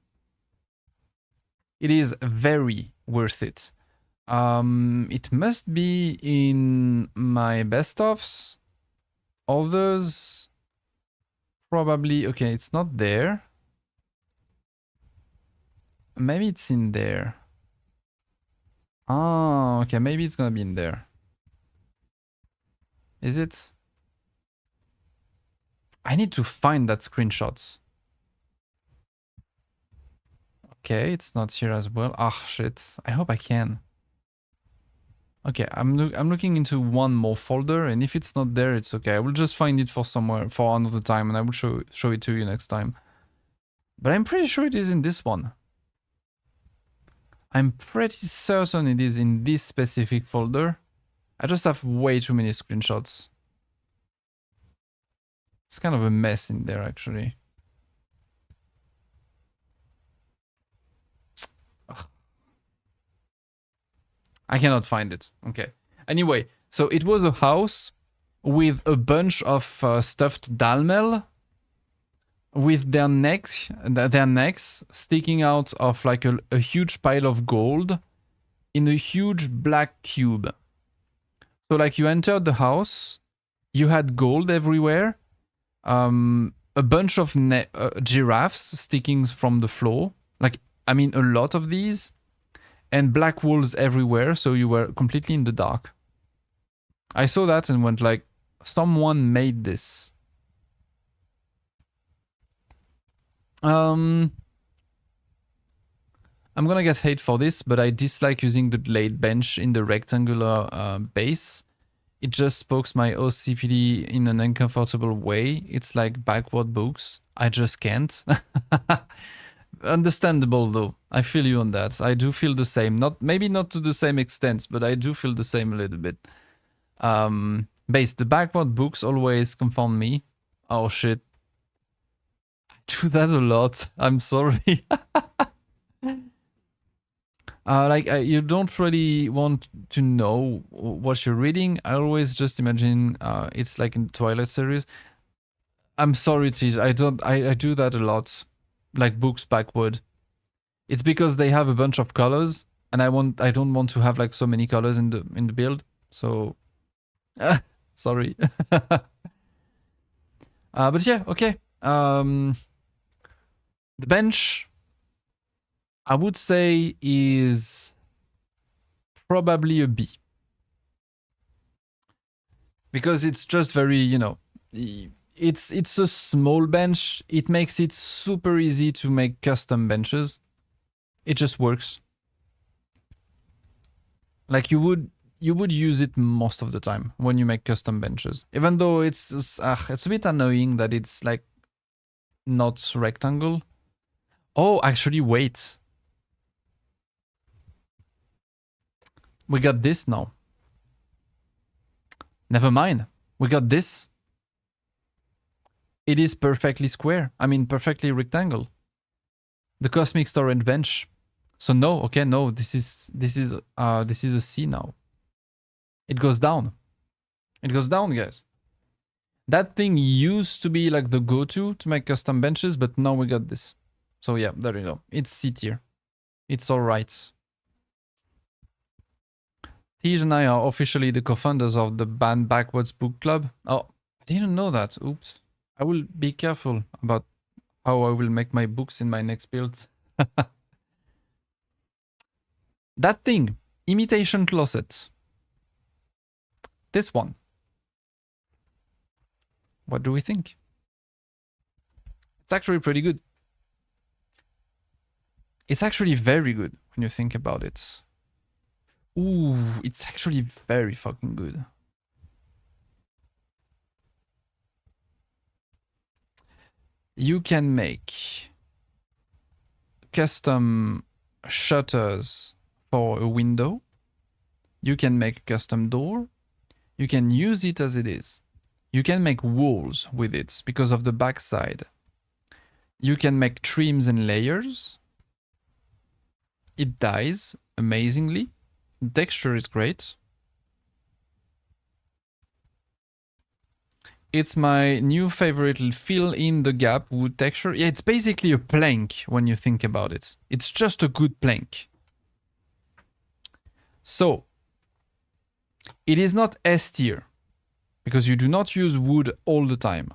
It is very worth it. It must be in my best-ofs. Others... Probably... Okay, it's not there. Maybe it's in there. Oh, okay, maybe it's gonna be in there. Is it? I need to find that screenshots. Okay, it's not here as well. Ah, shit. I hope I can. Okay, I'm looking into one more folder, and if it's not there, it's okay. I will just find it for somewhere for another time, and I will show it to you next time. But I'm pretty sure it is in this one. I'm pretty certain it is in this specific folder. I just have way too many screenshots. It's kind of a mess in there, actually. Ugh. I cannot find it. Okay. Anyway, so it was a house with a bunch of stuffed Dalmel with their necks sticking out of like a huge pile of gold in a huge black cube. So like you entered the house, you had gold everywhere, a bunch of giraffes sticking from the floor, like, I mean, a lot of these, and black walls everywhere, so you were completely in the dark. I saw that and went like, someone made this. I'm gonna get hate for this, but I dislike using the late bench in the rectangular base. It just spokes my OCPD in an uncomfortable way. It's like backward books. I just can't. Understandable though. I feel you on that. I do feel the same. Maybe not to the same extent, but I do feel the same a little bit. Base, the backward books always confound me. Oh shit. I do that a lot. I'm sorry. You don't really want to know what you're reading. I always just imagine it's like in the Twilight series. I'm sorry, Tej. I do that a lot. Like books backward. It's because they have a bunch of colors, and I don't want to have like so many colors in the build. So sorry. But yeah, okay. The bench, I would say, is probably a B. Because it's just very, you know, it's a small bench. It makes it super easy to make custom benches. It just works. Like you would use it most of the time when you make custom benches. Even though it's a bit annoying that it's like not rectangle. Oh, actually, wait. We got this now. Never mind. We got this. It is perfectly square. I mean, perfectly rectangle. The cosmic storage bench. So no, okay, no. This is a C now. It goes down. It goes down, guys. That thing used to be like the go-to to make custom benches, but now we got this. So yeah, there you go. It's C tier. It's all right. Tej and I are officially the co-founders of the Band Backwards Book Club. Oh, I didn't know that. Oops. I will be careful about how I will make my books in my next build. That thing, imitation closet. This one. What do we think? It's actually pretty good. It's actually very good when you think about it. Ooh, it's actually very fucking good. You can make custom shutters for a window. You can make a custom door. You can use it as it is. You can make walls with it because of the backside. You can make trims and layers. It dies amazingly. The texture is great. It's my new favorite fill in the gap wood texture. Yeah, it's basically a plank when you think about it. It's just a good plank. So, it is not S tier because you do not use wood all the time.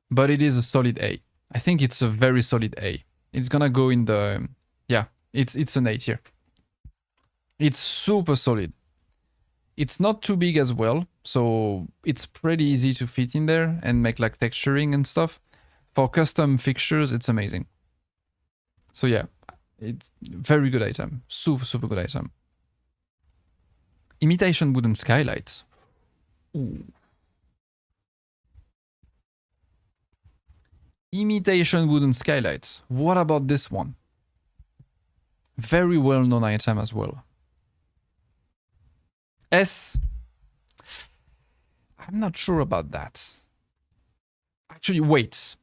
But it is a solid A. I think it's a very solid A. It's gonna go in the... Yeah, it's an A tier. It's super solid. It's not too big as well, so it's pretty easy to fit in there and make like texturing and stuff. For custom fixtures, it's amazing. So yeah, it's very good item. Super, super good item. Imitation wooden skylights. Ooh. Imitation wooden skylights. What about this one? Very well-known item as well. S. I'm not sure about that. Actually, wait.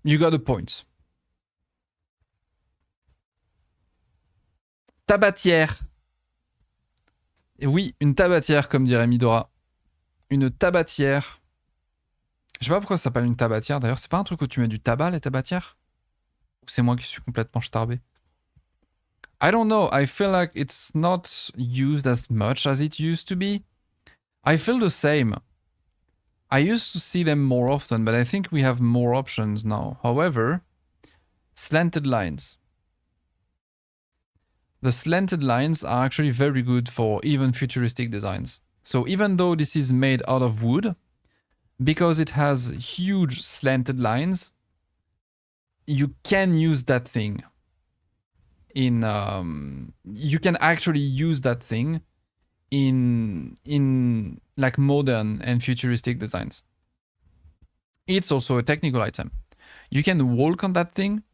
You got a point. Tabatière. Et oui, une tabatière, comme dirait Midora. Une tabatière. Je sais pas pourquoi ça s'appelle une tabatière. D'ailleurs, c'est pas un truc où tu mets du tabac, les tabatières? Ou c'est moi qui suis complètement starbé? I don't know. I feel like it's not used as much as it used to be. I feel the same. I used to see them more often, but I think we have more options now. However, slanted lines. The slanted lines are actually very good for even futuristic designs. So even though this is made out of wood, because it has huge slanted lines, you can use that thing in you can actually use that thing in like modern and futuristic designs. It's also a technical item. You can walk on that thing.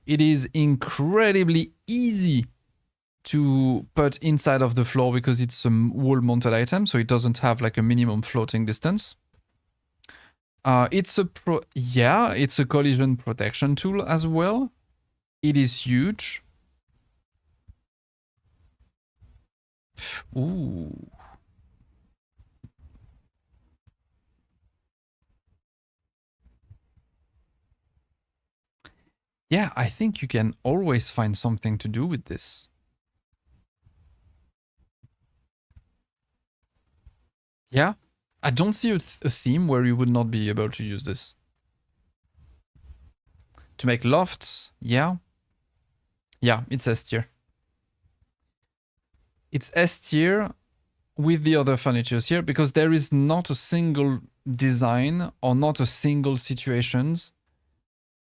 It is incredibly easy to put inside of the floor because it's a wall mounted item, so it doesn't have like a minimum floating distance. It's a collision protection tool as well. It is huge. Ooh. Yeah, I think you can always find something to do with this. Yeah, I don't see a theme where you would not be able to use this. To make lofts, yeah. Yeah, it's S tier. It's S tier with the other furnitures here because there is not a single design or not a single situations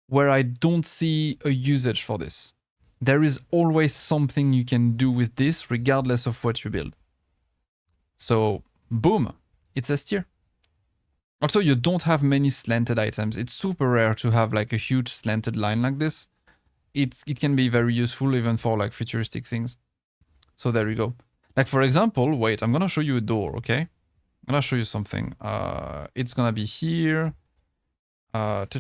where I don't see a usage for this. There is always something you can do with this regardless of what you build. So, boom, it's S tier. Also, you don't have many slanted items. It's super rare to have like a huge slanted line like this. It can be very useful even for like futuristic things. So there you go. Like for example, wait, I'm gonna show you a door, okay? I'm gonna show you something. It's gonna be here. It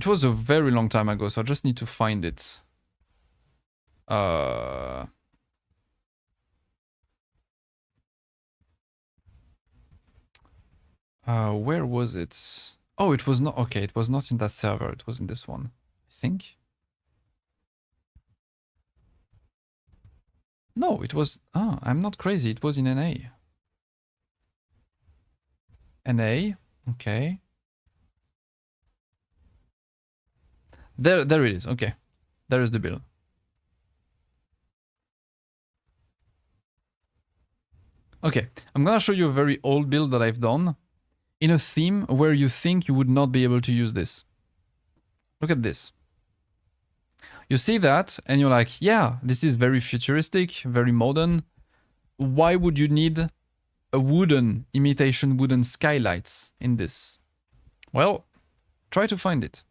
was a very long time ago, so I just need to find it. Where was it? Oh, it was not, okay, it was not in that server, it was in this one, I think. No, it was, I'm not crazy, it was in NA. NA, okay. There it is, okay. There is the build. Okay, I'm gonna show you a very old build that I've done in a theme where you think you would not be able to use this. Look at this. You see that and you're like, yeah, this is very futuristic, very modern. Why would you need a wooden, imitation wooden skylights in this? Well, try to find it.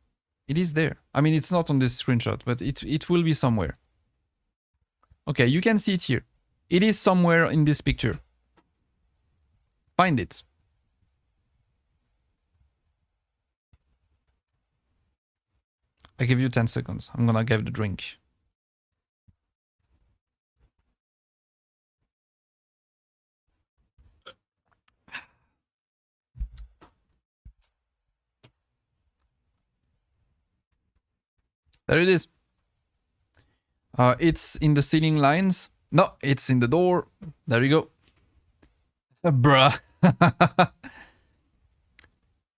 It is there. I mean, it's not on this screenshot, but it will be somewhere. Okay, you can see it here. It is somewhere in this picture. Find it. I give you 10 seconds. I'm gonna give the drink. There it is. It's in the ceiling lines. No, it's in the door. There you go. Bruh.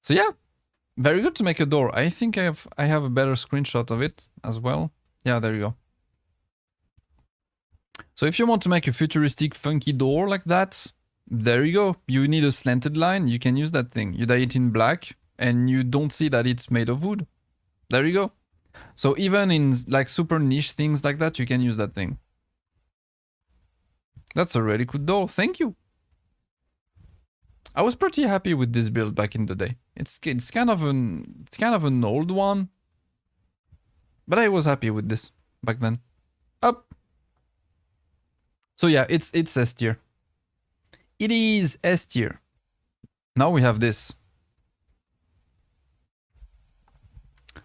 So yeah, very good to make a door. I think I have a better screenshot of it as well. Yeah, there you go. So if you want to make a futuristic funky door like that, there you go. You need a slanted line, you can use that thing. You dye it in black and you don't see that it's made of wood. There you go. So even in like super niche things like that, you can use that thing. That's a really cool door, thank you. I was pretty happy with this build back in the day. It's kind of an old one, but I was happy with this back then. Up. So yeah, it's S tier. It is S tier. Now we have this.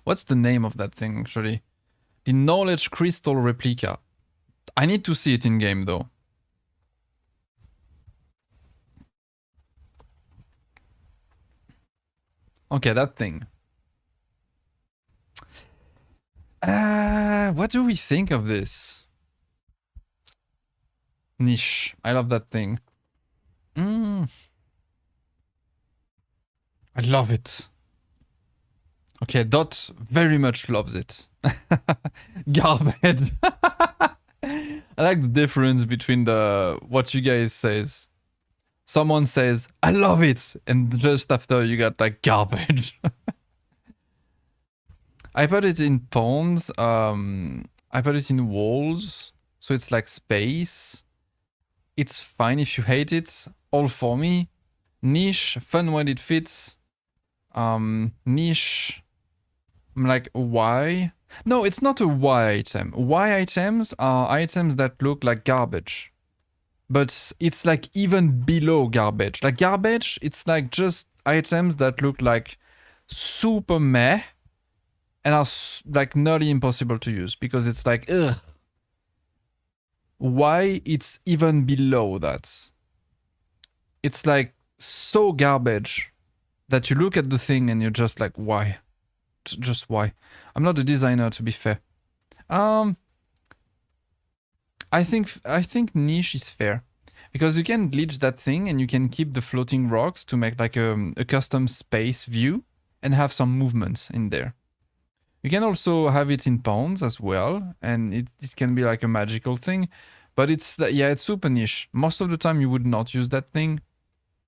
What's the name of that thing actually? The Knowledge Crystal Replica. I need to see it in game though. Okay, that thing. What do we think of this? Niche. I love that thing. I love it. Okay, Dot very much loves it. Garbage. I like the difference between what you guys says. Someone says, I love it, and just after you got like garbage. I put it in ponds, I put it in walls, so it's like space. It's fine if you hate it, all for me. Niche, fun when it fits. Niche, I'm like, why? No, it's not a why item. Why items are items that look like garbage. But it's like even below garbage. Like garbage, it's like just items that look like super meh and are like nearly impossible to use because it's like, ugh. Why it's even below that? It's like so garbage that you look at the thing and you're just like, why? Just why? I'm not a designer, to be fair. I think niche is fair because you can glitch that thing and you can keep the floating rocks to make like a custom space view and have some movements in there. You can also have it in pounds as well, and it can be like a magical thing, but it's super niche. Most of the time you would not use that thing,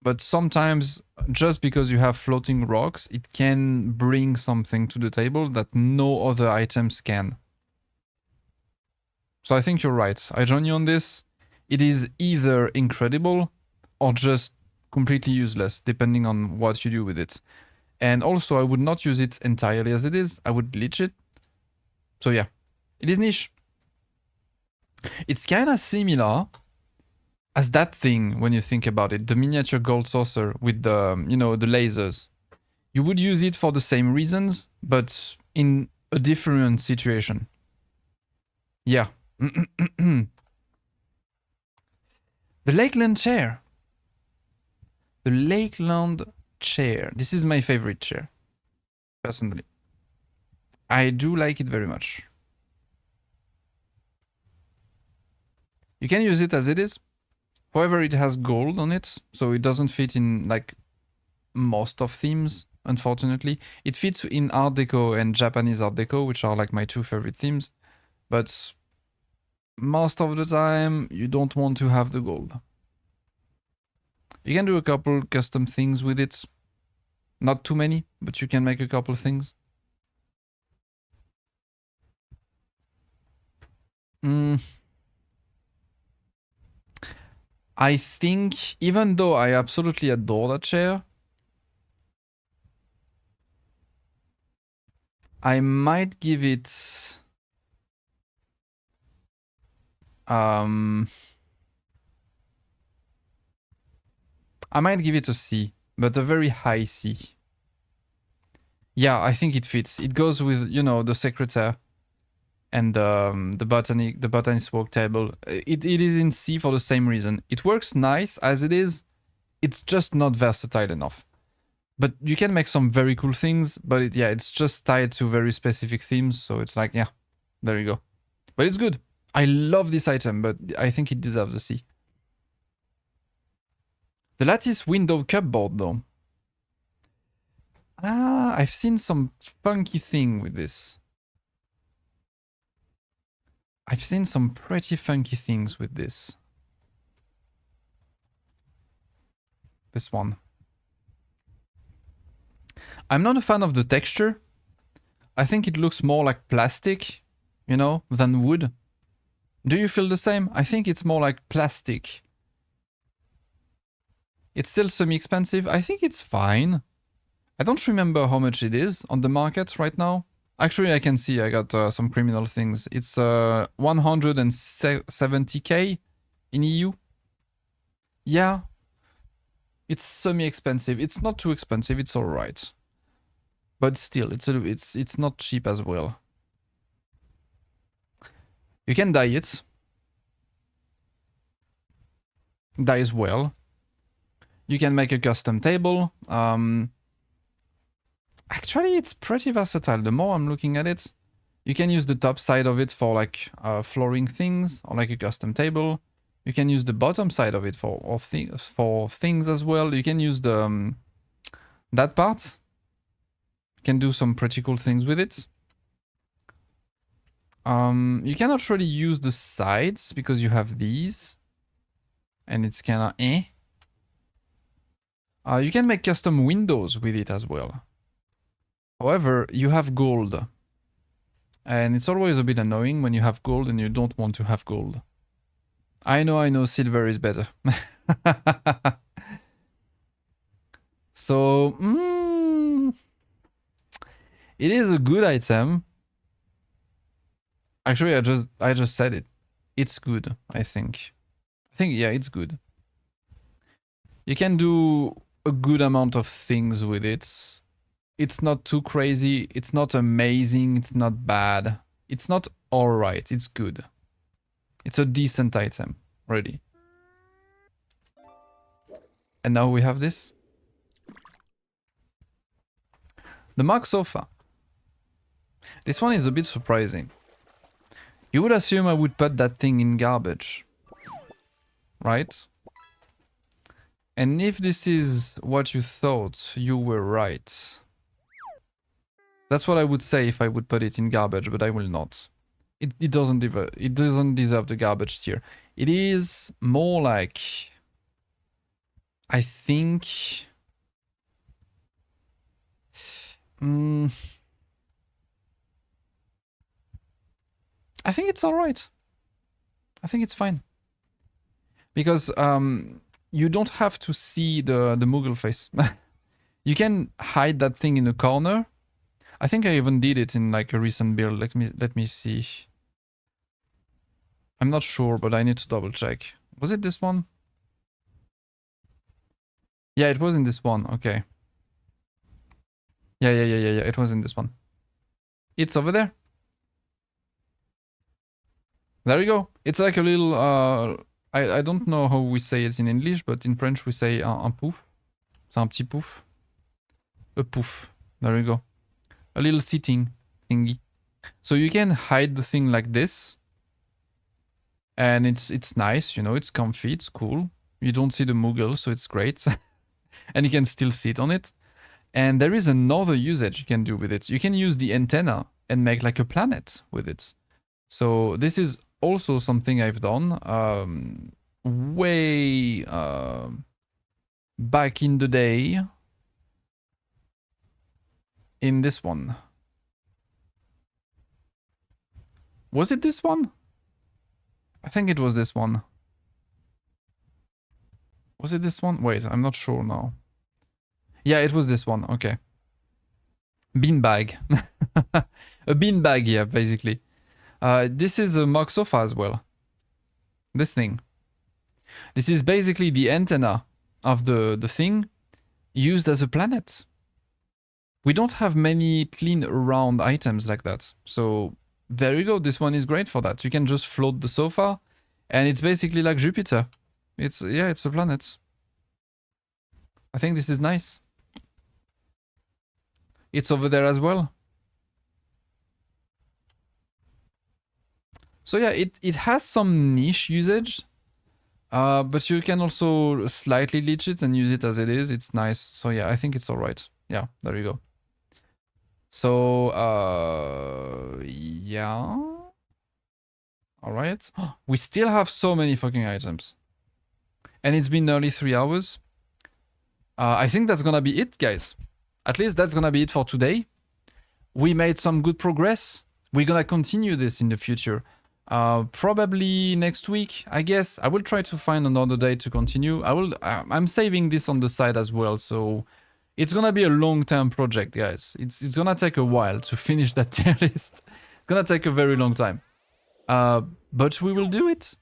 but sometimes just because you have floating rocks, it can bring something to the table that no other items can. So I think you're right. I join you on this. It is either incredible or just completely useless depending on what you do with it. And also I would not use it entirely as it is. I would glitch it. So yeah, it is niche. It's kind of similar as that thing when you think about it, the miniature gold saucer with the, you know, the lasers. You would use it for the same reasons, but in a different situation. Yeah. The Lakeland chair. The Lakeland chair. This is my favorite chair, personally. I do like it very much. You can use it as it is. However, it has gold on it, so it doesn't fit in like most of themes, unfortunately. It fits in Art Deco and Japanese Art Deco, which are like my two favorite themes. But most of the time, you don't want to have the gold. You can do a couple custom things with it. Not too many, but you can make a couple things. I think, even though I absolutely adore that chair, I might give it... I might give it a C, but a very high C. Yeah, I think it fits. It goes with, you know, the secretaire and the botanist work table. It is in C for the same reason. It works nice as it is. It's just not versatile enough. But you can make some very cool things, but it's just tied to very specific themes. So it's like, yeah, there you go. But it's good. I love this item, but I think it deserves a C. The lattice window cupboard, though. I've seen some funky thing with this. I've seen some pretty funky things with this. This one. I'm not a fan of the texture. I think it looks more like plastic, you know, than wood. Do you feel the same? I think it's more like plastic. It's still semi-expensive. I think it's fine. I don't remember how much it is on the market right now. Actually, I can see I got some criminal things. It's 170k in EU. Yeah. It's semi-expensive. It's not too expensive. It's alright. But still, it's not cheap as well. You can dye it. Dye as well. You can make a custom table. Actually, it's pretty versatile. The more I'm looking at it, you can use the top side of it for like flooring things or like a custom table. You can use the bottom side of it for things as well. You can use the that part. You can do some pretty cool things with it. You cannot really use the sides because you have these, and it's kind of eh. You can make custom windows with it as well. However, you have gold. And it's always a bit annoying when you have gold and you don't want to have gold. I know, silver is better. So, it is a good item. Actually, I just said it. It's good, I think. Yeah, it's good. You can do a good amount of things with it. It's not too crazy. It's not amazing. It's not bad. It's not alright. It's good. It's a decent item. Ready. And now we have this. The Mark Sofa. This one is a bit surprising. You would assume I would put that thing in garbage. Right? And if this is what you thought, you were right. That's what I would say if I would put it in garbage, but I will not. It doesn't deserve the garbage tier. It is more like, I think, I think it's all right. I think it's fine. Because you don't have to see the Moogle face. You can hide that thing in a corner. I think I even did it in like a recent build. Let me see. I'm not sure, but I need to double check. Was it this one? Yeah, it was in this one. Okay. Yeah. It was in this one. It's over there. There you go. It's like a little. I don't know how we say it in English, but in French we say un pouf. C'est un petit pouf. A poof. There you go. A little seating thingy. So you can hide the thing like this. And it's nice, you know, it's comfy, it's cool. You don't see the Moogle, so it's great. And you can still sit on it. And there is another usage you can do with it. You can use the antenna and make like a planet with it. So this is also something I've done way back in the day in this one. Was it this one? I think it was this one. Was it this one? Wait, I'm not sure now. Yeah, it was this one. Okay. Beanbag. A beanbag, yeah, basically. This is a mock sofa as well. This thing. This is basically the antenna of the thing used as a planet. We don't have many clean round items like that. So there you go. This one is great for that. You can just float the sofa and it's basically like Jupiter. It's a planet. I think this is nice. It's over there as well. So yeah, it has some niche usage, but you can also slightly glitch it and use it as it is. It's nice. So yeah, I think it's all right. Yeah, there you go. So yeah. All right. We still have so many fucking items. And it's been nearly 3 hours. I think that's gonna be it, guys. At least that's gonna be it for today. We made some good progress. We're gonna continue this in the future. Probably next week, I guess. I will try to find another day to continue. I'm saving this on the side as well, so it's gonna be a long-term project, guys. It's gonna take a while to finish that tier list. It's gonna take a very long time. But we will do it.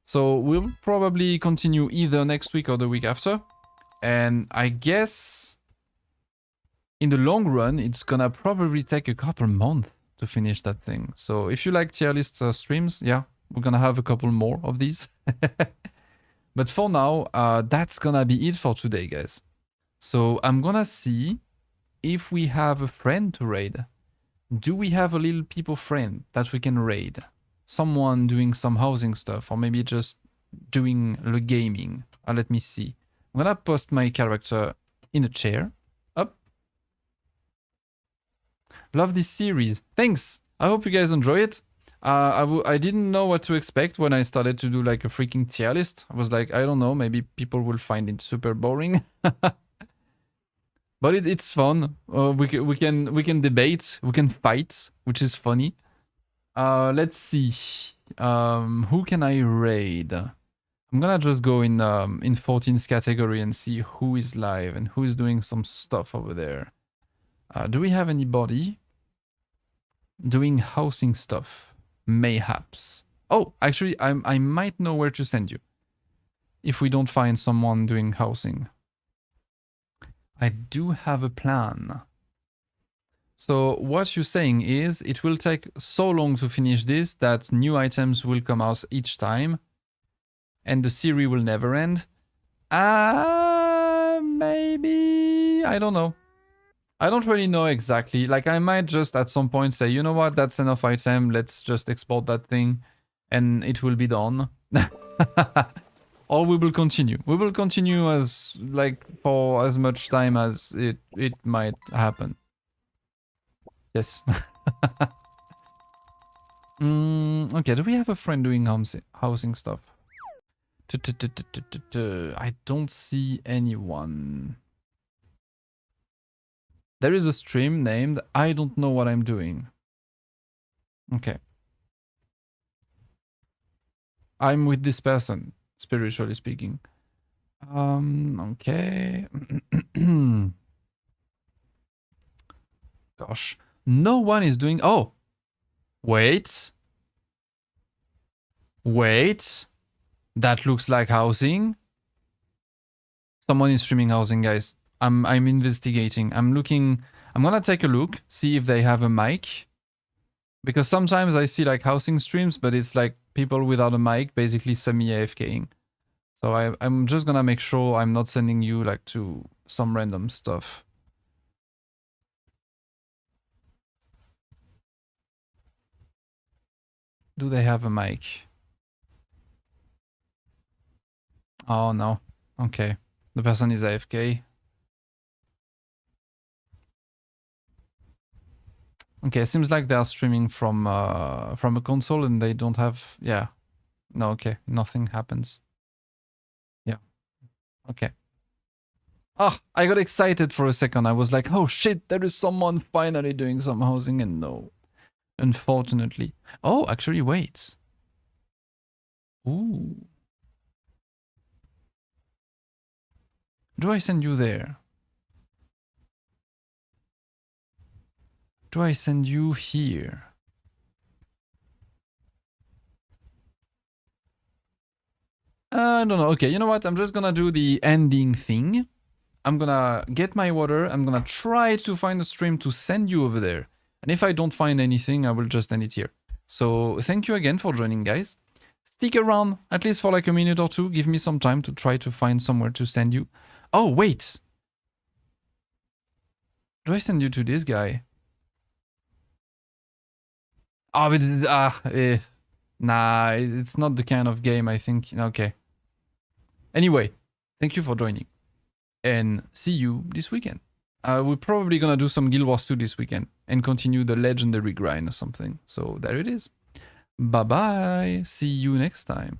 So we'll probably continue either next week or the week after. And I guess in the long run, it's gonna probably take a couple months to finish that thing. So if you like tier list streams, yeah, we're gonna have a couple more of these. But for now, that's gonna be it for today, guys. So I'm gonna see if we have a friend to raid. Do we have a little people friend that we can raid? Someone doing some housing stuff, or maybe just doing the gaming. Let me see. I'm gonna post my character in a chair. Up. Love this series. Thanks. I hope you guys enjoy it. I didn't know what to expect when I started to do like a freaking tier list. I was like, I don't know, maybe people will find it super boring. But it's fun. We can debate, we can fight, which is funny. Let's see. Who can I raid? I'm gonna just go in 14's category and see who is live and who is doing some stuff over there. Do we have anybody doing housing stuff? Mayhaps. Oh, actually, I might know where to send you if we don't find someone doing housing. I do have a plan. So what you're saying is it will take so long to finish this that new items will come out each time and the series will never end. Maybe, I don't know. I don't really know exactly. Like I might just at some point say, you know what, that's enough item. Let's just export that thing and it will be done. Or we will continue. We will continue as like for as much time as it might happen. Yes. Okay, do we have a friend doing housing stuff? I don't see anyone. There is a stream named I don't know what I'm doing. Okay. I'm with this person, spiritually speaking. Okay. Gosh. No one is doing... Oh! Wait. Wait. That looks like housing. Someone is streaming housing, guys. I'm investigating. I'm looking... I'm gonna take a look, see if they have a mic. Because sometimes I see like housing streams, but it's like people without a mic, basically semi-AFKing. So I'm just gonna make sure I'm not sending you like to some random stuff. Do they have a mic? Oh no. Okay. The person is AFK. Okay, seems like they are streaming from a console and they don't have... Yeah. No, okay. Nothing happens. Yeah. Okay. Ah, I got excited for a second. I was like, oh shit, there is someone finally doing some housing, and no. Unfortunately. Oh, actually, wait. Ooh. Do I send you there? Do I send you here? I don't know. Okay, you know what? I'm just gonna do the ending thing. I'm gonna get my water. I'm gonna try to find a stream to send you over there. And if I don't find anything, I will just end it here. So thank you again for joining, guys. Stick around, at least for like a minute or two. Give me some time to try to find somewhere to send you. Oh, wait. Do I send you to this guy? Oh, but nah, it's not the kind of game I think. Okay. Anyway, thank you for joining. And see you this weekend. We're probably gonna do some Guild Wars 2 this weekend and continue the legendary grind or something. So there it is. Bye bye. See you next time.